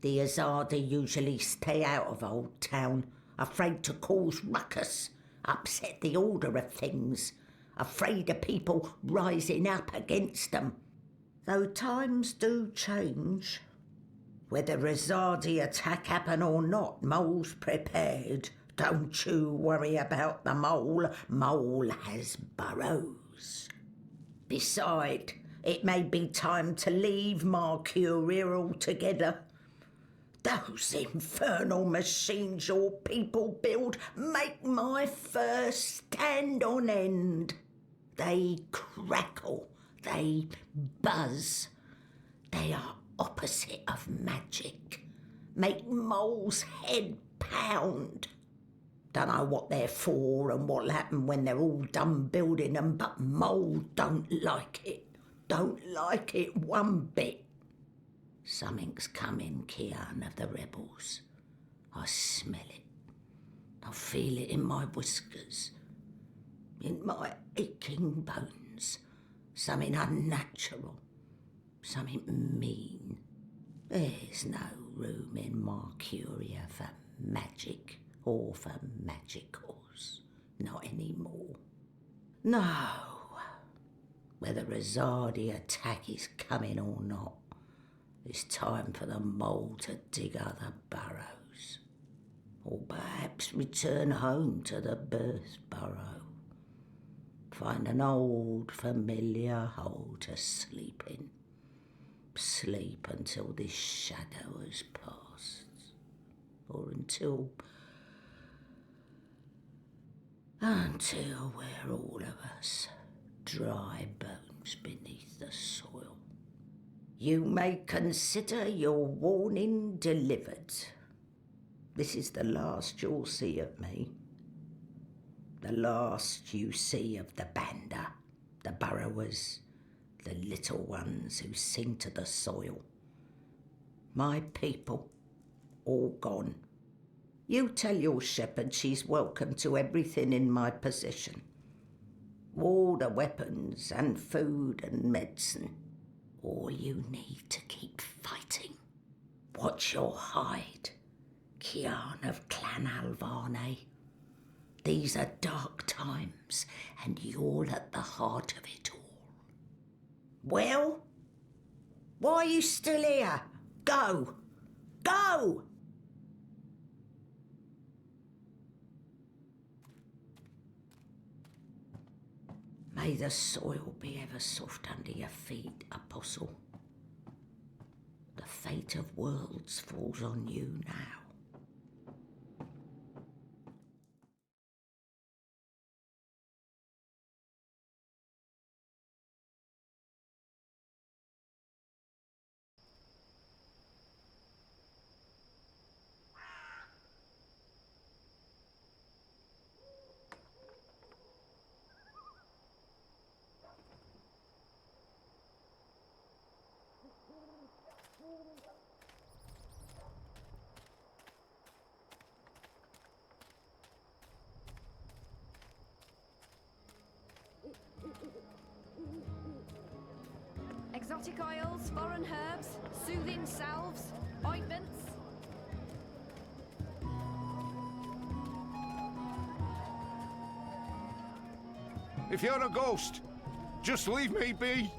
The Azadi usually stay out of Old Town, afraid to cause ruckus, upset the order of things, afraid of people rising up against them. Though times do change. Whether Rezardi attack happen or not, Mole's prepared. Don't you worry about the Mole. Mole has burrows. Beside, it may be time to leave Marcuria altogether. Those infernal machines your people build make my fur stand on end. They crackle, they buzz. They are opposite of magic. Make Mole's head pound. Dunno what they're for and what'll happen when they're all done building them, but Mole don't like it. Don't like it one bit. Something's coming, Kian of the rebels. I smell it. I feel it in my whiskers, in my aching bones. Something unnatural, something mean. There's no room in Marcuria for magic or for magicals. Not anymore. No. Whether Rezardi attack is coming or not, it's time for the Mole to dig other burrows. Or perhaps return home to the birth burrow. Find an old familiar hole to sleep in. Sleep until this shadow has passed. Or until we're all of us dry bones beneath the soil. You may consider your warning delivered. This is the last you'll see of me. The last you see of the Banda, the burrowers, the little ones who sing to the soil. My people, all gone. You tell your shepherd she's welcome to everything in my possession. All the weapons and food and medicine. All you need to keep fighting. Watch your hide, Kian of Clan Alvane. These are dark times, and you're at the heart of it all. Well? Why are you still here? Go! Go! May the soil be ever soft under your feet, Apostle. The fate of worlds falls on you now. Exotic oils, foreign herbs, soothing salves, ointments. If you're a ghost, just leave me be.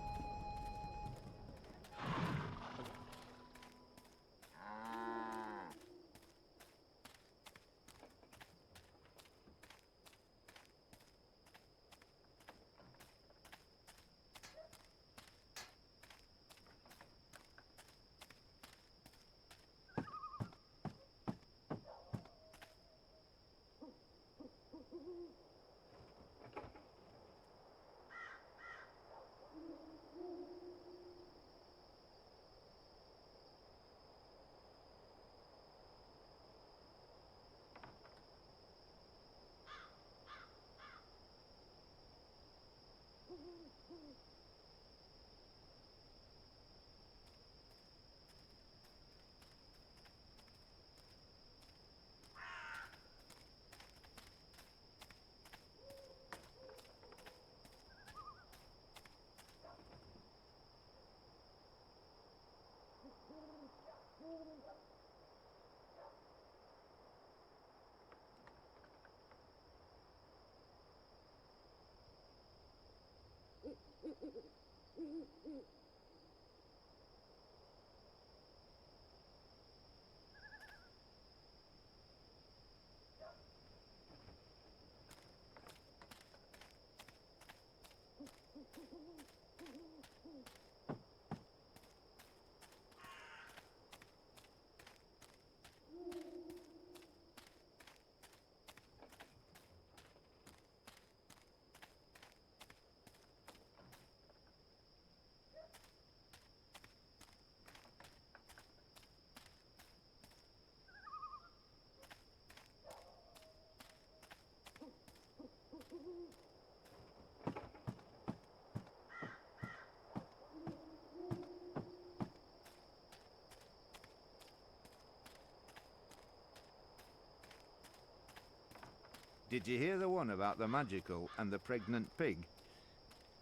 Did you hear the one about the magical and the pregnant pig?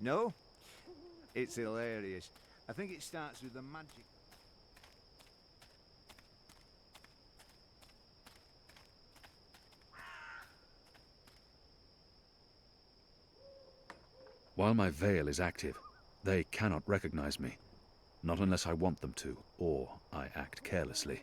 No? It's hilarious. I think it starts with the magic... While my veil is active, they cannot recognize me. Not unless I want them to, or I act carelessly.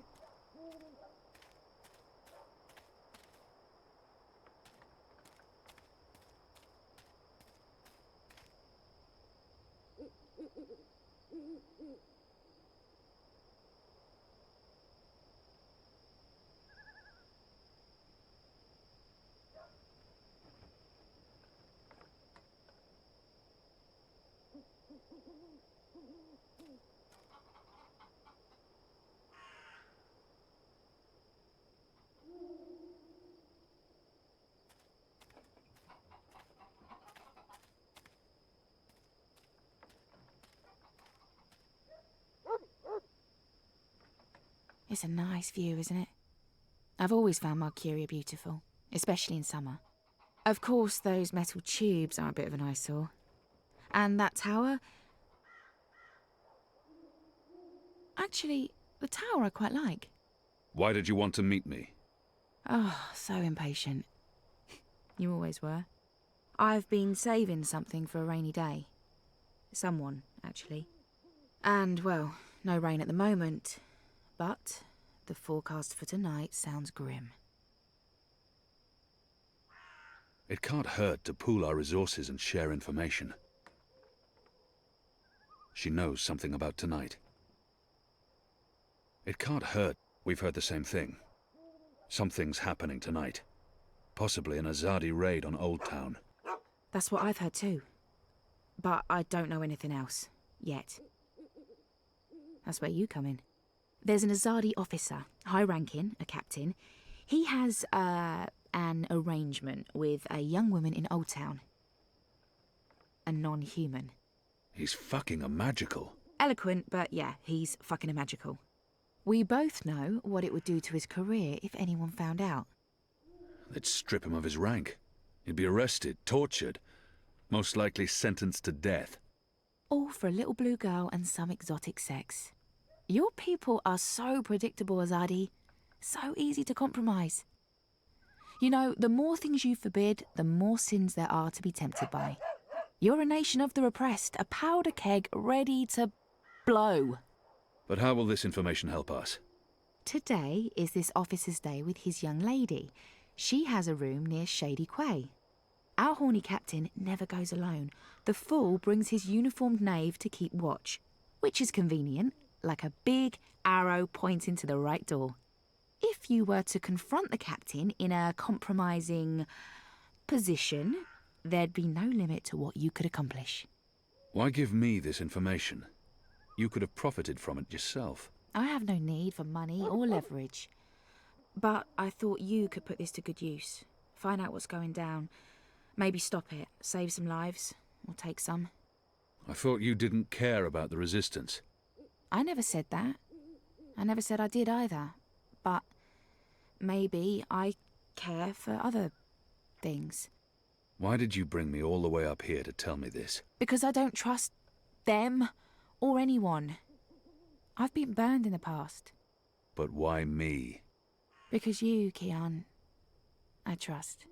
It's a nice view, isn't it? I've always found Marcuria beautiful, especially in summer. Of course, those metal tubes are a bit of an eyesore. And that tower... Actually, the tower I quite like. Why did you want to meet me? Oh, so impatient. You always were. I've been saving something for a rainy day. Someone, actually. And, well, no rain at the moment. But the forecast for tonight sounds grim. It can't hurt to pool our resources and share information. She knows something about tonight. It can't hurt. We've heard the same thing. Something's happening tonight. Possibly an Azadi raid on Old Town. That's what I've heard too. But I don't know anything else. Yet. That's where you come in. There's an Azadi officer, high-ranking, a captain. He has, an arrangement with a young woman in Old Town. A non-human. He's fucking a magical. Eloquent, but yeah, he's fucking a magical. We both know what it would do to his career if anyone found out. They'd strip him of his rank. He'd be arrested, tortured, most likely sentenced to death. All for a little blue girl and some exotic sex. Your people are so predictable, Azadi. So easy to compromise. You know, the more things you forbid, the more sins there are to be tempted by. You're a nation of the repressed, a powder keg ready to blow. But how will this information help us? Today is this officer's day with his young lady. She has a room near Shady Quay. Our horny captain never goes alone. The fool brings his uniformed knave to keep watch, which is convenient, like a big arrow pointing to the right door. If you were to confront the captain in a compromising position, there'd be no limit to what you could accomplish. Why give me this information? You could have profited from it yourself. I have no need for money or leverage. But I thought you could put this to good use. Find out what's going down. Maybe stop it, save some lives, or take some. I thought you didn't care about the resistance. I never said that. I never said I did either. But maybe I care for other things. Why did you bring me all the way up here to tell me this? Because I don't trust them or anyone. I've been burned in the past. But why me? Because you, Kian, I trust.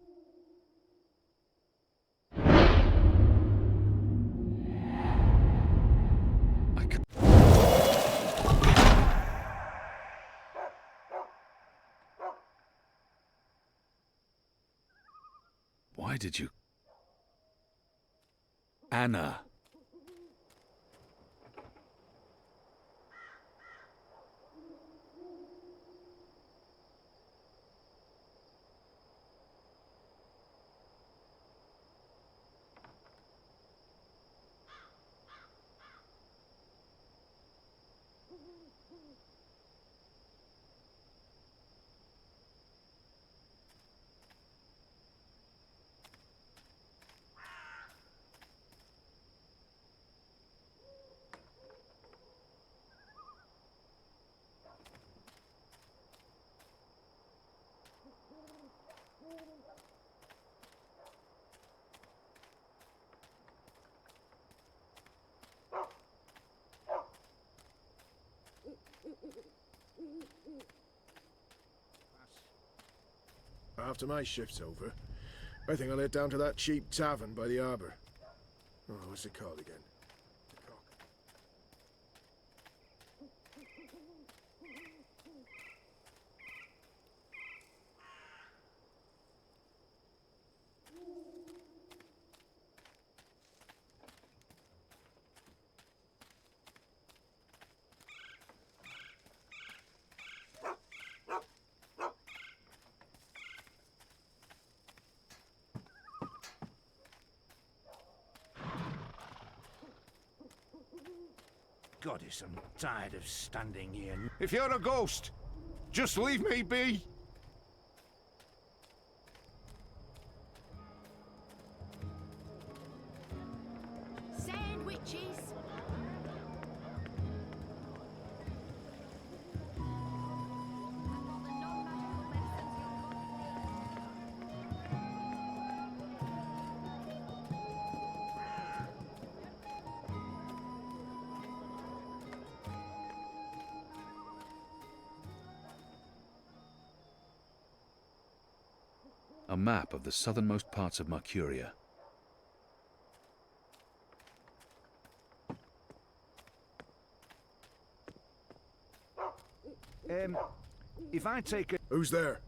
Why did you... Anna. After my shift's over, I think I'll head down to that cheap tavern by the harbour. Oh, what's it called again? Goddess, I'm tired of standing here. If you're a ghost, just leave me be. Sandwiches! A map of the southernmost parts of Mercuria. If I take a... Who's there?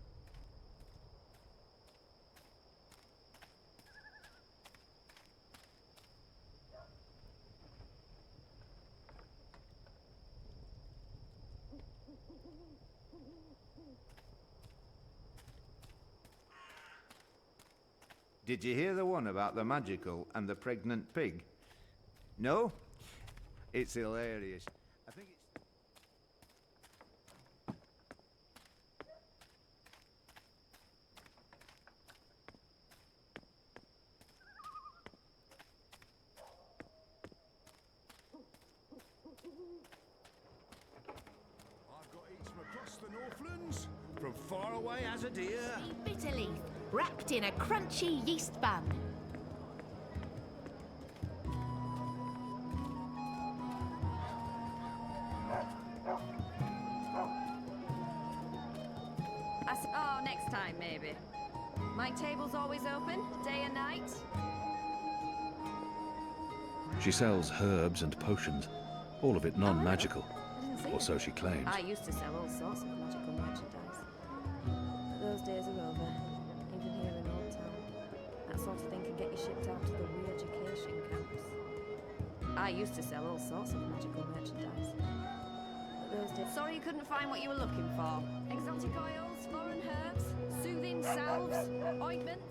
Did you hear the one about the magical and the pregnant pig? No? It's hilarious. I think it's... I've got eats from across the Northlands, from far away as a deer. Bitterleaf, wrapped in a crunchy yeast bun. Oh, next time, maybe. My table's always open, day and night. She sells herbs and potions, all of it non-magical, didn't see or it. so she claims. I used to sell all sorts of magical merchandise. But those days are over, even here in Old Town. That sort of thing can get you shipped out to the re-education camps. I used to sell all sorts of magical merchandise. But those days... Sorry you couldn't find what you were looking for. Exotic oils, foreign herbs, soothing salves, ointments.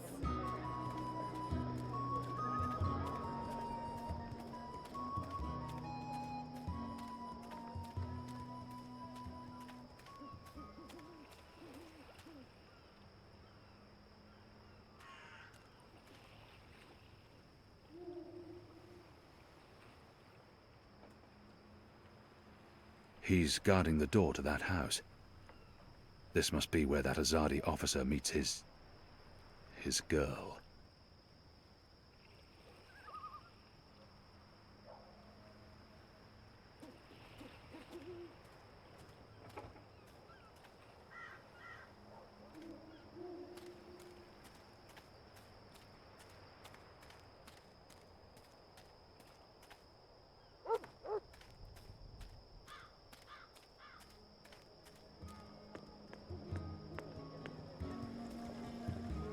He's guarding the door to that house. This must be where that Azadi officer meets his girl.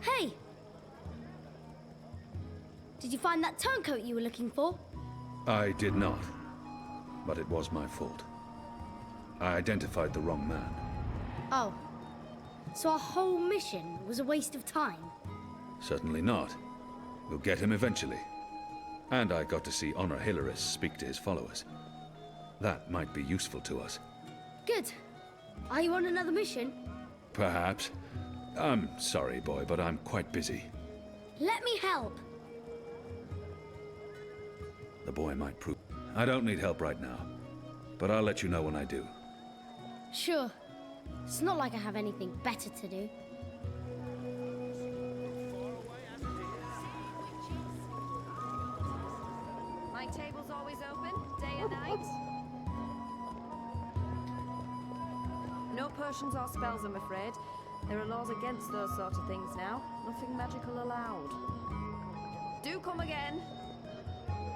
Hey! Did you find that turncoat you were looking for? I did not. But it was my fault. I identified the wrong man. Oh. So our whole mission was a waste of time? Certainly not. We'll get him eventually. And I got to see Honor Hilaris speak to his followers. That might be useful to us. Good. Are you on another mission? Perhaps. I'm sorry, boy, but I'm quite busy. Let me help. The boy might prove... I don't need help right now. But I'll let you know when I do. Sure. It's not like I have anything better to do. My table's always open, day and night. No potions or spells, I'm afraid. There are laws against those sort of things now. Nothing magical allowed. Do come again.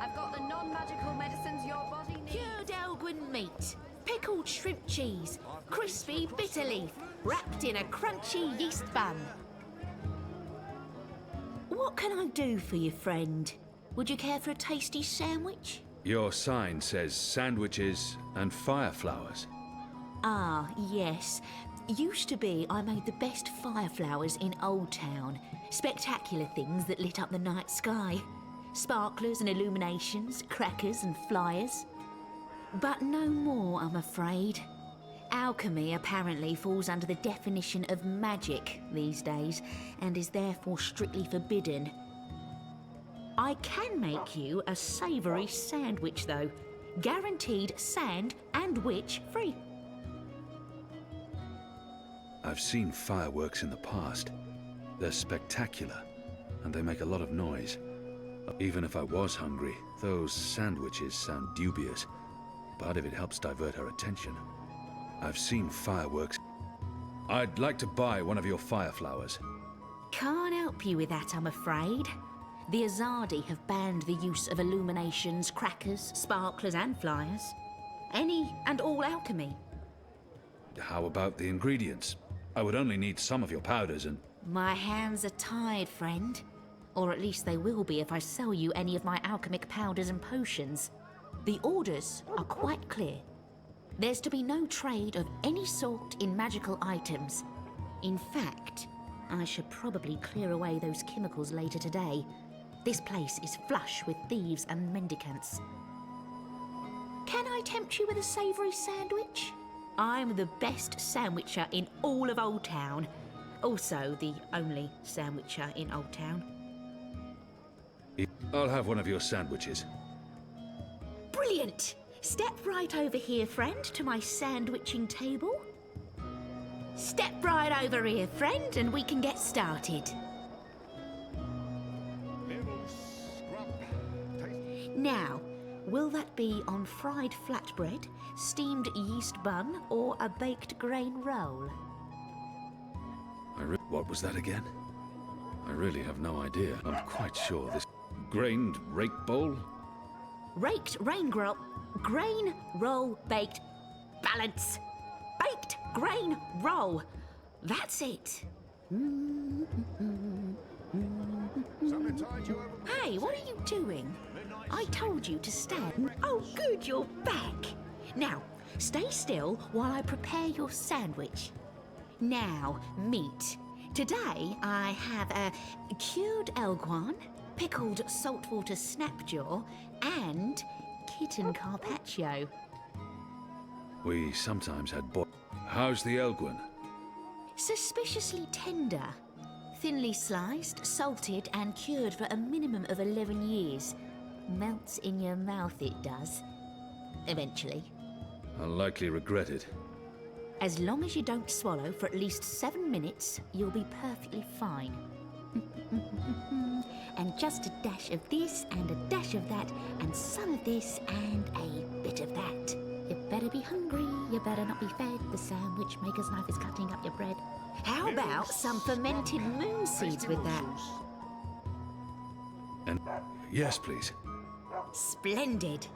I've got the non-magical medicines your body needs. Cured Elgwyn meat, pickled shrimp cheese, crispy bitter leaf, wrapped in a crunchy yeast bun. What can I do for you, friend? Would you care for a tasty sandwich? Your sign says sandwiches and fireflowers. Ah, yes. Used to be I made the best fireflowers in Old Town. Spectacular things that lit up the night sky. Sparklers and illuminations, crackers and flyers. But no more, I'm afraid. Alchemy apparently falls under the definition of magic these days, and is therefore strictly forbidden. I can make you a savoury sandwich, though. Guaranteed sand and witch free. I've seen fireworks in the past. They're spectacular, and they make a lot of noise. Even if I was hungry, those sandwiches sound dubious. But if it helps divert her attention. I've seen fireworks. I'd like to buy one of your fireflowers. Can't help you with that, I'm afraid. The Azadi have banned the use of illuminations, crackers, sparklers and flyers. Any and all alchemy. How about the ingredients? I would only need some of your powders and... My hands are tied, friend. Or at least they will be if I sell you any of my alchemic powders and potions. The orders are quite clear. There's to be no trade of any sort in magical items. In fact, I should probably clear away those chemicals later today. This place is flush with thieves and mendicants. Can I tempt you with a savoury sandwich? I'm the best sandwicher in all of Old Town. Also the only sandwicher in Old Town. I'll have one of your sandwiches. Brilliant! Step right over here, friend, to my sandwiching table. Step right over here, friend, and we can get started. Now, will that be on fried flatbread, steamed yeast bun, or a baked grain roll? What was that again? I really have no idea. I'm quite sure this... Grained rake bowl? Raked grain roll baked balance. Baked grain roll. That's it. Hey, what are you doing? I told you to stand. Oh, good, you're back. Now, stay still while I prepare your sandwich. Now, meat. Today, I have a cured elguan, pickled saltwater snapjaw, and kitten carpaccio. We sometimes had How's the Elgwyn? Suspiciously tender. Thinly sliced, salted, and cured for a minimum of 11 years. Melts in your mouth, it does. Eventually. I'll likely regret it. As long as you don't swallow for at least 7 minutes, you'll be perfectly fine. And just a dash of this, and a dash of that, and some of this, and a bit of that. You better be hungry, you better not be fed. The sandwich maker's knife is cutting up your bread. How about some fermented moon seeds with that? And yes, please. Splendid.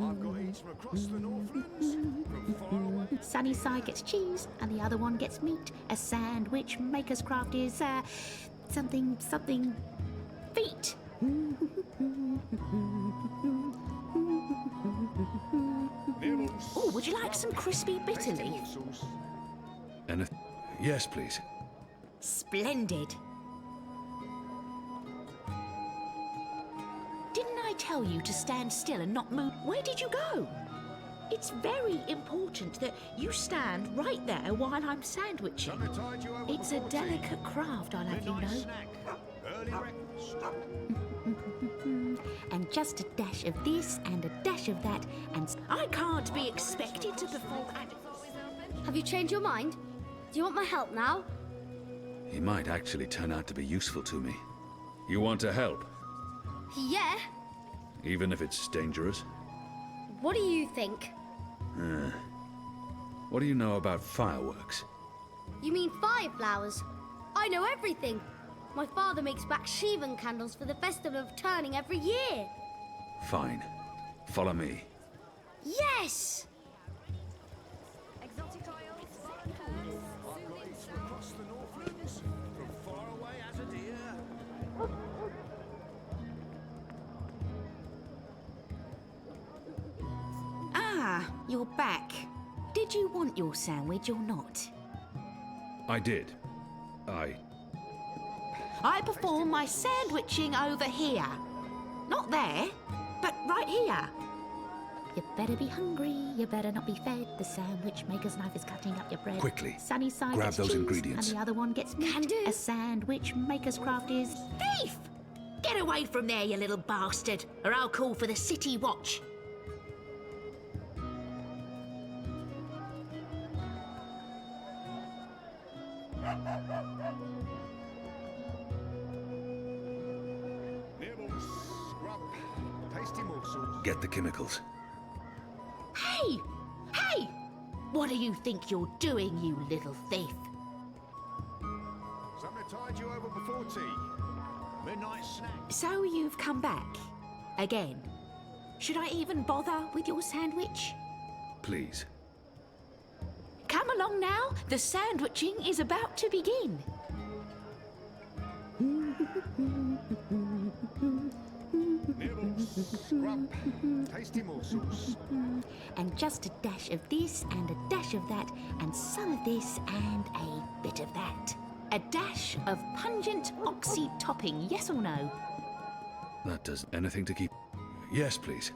I've got eats from across the Northlands, from far away. Sunny side gets cheese, and the other one gets meat. A sandwich maker's craft is, something feet. Oh, would you like some crispy bitter leaf? Anything? Yes, please. Splendid. Didn't I tell you to stand still and not move? Where did you go? It's very important that you stand right there while I'm sandwiching. It's a delicate craft, I'll have you know. Early breakfast. And just a dash of this and a dash of that, and I can't be expected to perform. Have you changed your mind? Do you want my help now? He might actually turn out to be useful to me. You want to help? Yeah. Even if it's dangerous? What do you think? What do you know about fireworks? You mean fireflowers? I know everything. My father makes Bakshivan candles for the Festival of Turning every year. Fine. Follow me. Yes! I've got eats from across the Northlands, from far away as a deer. Ah, you're back. Did you want your sandwich or not? I did. I perform my sandwiching over here. Not there, but right here. You better be hungry, you better not be fed. The sandwich maker's knife is cutting up your bread. Quickly. Sunny side Grab gets those cheese, ingredients. and the other one gets meat. Can do. A sandwich maker's craft is... Thief! Get away from there, you little bastard, or I'll call for the city watch. Nibbles, scrub, tasty morsels. Get the chemicals. Hey! Hey! What do you think you're doing, you little thief? Something to tide you over before tea. Midnight snack. So you've come back. Again. Should I even bother with your sandwich? Please. Come along now. The sandwiching is about to begin. Nibbles, scrub, tasty morsels. And just a dash of this and a dash of that, and some of this and a bit of that. A dash of pungent oxy topping, yes or no? That does anything to keep... Yes, please.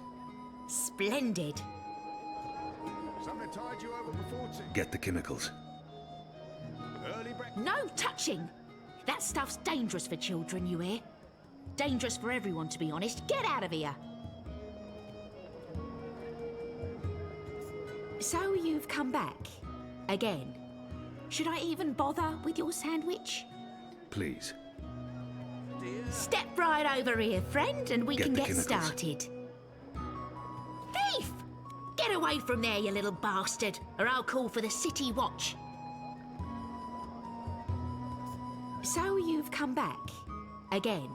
Splendid. Something to tide you over before tea. Get the chemicals. Early breakfast. No touching! That stuff's dangerous for children, you hear? Dangerous for everyone, to be honest. Get out of here! So you've come back. Again. Should I even bother with your sandwich? Please. Step right over here, friend, and we Get can the get chemicals. started. Thief! Get away from there, you little bastard, or I'll call for the city watch. So you've come back. Again.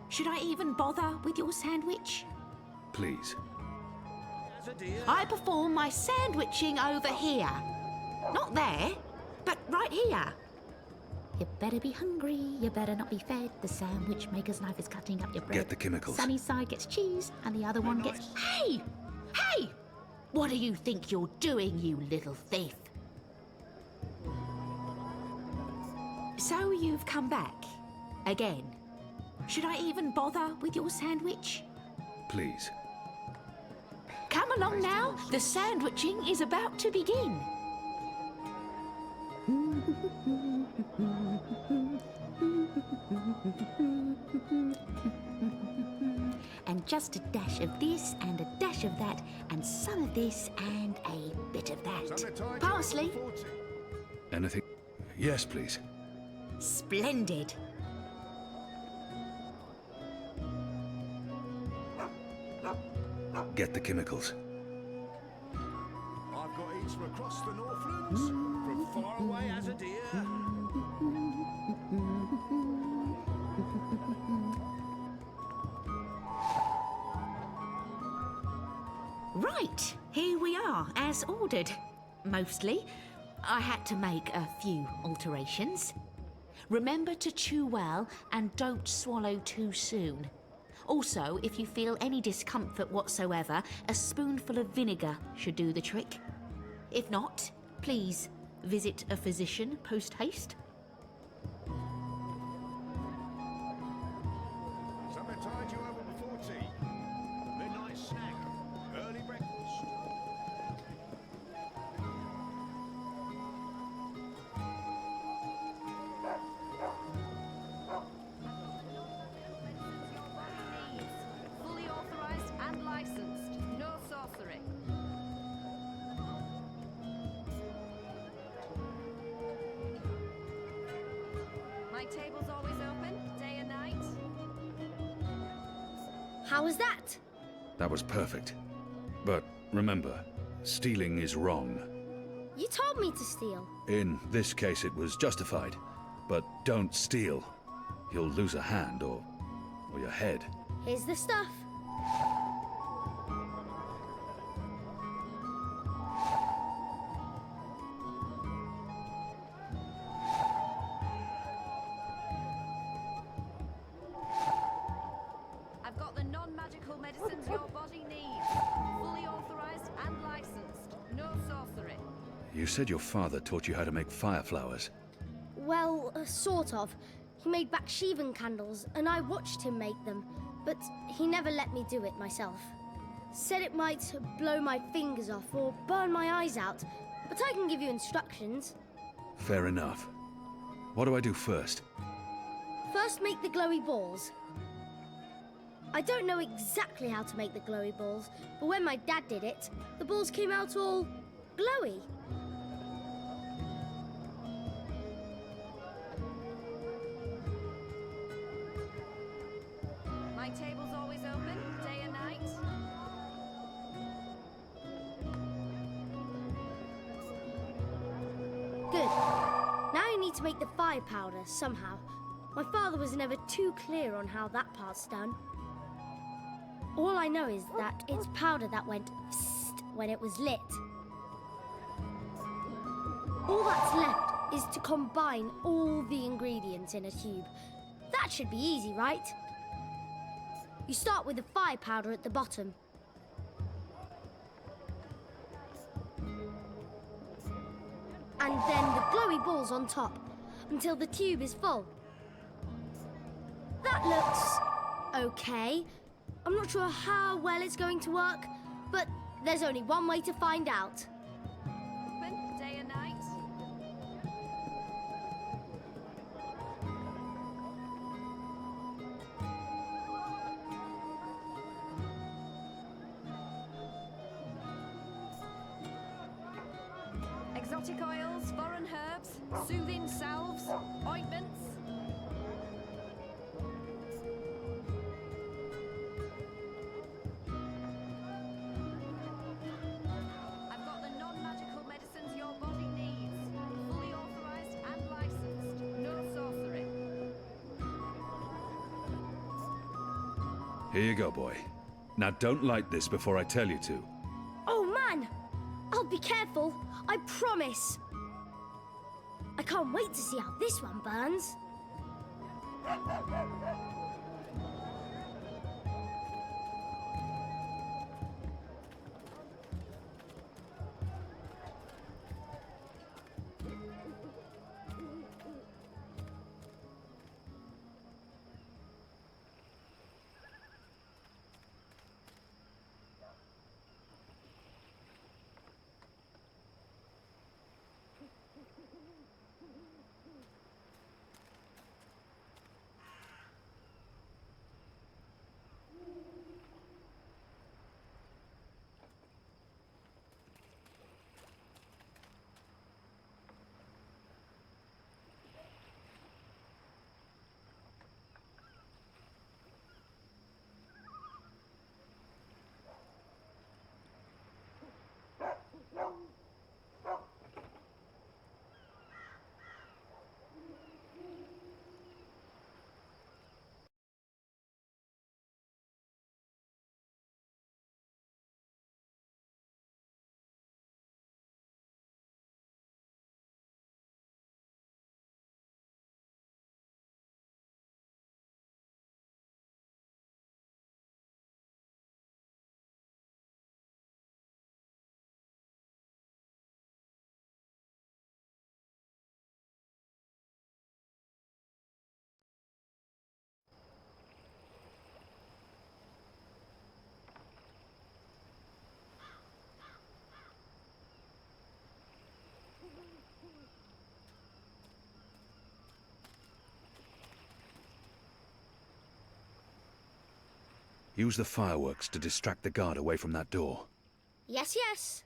Should I even bother with your sandwich? Please. I perform my sandwiching over here. Not there, but right here. You better be hungry, you better not be fed. The sandwich maker's knife is cutting up your bread. Get the chemicals. Sunny side gets cheese, and the other one gets... Hey! Hey! What do you think you're doing, you little thief? So you've come back. Again. Should I even bother with your sandwich? Please. Come along now. The sandwiching is about to begin. And just a dash of this and a dash of that, and some of this and a bit of that. Parsley. Anything? Yes, please. Splendid. Get the chemicals. I've got eats from across the Northlands, from far away as a deer. Right, here we are, as ordered. Mostly. I had to make a few alterations. Remember to chew well and don't swallow too soon. Also, if you feel any discomfort whatsoever, a spoonful of vinegar should do the trick. If not, please visit a physician post-haste. Something tide you over before tea. Midnight snack. Early breakfast. Fully authorized and licensed. No sorcery. My table's always open, day and night. How was that? That was perfect. But remember, stealing is wrong. You told me to steal. In this case, it was justified. But don't steal. You'll lose a hand or your head. Here's the stuff. I've got the non-magical medicines your body needs. Fully authorized and licensed. No sorcery. You said your father taught you how to make fire flowers. Well, sort of. He made Bakshivan candles, and I watched him make them, but he never let me do it myself. Said it might blow my fingers off or burn my eyes out, but I can give you instructions. Fair enough. What do I do first? First, make the glowy balls. I don't know exactly how to make the glowy balls, but when my dad did it, the balls came out all glowy. My table's always open, day and night. Good. Now you need to make the fire powder somehow. My father was never too clear on how that part's done. All I know is that it's powder that went psst when it was lit. All that's left is to combine all the ingredients in a tube. That should be easy, right? You start with the fire powder at the bottom. And then the glowy balls on top, until the tube is full. That looks okay. I'm not sure how well it's going to work, but there's only one way to find out. Open, day and night. Exotic oils, foreign herbs, soothing salves, ointments. I've got the non-magical medicines your body needs. Fully authorized and licensed. No sorcery. Here you go, boy. Now don't light this before I tell you to. Oh man! I'll be careful, I promise. I can't wait to see how this one burns. Use the fireworks to distract the guard away from that door. Yes, yes.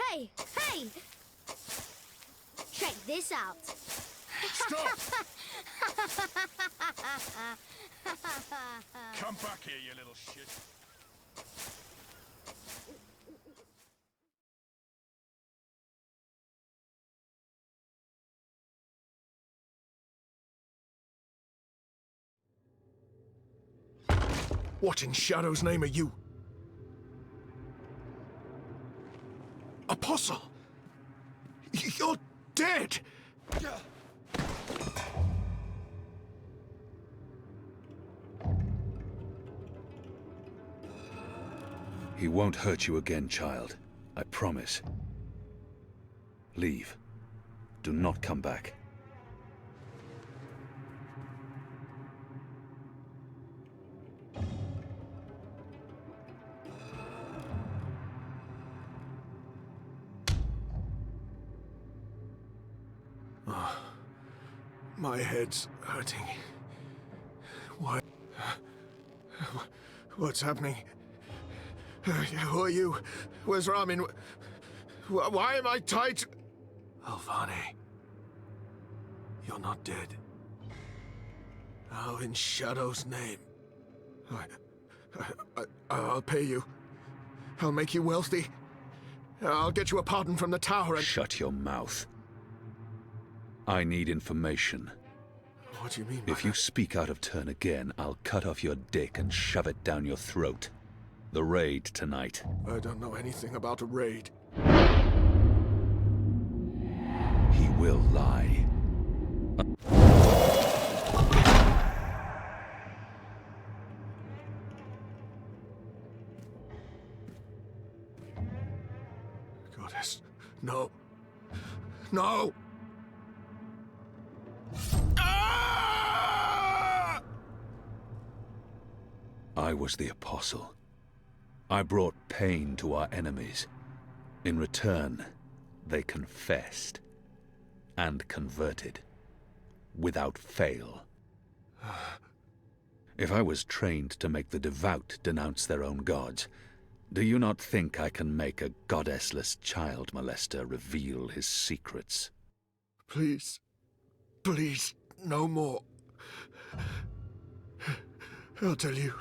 Hey, hey! Check this out. Stop! Come back here, you little shit. What in Shadow's name are you? Apostle! You're dead! He won't hurt you again, child. I promise. Leave. Do not come back. My head's hurting. Why? What's happening? Who are you? Where's Ramin? Why am I tied to... Alvane. You're not dead. How in Shadow's name? I'll pay you. I'll make you wealthy. I'll get you a pardon from the tower and... Shut your mouth. I need information. What do you mean by If you speak out of turn again, I'll cut off your dick and shove it down your throat. The raid tonight. I don't know anything about a raid. He will lie. Goddess, no. No! I was the apostle. I brought pain to our enemies. In return, they confessed and converted without fail. If I was trained to make the devout denounce their own gods, do you not think I can make a goddessless child molester reveal his secrets? Please. Please, no more. I'll tell you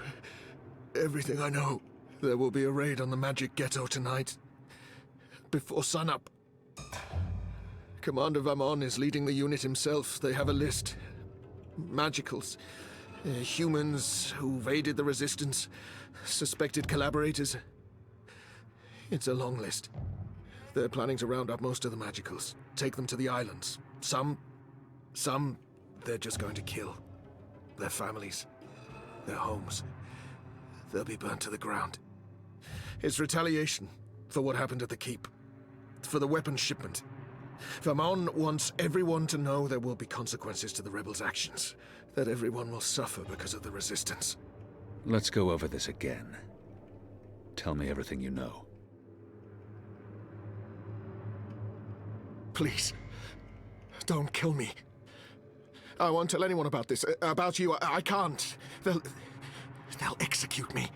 everything I know. There will be a raid on the Magic Ghetto tonight, before sunup. Commander Vamon is leading the unit himself. They have a list. Magicals, humans who've aided the Resistance, suspected collaborators. It's a long list. They're planning to round up most of the Magicals, take them to the islands. Some, they're just going to kill. Their families, their homes. They'll be burnt to the ground. It's retaliation for what happened at the Keep. For the weapons shipment. Vamon wants everyone to know there will be consequences to the rebels' actions. That everyone will suffer because of the Resistance. Let's go over this again. Tell me everything you know. Please, don't kill me. I won't tell anyone about this. About you, I can't. They'll execute me.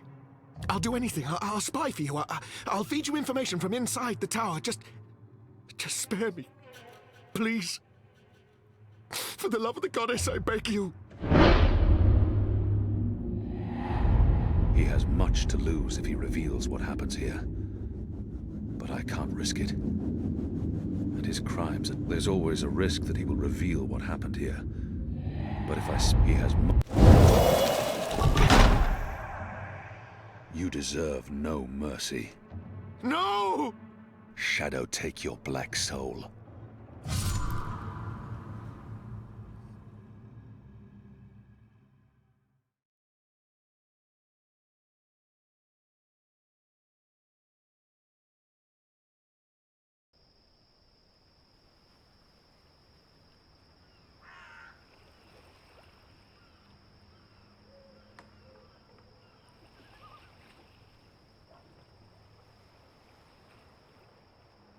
I'll do anything. I'll spy for you. I'll feed you information from inside the tower. Just spare me. Please. For the love of the goddess, I beg you. He has much to lose if he reveals what happens here. But I can't risk it. And his crimes, there's always a risk that he will reveal what happened here. But if he has... You deserve no mercy. No! Shadow take your black soul.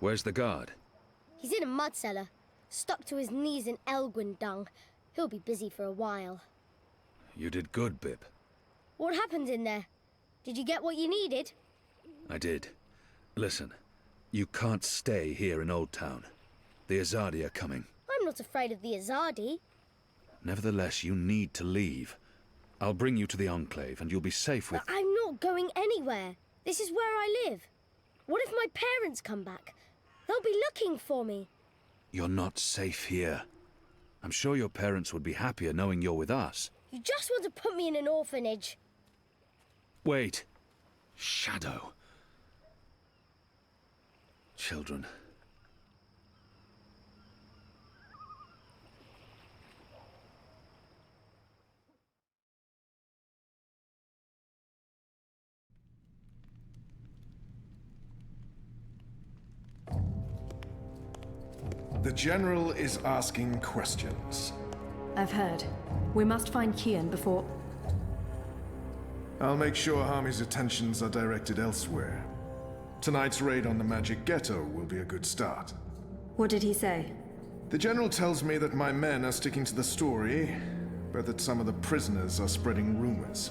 Where's the guard? He's in a mud cellar, stuck to his knees in Elgwyn dung. He'll be busy for a while. You did good, Bib. What happened in there? Did you get what you needed? I did. Listen, you can't stay here in Old Town. The Azadi are coming. I'm not afraid of the Azadi. Nevertheless, you need to leave. I'll bring you to the Enclave, and you'll be safe with... But I'm not going anywhere. This is where I live. What if my parents come back? They'll be looking for me. You're not safe here. I'm sure your parents would be happier knowing you're with us. You just want to put me in an orphanage. Wait. Shadow. Children. The General is asking questions. I've heard. We must find Kian before... I'll make sure Harmy's attentions are directed elsewhere. Tonight's raid on the Magic Ghetto will be a good start. What did he say? The General tells me that my men are sticking to the story, but that some of the prisoners are spreading rumors.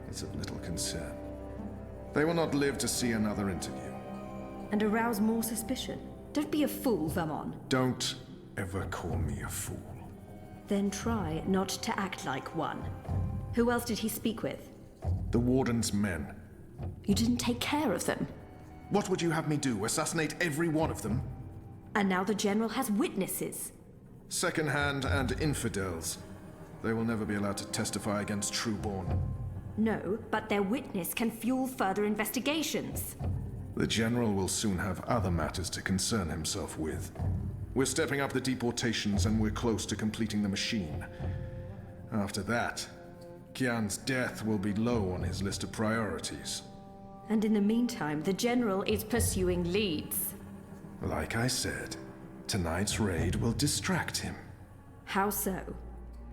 It's of little concern. They will not live to see another interview. And arouse more suspicion? Don't be a fool, Vermon. Don't ever call me a fool. Then try not to act like one. Who else did he speak with? The Warden's men. You didn't take care of them. What would you have me do? Assassinate every one of them? And now the General has witnesses. Second-hand and infidels. They will never be allowed to testify against Trueborn. No, but their witness can fuel further investigations. The General will soon have other matters to concern himself with. We're stepping up the deportations and we're close to completing the machine. After that, Kian's death will be low on his list of priorities. And in the meantime, the General is pursuing leads. Like I said, tonight's raid will distract him. How so?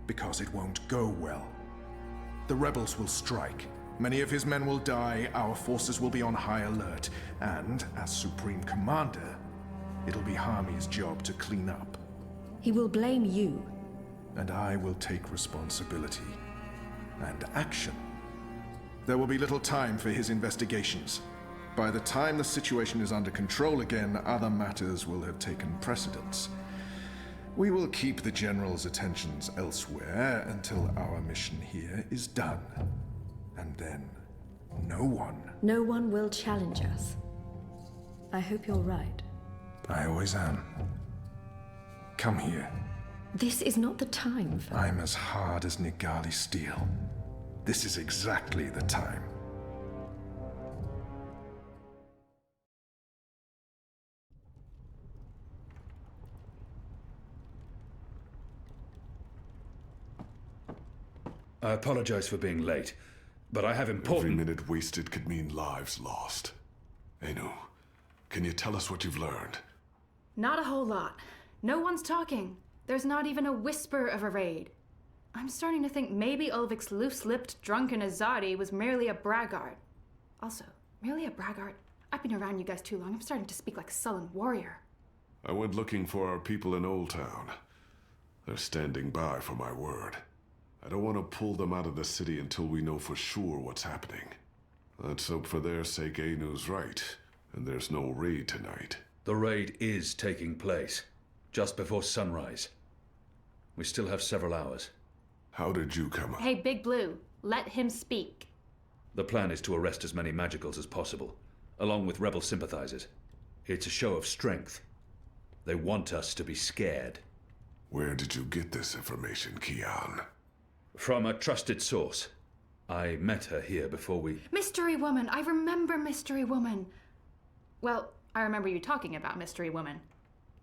Because it won't go well. The rebels will strike. Many of his men will die, our forces will be on high alert, and, as Supreme Commander, it'll be Harmy's job to clean up. He will blame you. And I will take responsibility. And action. There will be little time for his investigations. By the time the situation is under control again, other matters will have taken precedence. We will keep the General's attentions elsewhere until our mission here is done. And then, no one will challenge us. I hope you're right. I always am. Come here. This is not the time for... I'm as hard as Nigali steel. This is exactly the time. I apologize for being late, but I have important... Every minute wasted could mean lives lost. Anu, can you tell us what you've learned? Not a whole lot. No one's talking. There's not even a whisper of a raid. I'm starting to think maybe Ulvik's loose-lipped, drunken Azadi was merely a braggart. Also, merely a braggart? I've been around you guys too long. I'm starting to speak like a sullen warrior. I went looking for our people in Old Town. They're standing by for my word. I don't want to pull them out of the city until we know for sure what's happening. Let's hope for their sake Anu's right, and there's no raid tonight. The raid is taking place, just before sunrise. We still have several hours. How did you come up? Hey, Big Blue, let him speak. The plan is to arrest as many magicals as possible, along with rebel sympathizers. It's a show of strength. They want us to be scared. Where did you get this information, Kian? From a trusted source. I met her here before we... Mystery Woman! I remember Mystery Woman! Well, I remember you talking about Mystery Woman.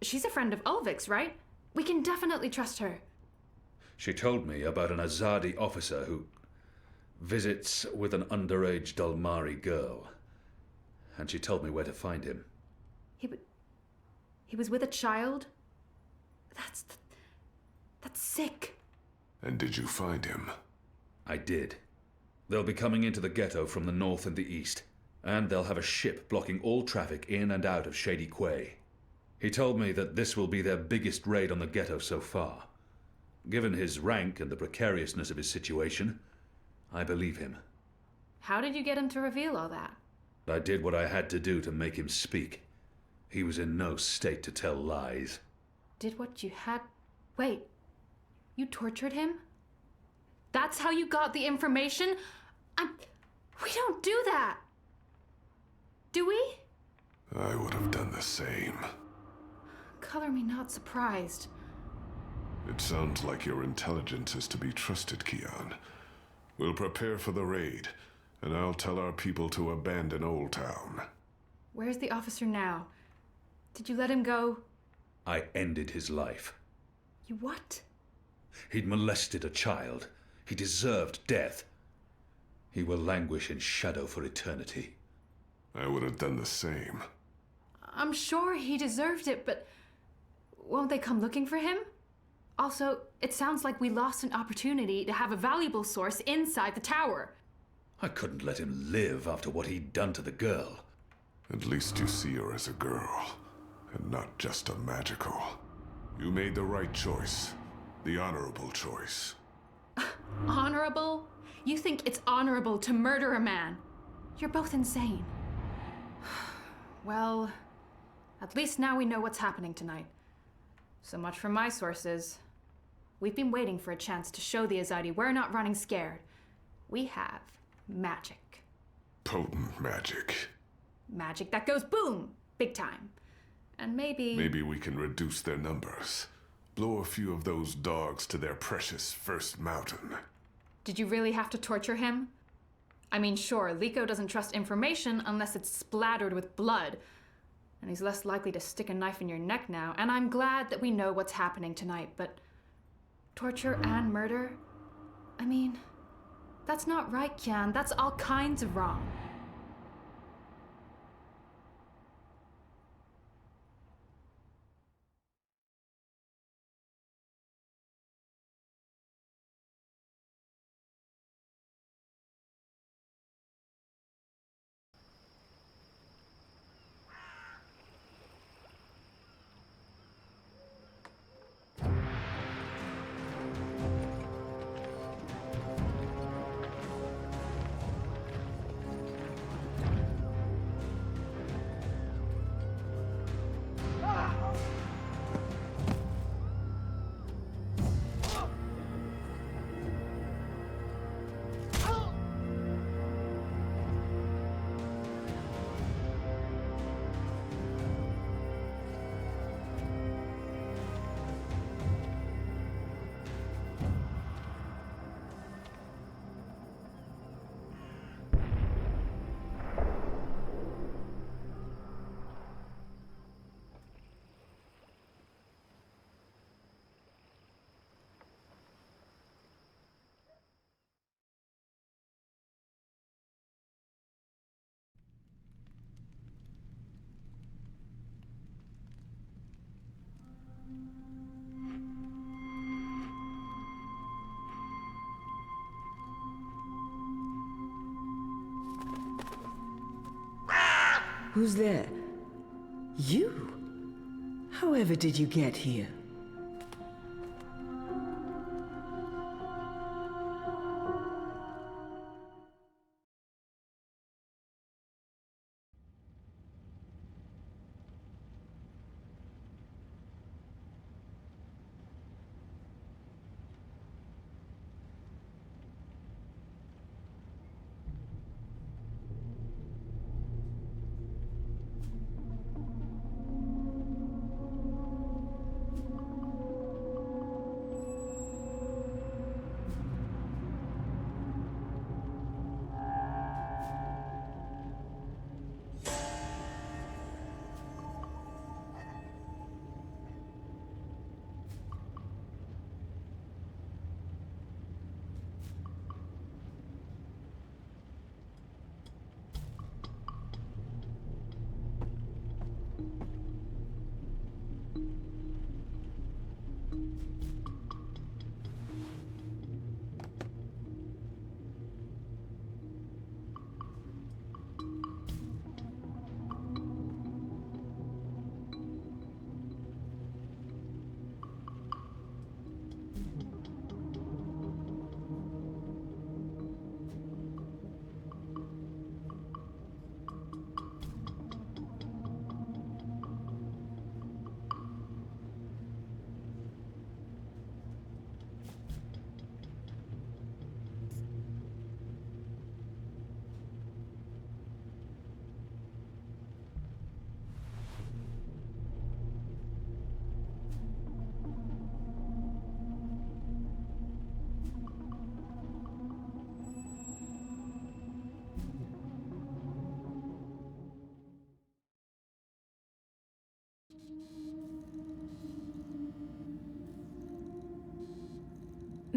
She's a friend of Ulvik's, right? We can definitely trust her. She told me about an Azadi officer who visits with an underage Dalmari girl. And she told me where to find him. He was with a child? That's sick. And did you find him? I did. They'll be coming into the ghetto from the north and the east, and they'll have a ship blocking all traffic in and out of Shady Quay. He told me that this will be their biggest raid on the ghetto so far. Given his rank and the precariousness of his situation, I believe him. How did you get him to reveal all that? I did what I had to do to make him speak. He was in no state to tell lies. Did what you had... Wait. You tortured him? That's how you got the information? We don't do that! Do we? I would have done the same. Color me not surprised. It sounds like your intelligence is to be trusted, Kian. We'll prepare for the raid, and I'll tell our people to abandon Old Town. Where's the officer now? Did you let him go? I ended his life. You what? He'd molested a child. He deserved death. He will languish in shadow for eternity. I would have done the same. I'm sure he deserved it, but won't they come looking for him? Also, it sounds like we lost an opportunity to have a valuable source inside the tower. I couldn't let him live after what he'd done to the girl. At least you see her as a girl, and not just a magical. You made the right choice. The honorable choice. Honorable? You think it's honorable to murder a man? You're both insane. Well, at least now we know what's happening tonight. So much from my sources. We've been waiting for a chance to show the Azadi we're not running scared. We have magic. Potent magic. Magic that goes boom! Big time. And maybe... Maybe we can reduce their numbers. Blow a few of those dogs to their precious first mountain. Did you really have to torture him? I mean, sure, Liko doesn't trust information unless it's splattered with blood. And he's less likely to stick a knife in your neck now, and I'm glad that we know what's happening tonight, but... torture and murder? I mean, that's not right, Kian. That's all kinds of wrong. Who's there? You? However did you get here?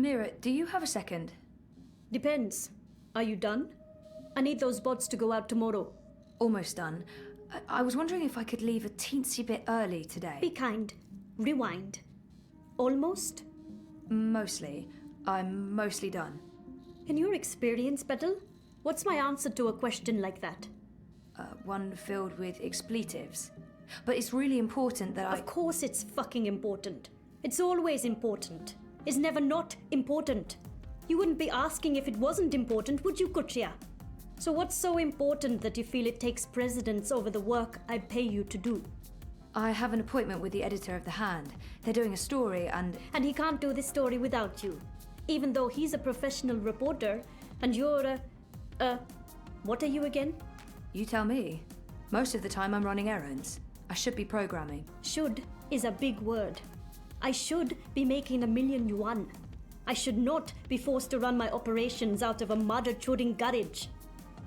Mira, do you have a second? Depends. Are you done? I need those bots to go out tomorrow. Almost done. I was wondering if I could leave a teensy bit early today. Be kind. Rewind. Almost? Mostly. I'm mostly done. In your experience, Petal, what's my answer to a question like that? One filled with expletives. But it's really important that Of course it's fucking important. It's always important. It's never not important. You wouldn't be asking if it wasn't important, would you, Kuchia? So what's so important that you feel it takes precedence over the work I pay you to do? I have an appointment with the editor of The Hand. They're doing a story and he can't do this story without you. Even though he's a professional reporter and you're what are you again? You tell me. Most of the time I'm running errands. I should be programming. Should is a big word. I should be making 1,000,000 yuan. I should not be forced to run my operations out of a mother-choding garage.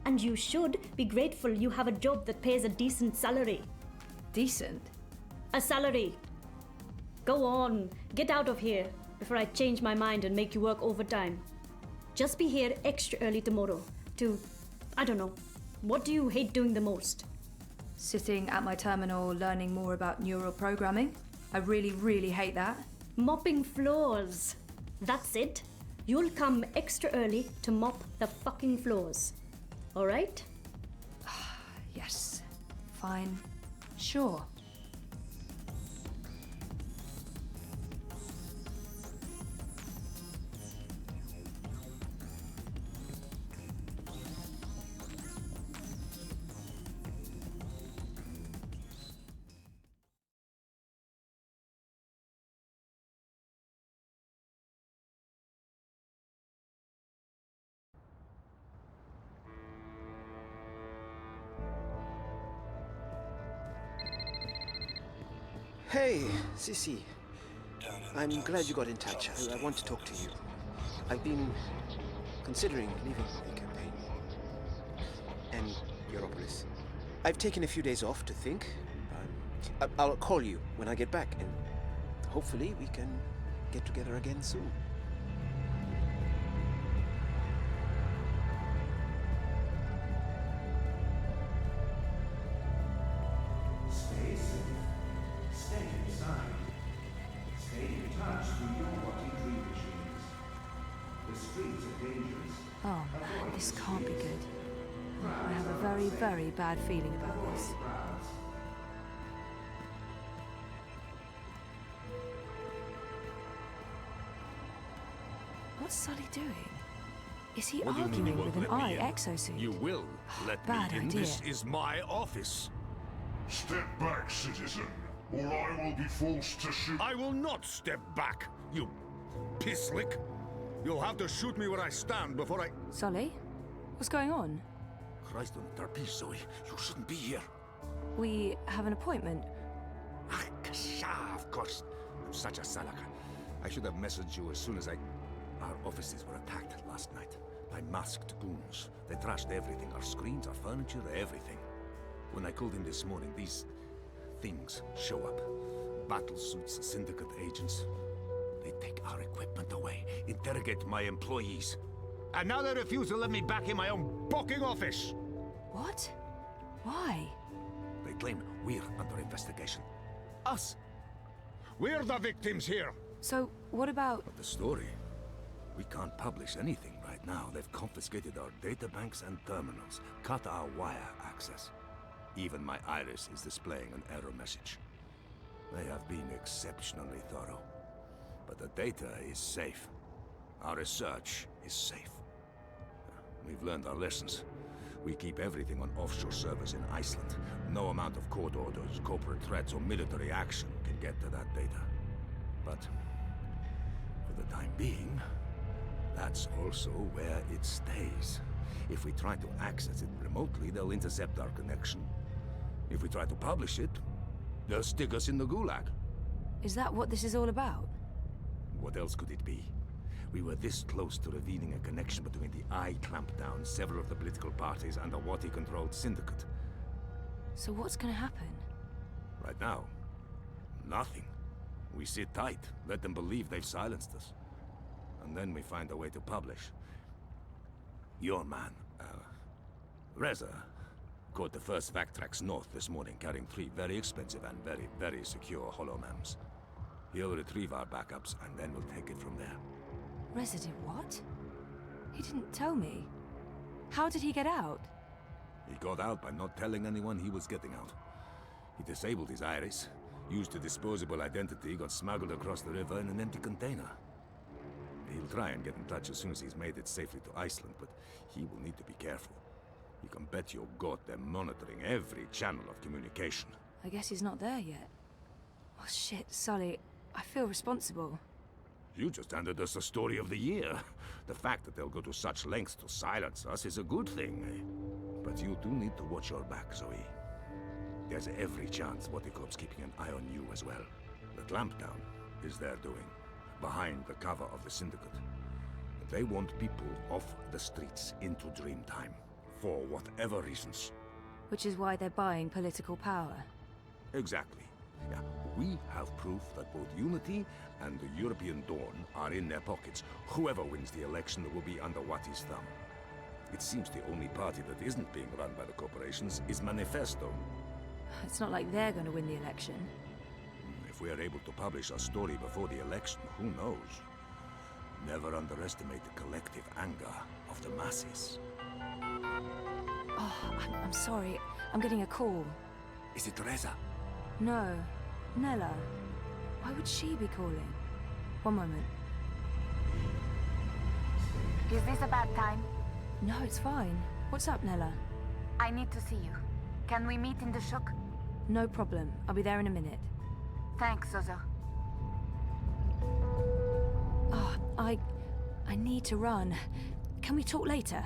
And you should be grateful you have a job that pays a decent salary. Decent? A salary. Go on, get out of here before I change my mind and make you work overtime. Just be here extra early tomorrow to, I don't know, what do you hate doing the most? Sitting at my terminal learning more about neural programming. I really, really hate that. Mopping floors. That's it. You'll come extra early to mop the fucking floors. All right? Yes. Fine. Sure. Hey, Sissy. I'm glad you got in touch. I want to talk to you. I've been considering leaving the campaign. And Europolis. I've taken a few days off to think. I'll call you when I get back, and hopefully we can get together again soon. Stay safe. Stay inside. Stay in touch with your body dream machines. The streets are dangerous. Oh man, this can't be good. I have a very, very bad feeling about this. What's Sully doing? Is he What do you mean you arguing won't with an let me eye in? exosuit? You will let Bad me in. idea. This is my office. Step back, citizen, or I will be forced to shoot. I will not step back, you pisslick. You'll have to shoot me where I stand before I... Sully? What's going on? Christ on Tarpees, Zoe. You shouldn't be here. We have an appointment. Kasha, of course. I'm such a salaka. I should have messaged you as soon as Our offices were attacked last night by masked goons. They trashed everything. Our screens, our furniture, everything. When I called in this morning, these things show up. Battle suits, syndicate agents. They take our equipment away, interrogate my employees. And now they refuse to let me back in my own booking office! What? Why? They claim we're under investigation. Us! We're the victims here! So, what about... But the story? We can't publish anything right now. They've confiscated our databanks and terminals, cut our wire access. Even my iris is displaying an error message. They have been exceptionally thorough. But the data is safe. Our research is safe. We've learned our lessons. We keep everything on offshore servers in Iceland. No amount of court orders, corporate threats, or military action can get to that data. But for the time being, that's also where it stays. If we try to access it remotely, they'll intercept our connection. If we try to publish it, they'll stick us in the gulag. Is that what this is all about? What else could it be? We were this close to revealing a connection between the Eye clampdown, several of the political parties, and the Wati-controlled syndicate. So what's gonna happen? Right now, nothing. We sit tight, let them believe they've silenced us. and then we find a way to publish. Your man, Reza, caught the first Vactrax north this morning, carrying 3 very expensive and very, very secure holomams. He'll retrieve our backups, and then we'll take it from there. Reza did what? He didn't tell me. How did he get out? He got out by not telling anyone he was getting out. He disabled his iris, used a disposable identity, got smuggled across the river in an empty container. He'll try and get in touch as soon as he's made it safely to Iceland, but he will need to be careful. You can bet your god they're monitoring every channel of communication. I guess he's not there yet. Oh shit, Sully. I feel responsible. You just handed us the story of the year. The fact that they'll go to such lengths to silence us is a good thing, eh? But you do need to watch your back, Zoe. There's every chance Vorticorp's keeping an eye on you as well. The Clampdown is their doing, behind the cover of the Syndicate. They want people off the streets into Dreamtime, for whatever reasons. Which is why they're buying political power. Exactly. Yeah, we have proof that both Unity and the European Dawn are in their pockets. Whoever wins the election will be under Wati's thumb. It seems the only party that isn't being run by the corporations is Manifesto. It's not like they're going to win the election. If we are able to publish our story before the election, who knows? Never underestimate the collective anger of the masses. Oh, I'm sorry. I'm getting a call. Is it Reza? No. Nella. Why would she be calling? One moment. Is this a bad time? No, it's fine. What's up, Nella? I need to see you. Can we meet in the Shuk? No problem. I'll be there in a minute. Thanks, Zozo. Oh, I need to run. Can we talk later?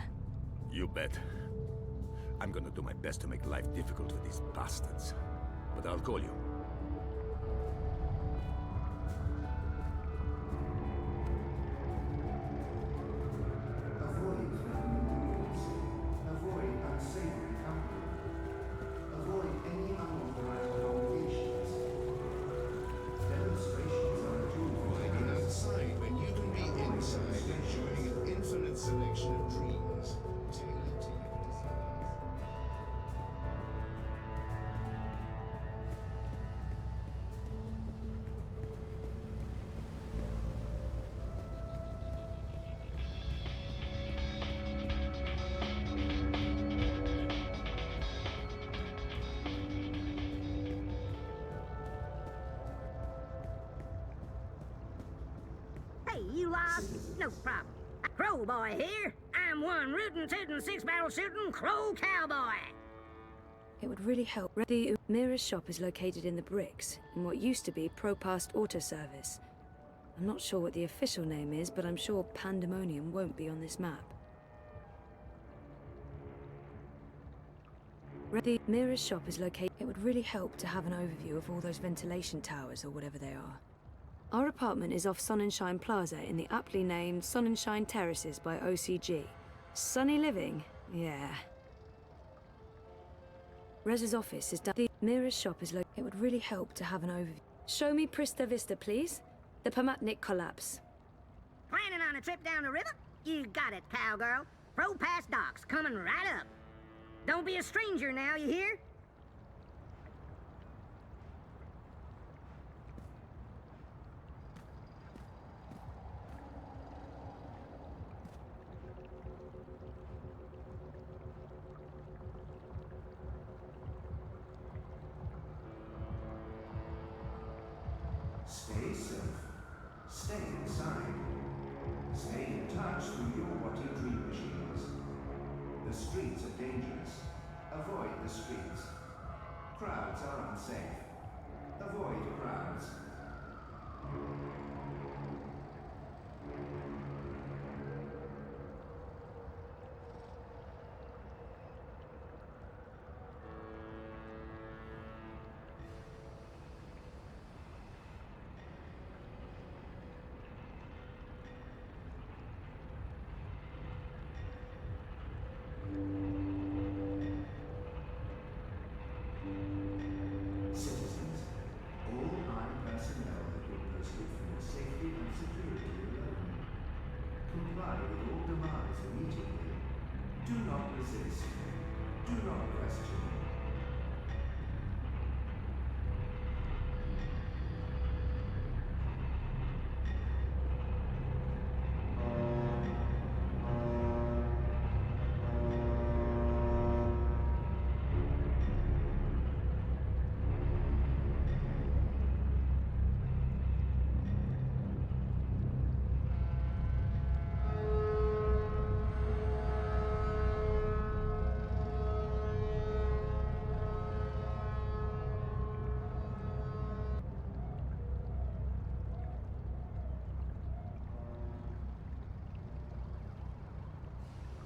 You bet. I'm gonna do my best to make life difficult for these bastards. But I'll call you. Avoid threatening movements. Avoid unsavory company. Avoid any unauthorized congregations. Demonstrations are a tool for Finding outside when you can be inside, enjoying an infinite selection of dreams. Tailored to your desires. Hey, you lost? No problem. Crow Boy here. I'm one rootin' tootin' 6-barrel shooting Crow Cowboy. It would really help. The Mira's shop is located in the Bricks, in what used to be Propast Auto Service. I'm not sure what the official name is, but I'm sure Pandemonium won't be on this map. The Mira's shop is located. It would really help to have an overview of all those ventilation towers or whatever they are. Our apartment is off Sonnenschein Plaza in the aptly named Sonnenschein Terraces by OCG. Sunny living? Yeah. Reza's office is down. The Mira's shop is located. It would really help to have an overview. Show me Prista Vista, please. The Pamatnik collapse. Planning on a trip down the river? You got it, cowgirl. Pro-Pass docks coming right up. Don't be a stranger now, you hear? Stay safe. Stay inside. Stay in touch through your Wati dream machines. The streets are dangerous. Avoid the streets. Crowds are unsafe. Avoid crowds. Citizens, all I comply with all demands immediately. Do not resist. Do not question.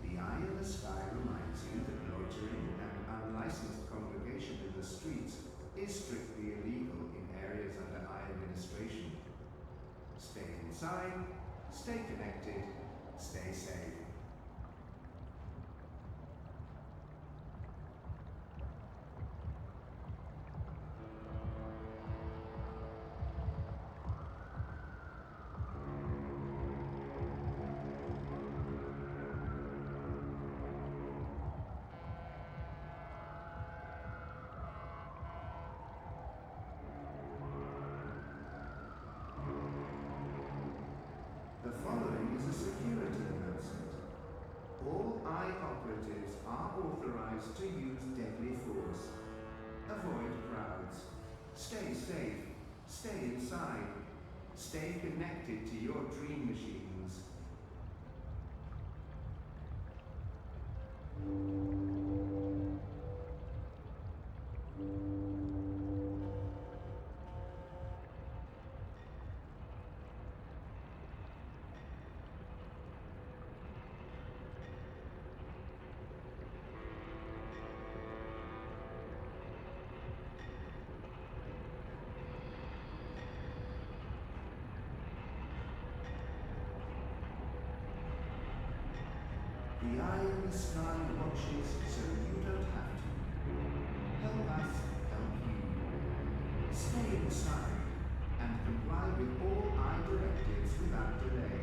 The eye in the sky reminds you that loitering and unlicensed congregation in the streets is strictly illegal in areas under eye administration. Stay inside, stay connected, stay safe. The following is a security announcement. All eye operatives are authorized to use deadly force. Avoid crowds. Stay safe. Stay inside. Stay connected to your dream machines. The eye in the sky watches so you don't have to. Help us help you. Stay inside and comply with all eye directives without delay.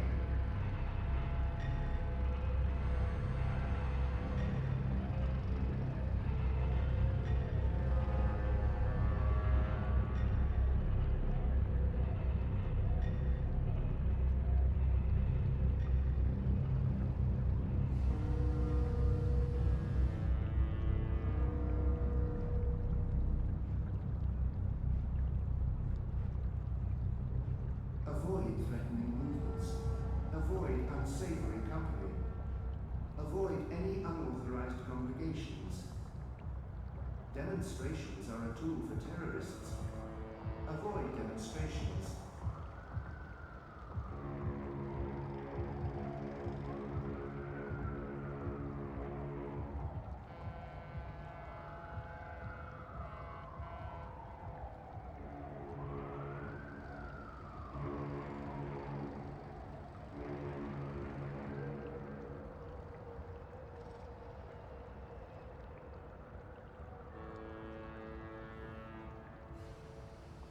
Avoid threatening movements. Avoid unsavory company. Avoid any unauthorized congregations. Demonstrations are a tool for terrorists. Avoid demonstrations.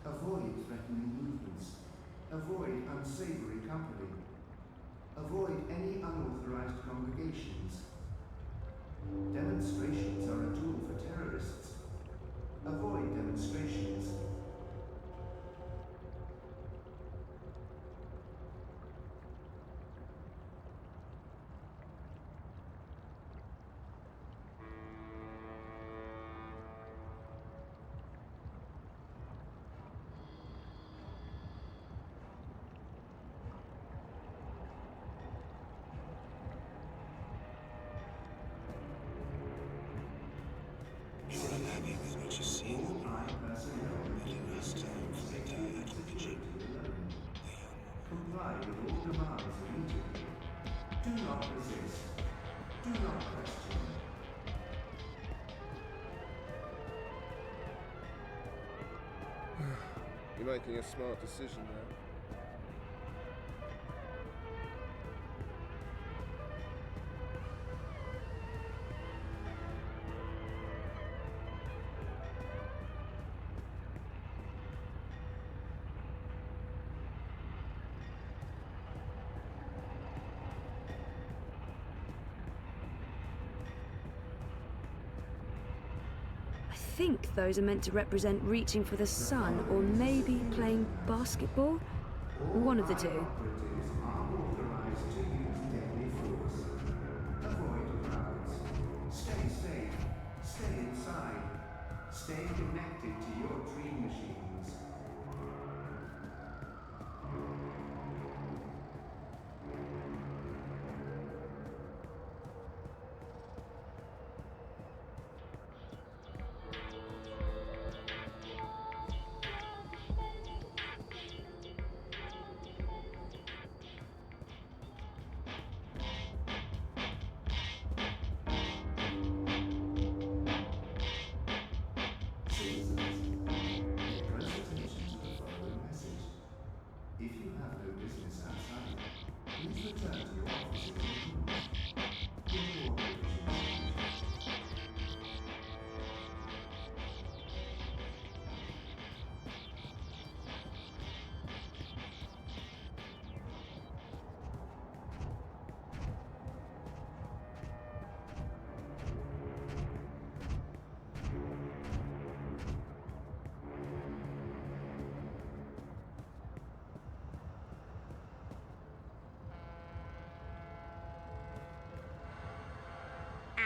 Avoid threatening movements. Avoid unsavory company. Avoid any unauthorized congregations. Demonstrations are a tool for terrorists. Avoid demonstrations. You're unhappy with what you see in them? Then it is time for the diet religion. Comply with all demands immediately. Do not resist. Do not question. You're making a smart decision there. think those are meant to represent reaching for the sun, or maybe playing basketball? One of the two. Operatives are authorized to use deadly force. Avoid crowds. Stay safe. Stay inside. Stay connected to your dream machines. If you have no business outside, please return to your offices and rooms.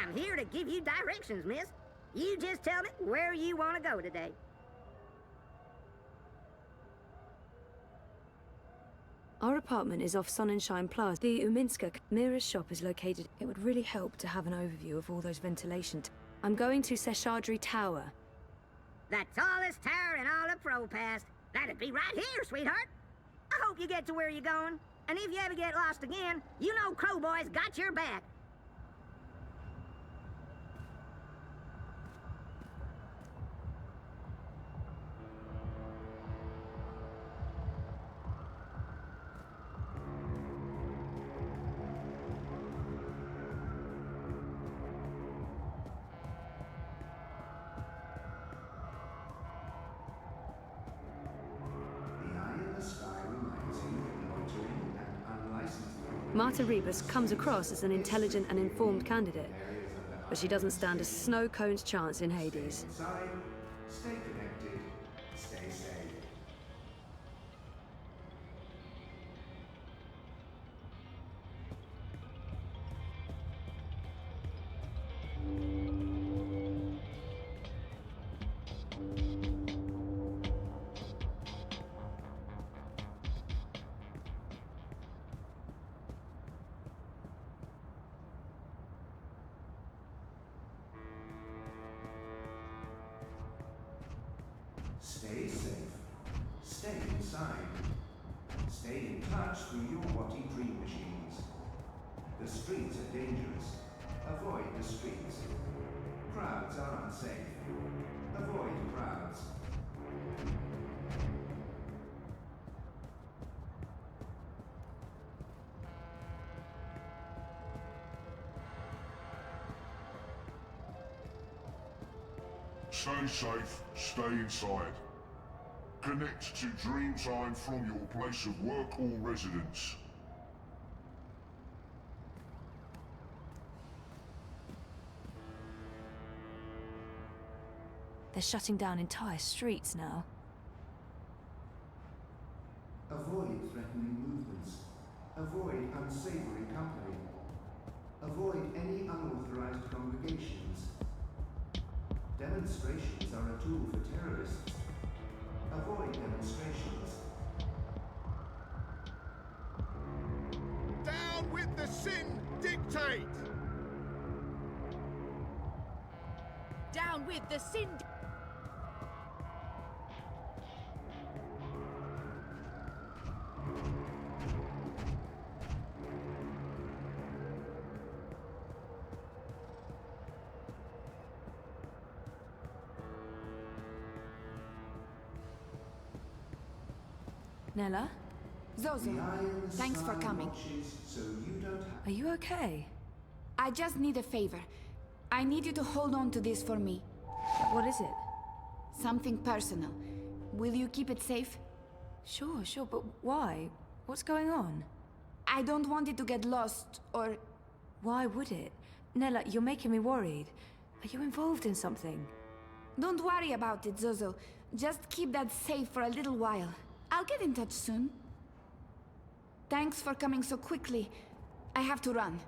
I'm here to give you directions, miss. You just tell me where you want to go today. Our apartment is off Sun and Shine Plaza. The Uminska Mira's shop is located. It would really help to have an overview of all those ventilation. I'm going to Seshadri Tower. The tallest tower in all of Propast. That'd be right here, sweetheart. I hope you get to where you're going. And if you ever get lost again, you know Crowboy's got your back. Marta Rebus comes across as an intelligent and informed candidate, but she doesn't stand a snow cone's chance in Hades. Inside, stay connected, stay safe. Stay safe. Stay inside. Stay in touch through your Wati dream machines. The streets are dangerous. Avoid the streets. Crowds are unsafe. Avoid crowds. Stay safe, stay inside. Connect to Dreamtime from your place of work or residence. They're shutting down entire streets now. Avoid threatening movements. Avoid unsavory company. Avoid any unauthorized congregations. Demonstrations are a tool for terrorists. Avoid demonstrations. Down with the sin dictate! Down with the sin. Nella? Zozo, thanks for coming. Are you okay? I just need a favor. I need you to hold on to this for me. What is it? Something personal. Will you keep it safe? Sure, but why? What's going on? I don't want it to get lost, or... Why would it? Nella, you're making me worried. Are you involved in something? Don't worry about it, Zozo. Just keep that safe for a little while. I'll get in touch soon. Thanks for coming so quickly. I have to run.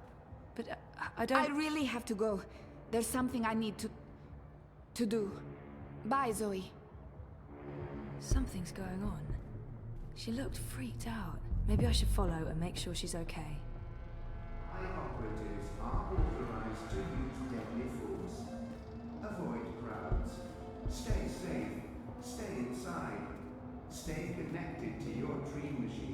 But I don't... I really have to go. There's something I need to do. Bye, Zoe. Something's going on. She looked freaked out. Maybe I should follow and make sure she's okay. I operatives are authorized to use deadly force. Avoid crowds. Stay safe. Stay inside. Stay connected to your dream machines.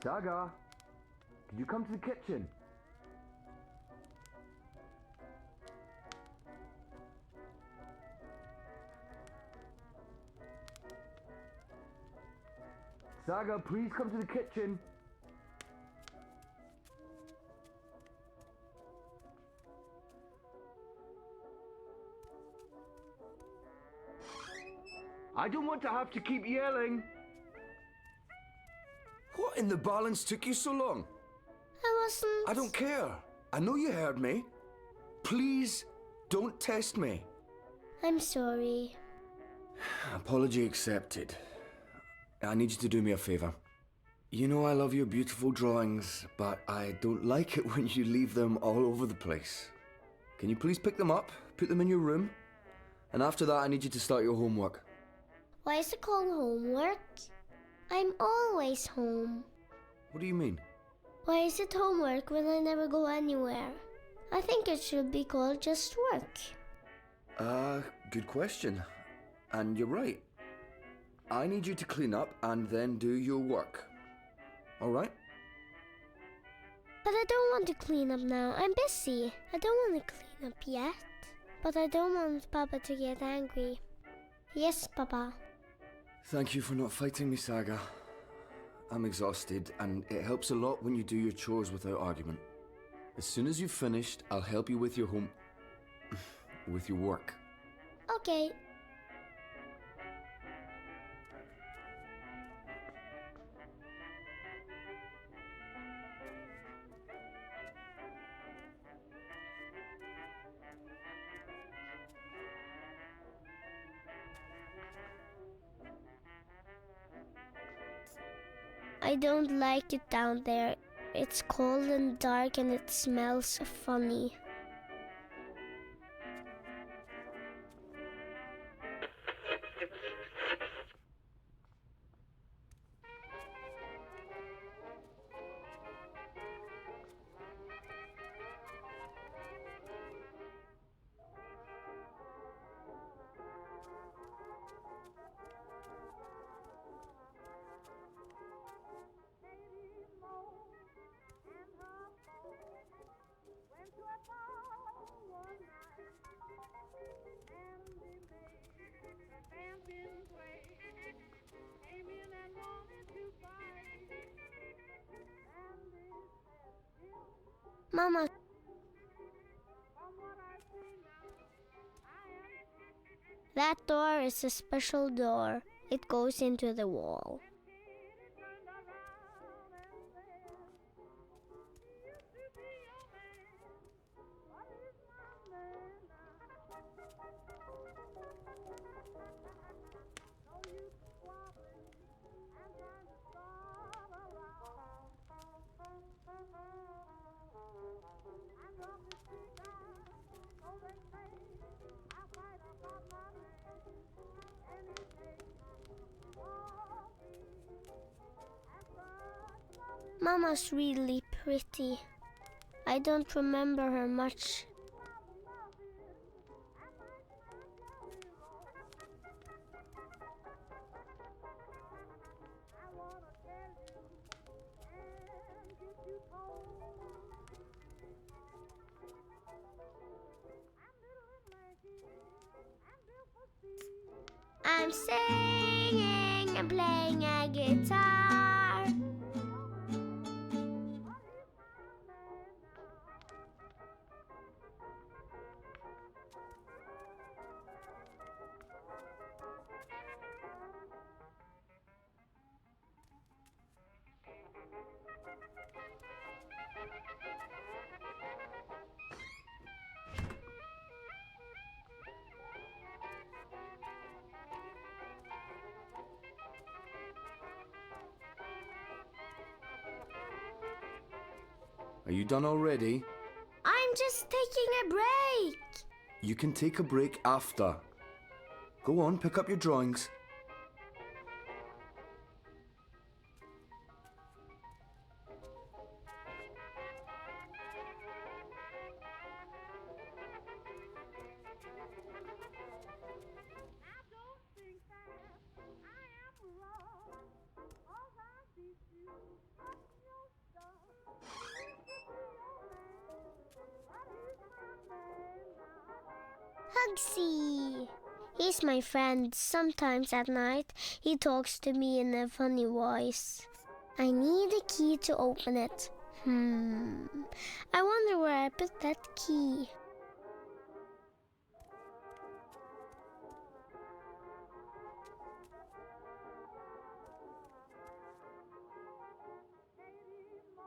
Saga, could you come to the kitchen? Saga, please come to the kitchen. I don't want to have to keep yelling. What in the balance took you so long? I wasn't... I don't care. I know you heard me. Please, don't test me. I'm sorry. Apology accepted. I need you to do me a favor. You know I love your beautiful drawings, but I don't like it when you leave them all over the place. Can you please pick them up, put them in your room? And after that, I need you to start your homework. Why is it called homework? I'm always home. What do you mean? Why is it homework when I never go anywhere? I think it should be called just work. Good question. And you're right. I need you to clean up and then do your work. All right? But I don't want to clean up now. I'm busy. I don't want to clean up yet. But I don't want Papa to get angry. Yes, Papa. Thank you for not fighting me, Saga. I'm exhausted, and it helps a lot when you do your chores without argument. As soon as you've finished, I'll help you with your with your work. Okay. I don't like it down there. It's cold and dark and it smells funny. Mama. That door is a special door. It goes into the wall. Mama's really pretty. I don't remember her much. I'm singing and playing a guitar. Are you done already? I'm just taking a break. You can take a break after. Go on, pick up your drawings. Bugsy! He's my friend. Sometimes at night, he talks to me in a funny voice. I need a key to open it. I wonder where I put that key.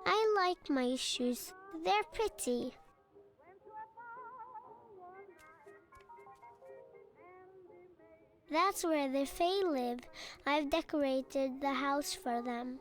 I like my shoes. They're pretty. That's where the Fae live. I've decorated the house for them.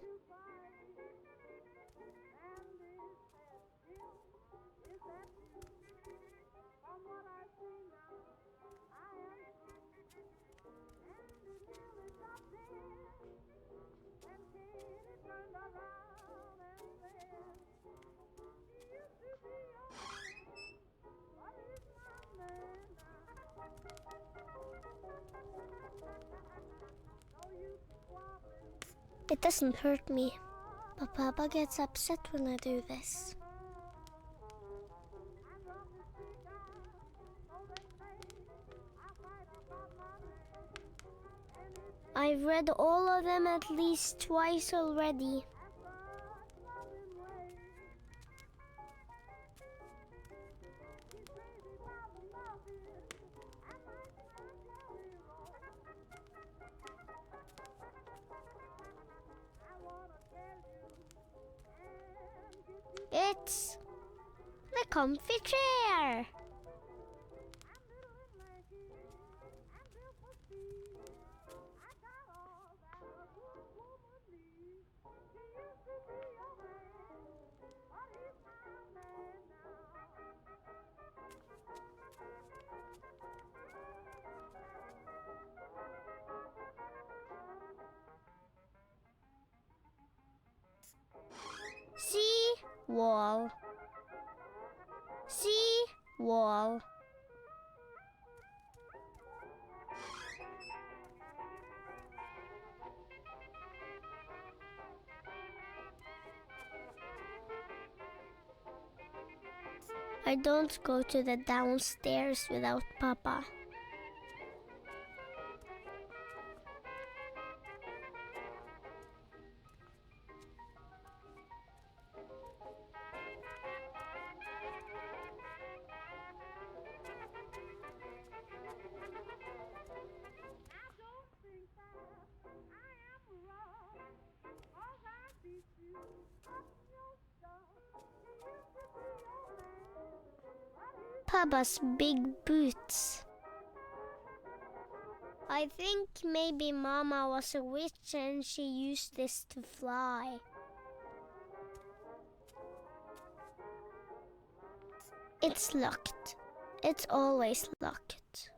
It doesn't hurt me, but Papa gets upset when I do this. I've read all of them at least twice already. It's the comfy chair. See? Wall. See? Wall. I don't go to the downstairs without Papa. Papa's big boots. I think maybe Mama was a witch and she used this to fly. It's locked. It's always locked.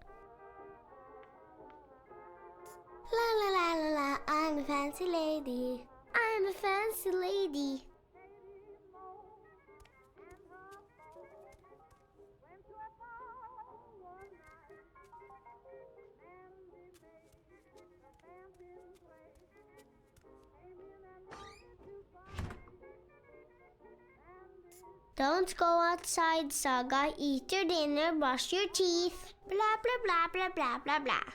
La la la la la, I'm a fancy lady. I'm a fancy lady. Don't go outside, Saga. Eat your dinner, brush your teeth. Blah, blah, blah, blah, blah, blah, blah.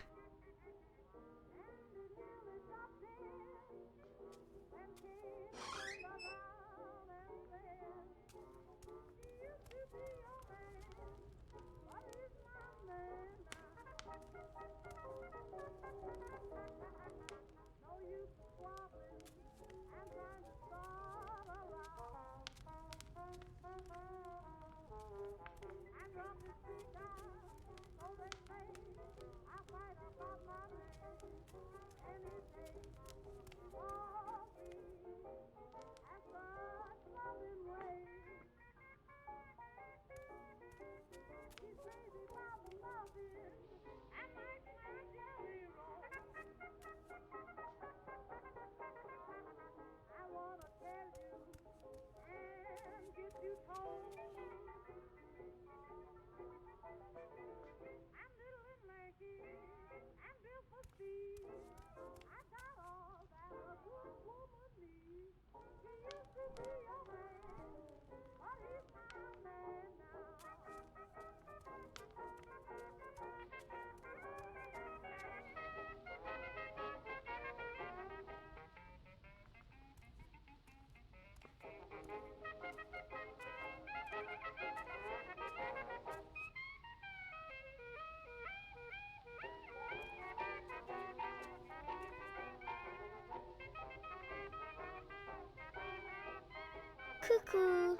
Cuckoo.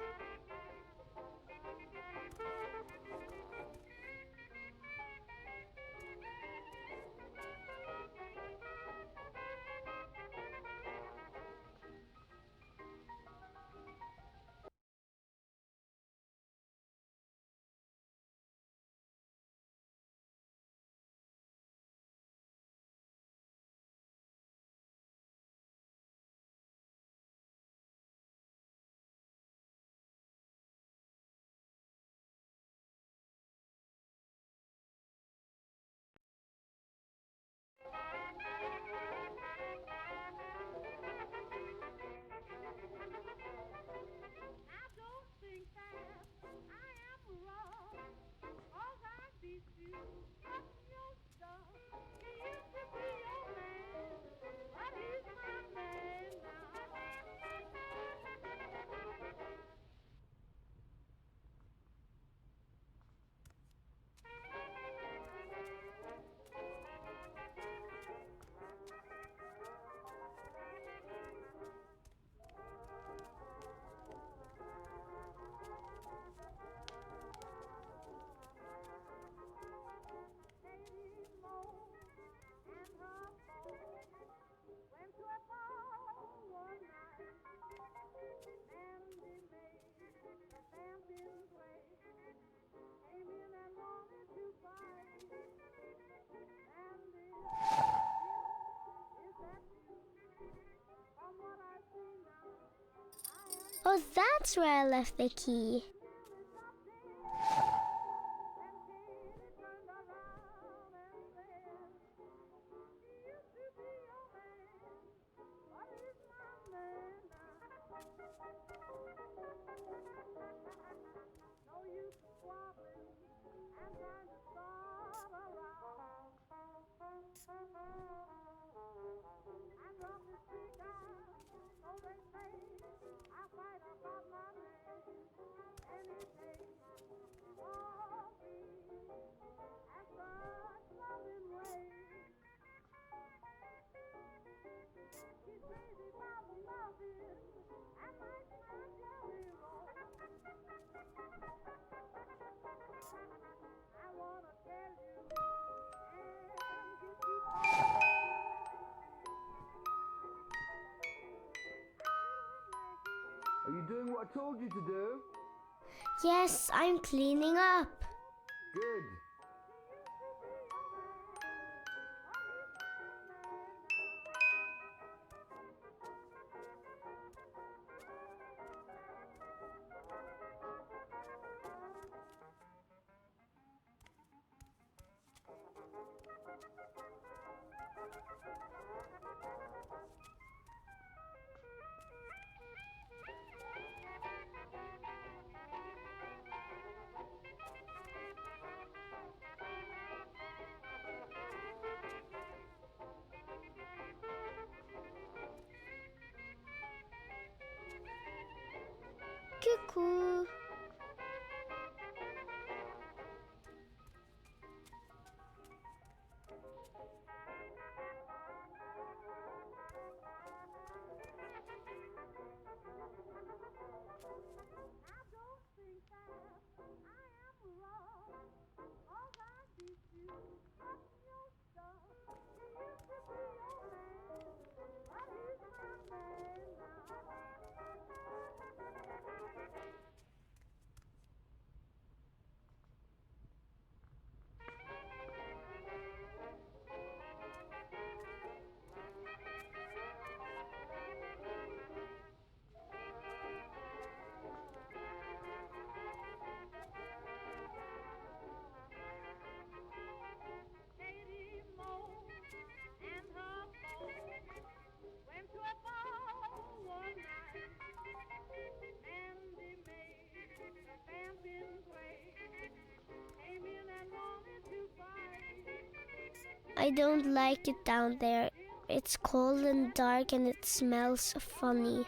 Oh, that's where I left the key. Are you doing what I told you to do? Yes, I'm cleaning up. Good. Cuckoo. I don't like it down there. It's cold and dark and it smells funny.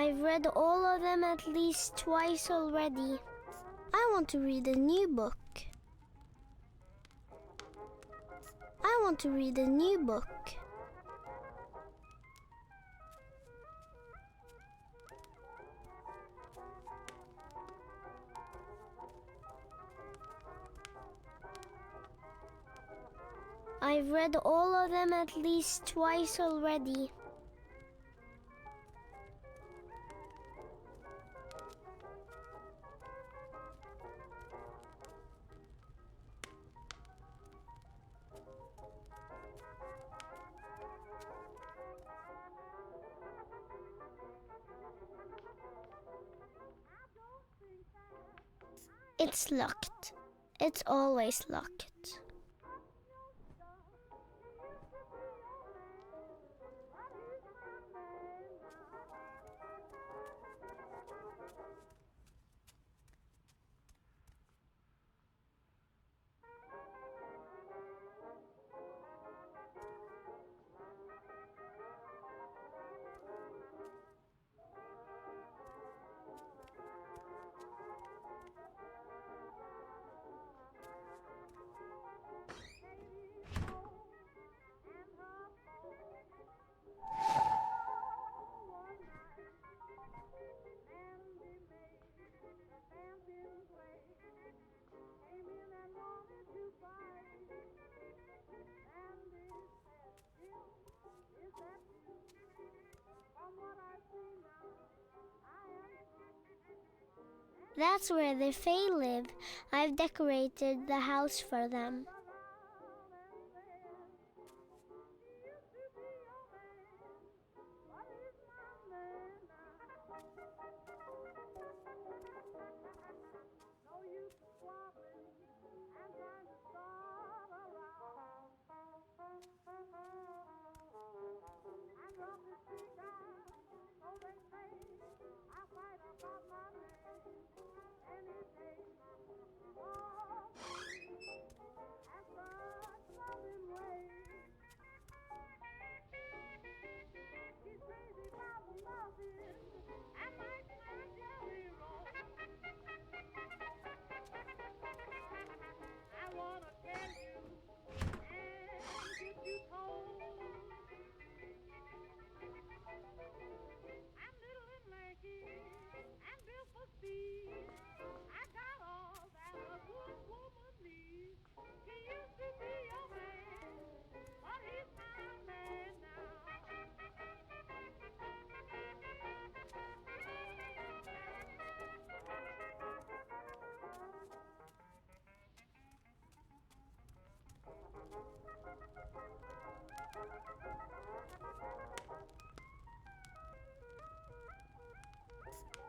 I've read all of them at least twice already. I want to read a new book. I want to read a new book. I've read all of them at least twice already. It's locked. It's always locked. That's where the Fae live. I've decorated the house for them.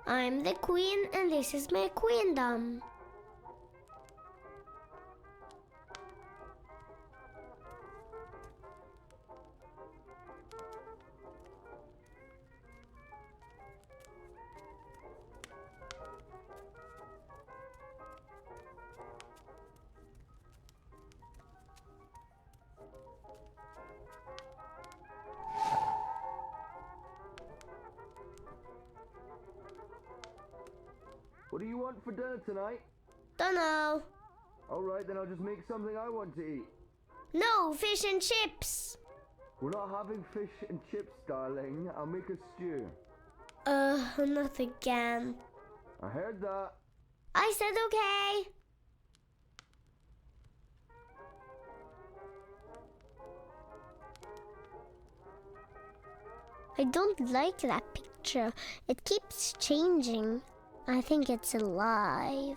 I'm the queen and this is my queendom. What do you want for dinner tonight? Dunno. Alright, then I'll just make something I want to eat. No, fish and chips. We're not having fish and chips, darling. I'll make a stew. Not again. I heard that. I said okay. I don't like that picture. It keeps changing. I think it's alive.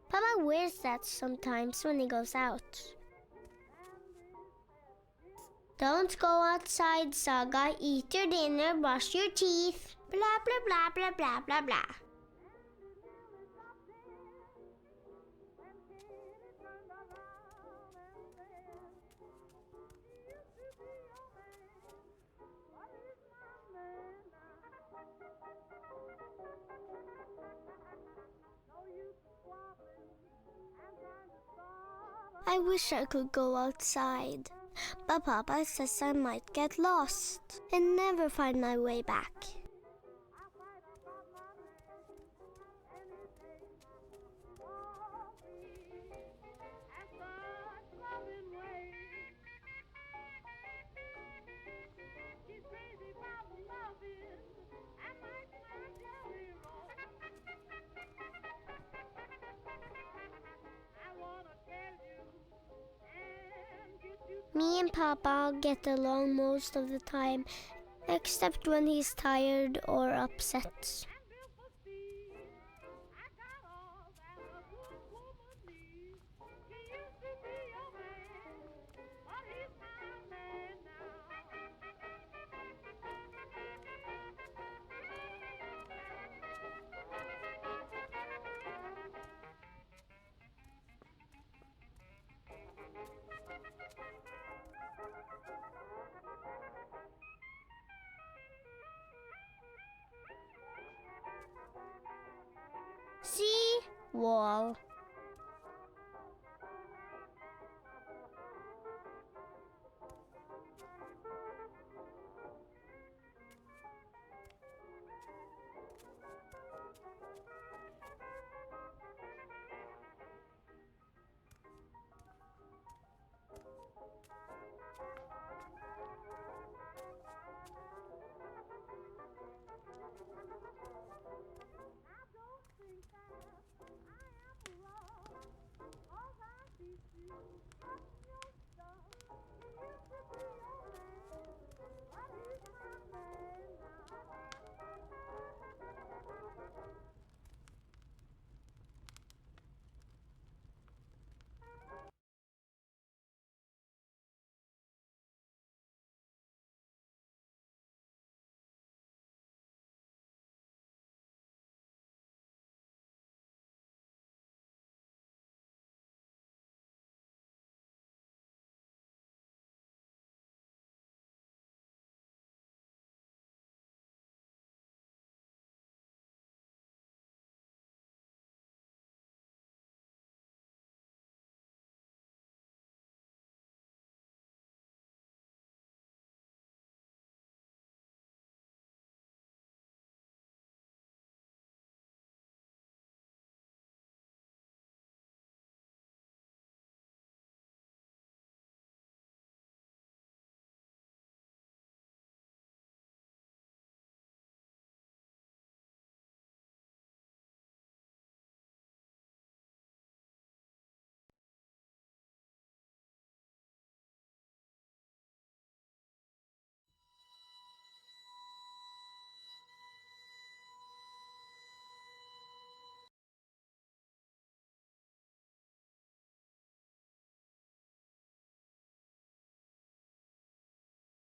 Papa wears that sometimes when he goes out. Don't go outside, Saga. Eat your dinner, brush your teeth. Blah, blah, blah, blah, blah, blah, blah. I wish I could go outside, but Papa says I might get lost and never find my way back. Me and Papa get along most of the time, except when he's tired or upset. See? Wall.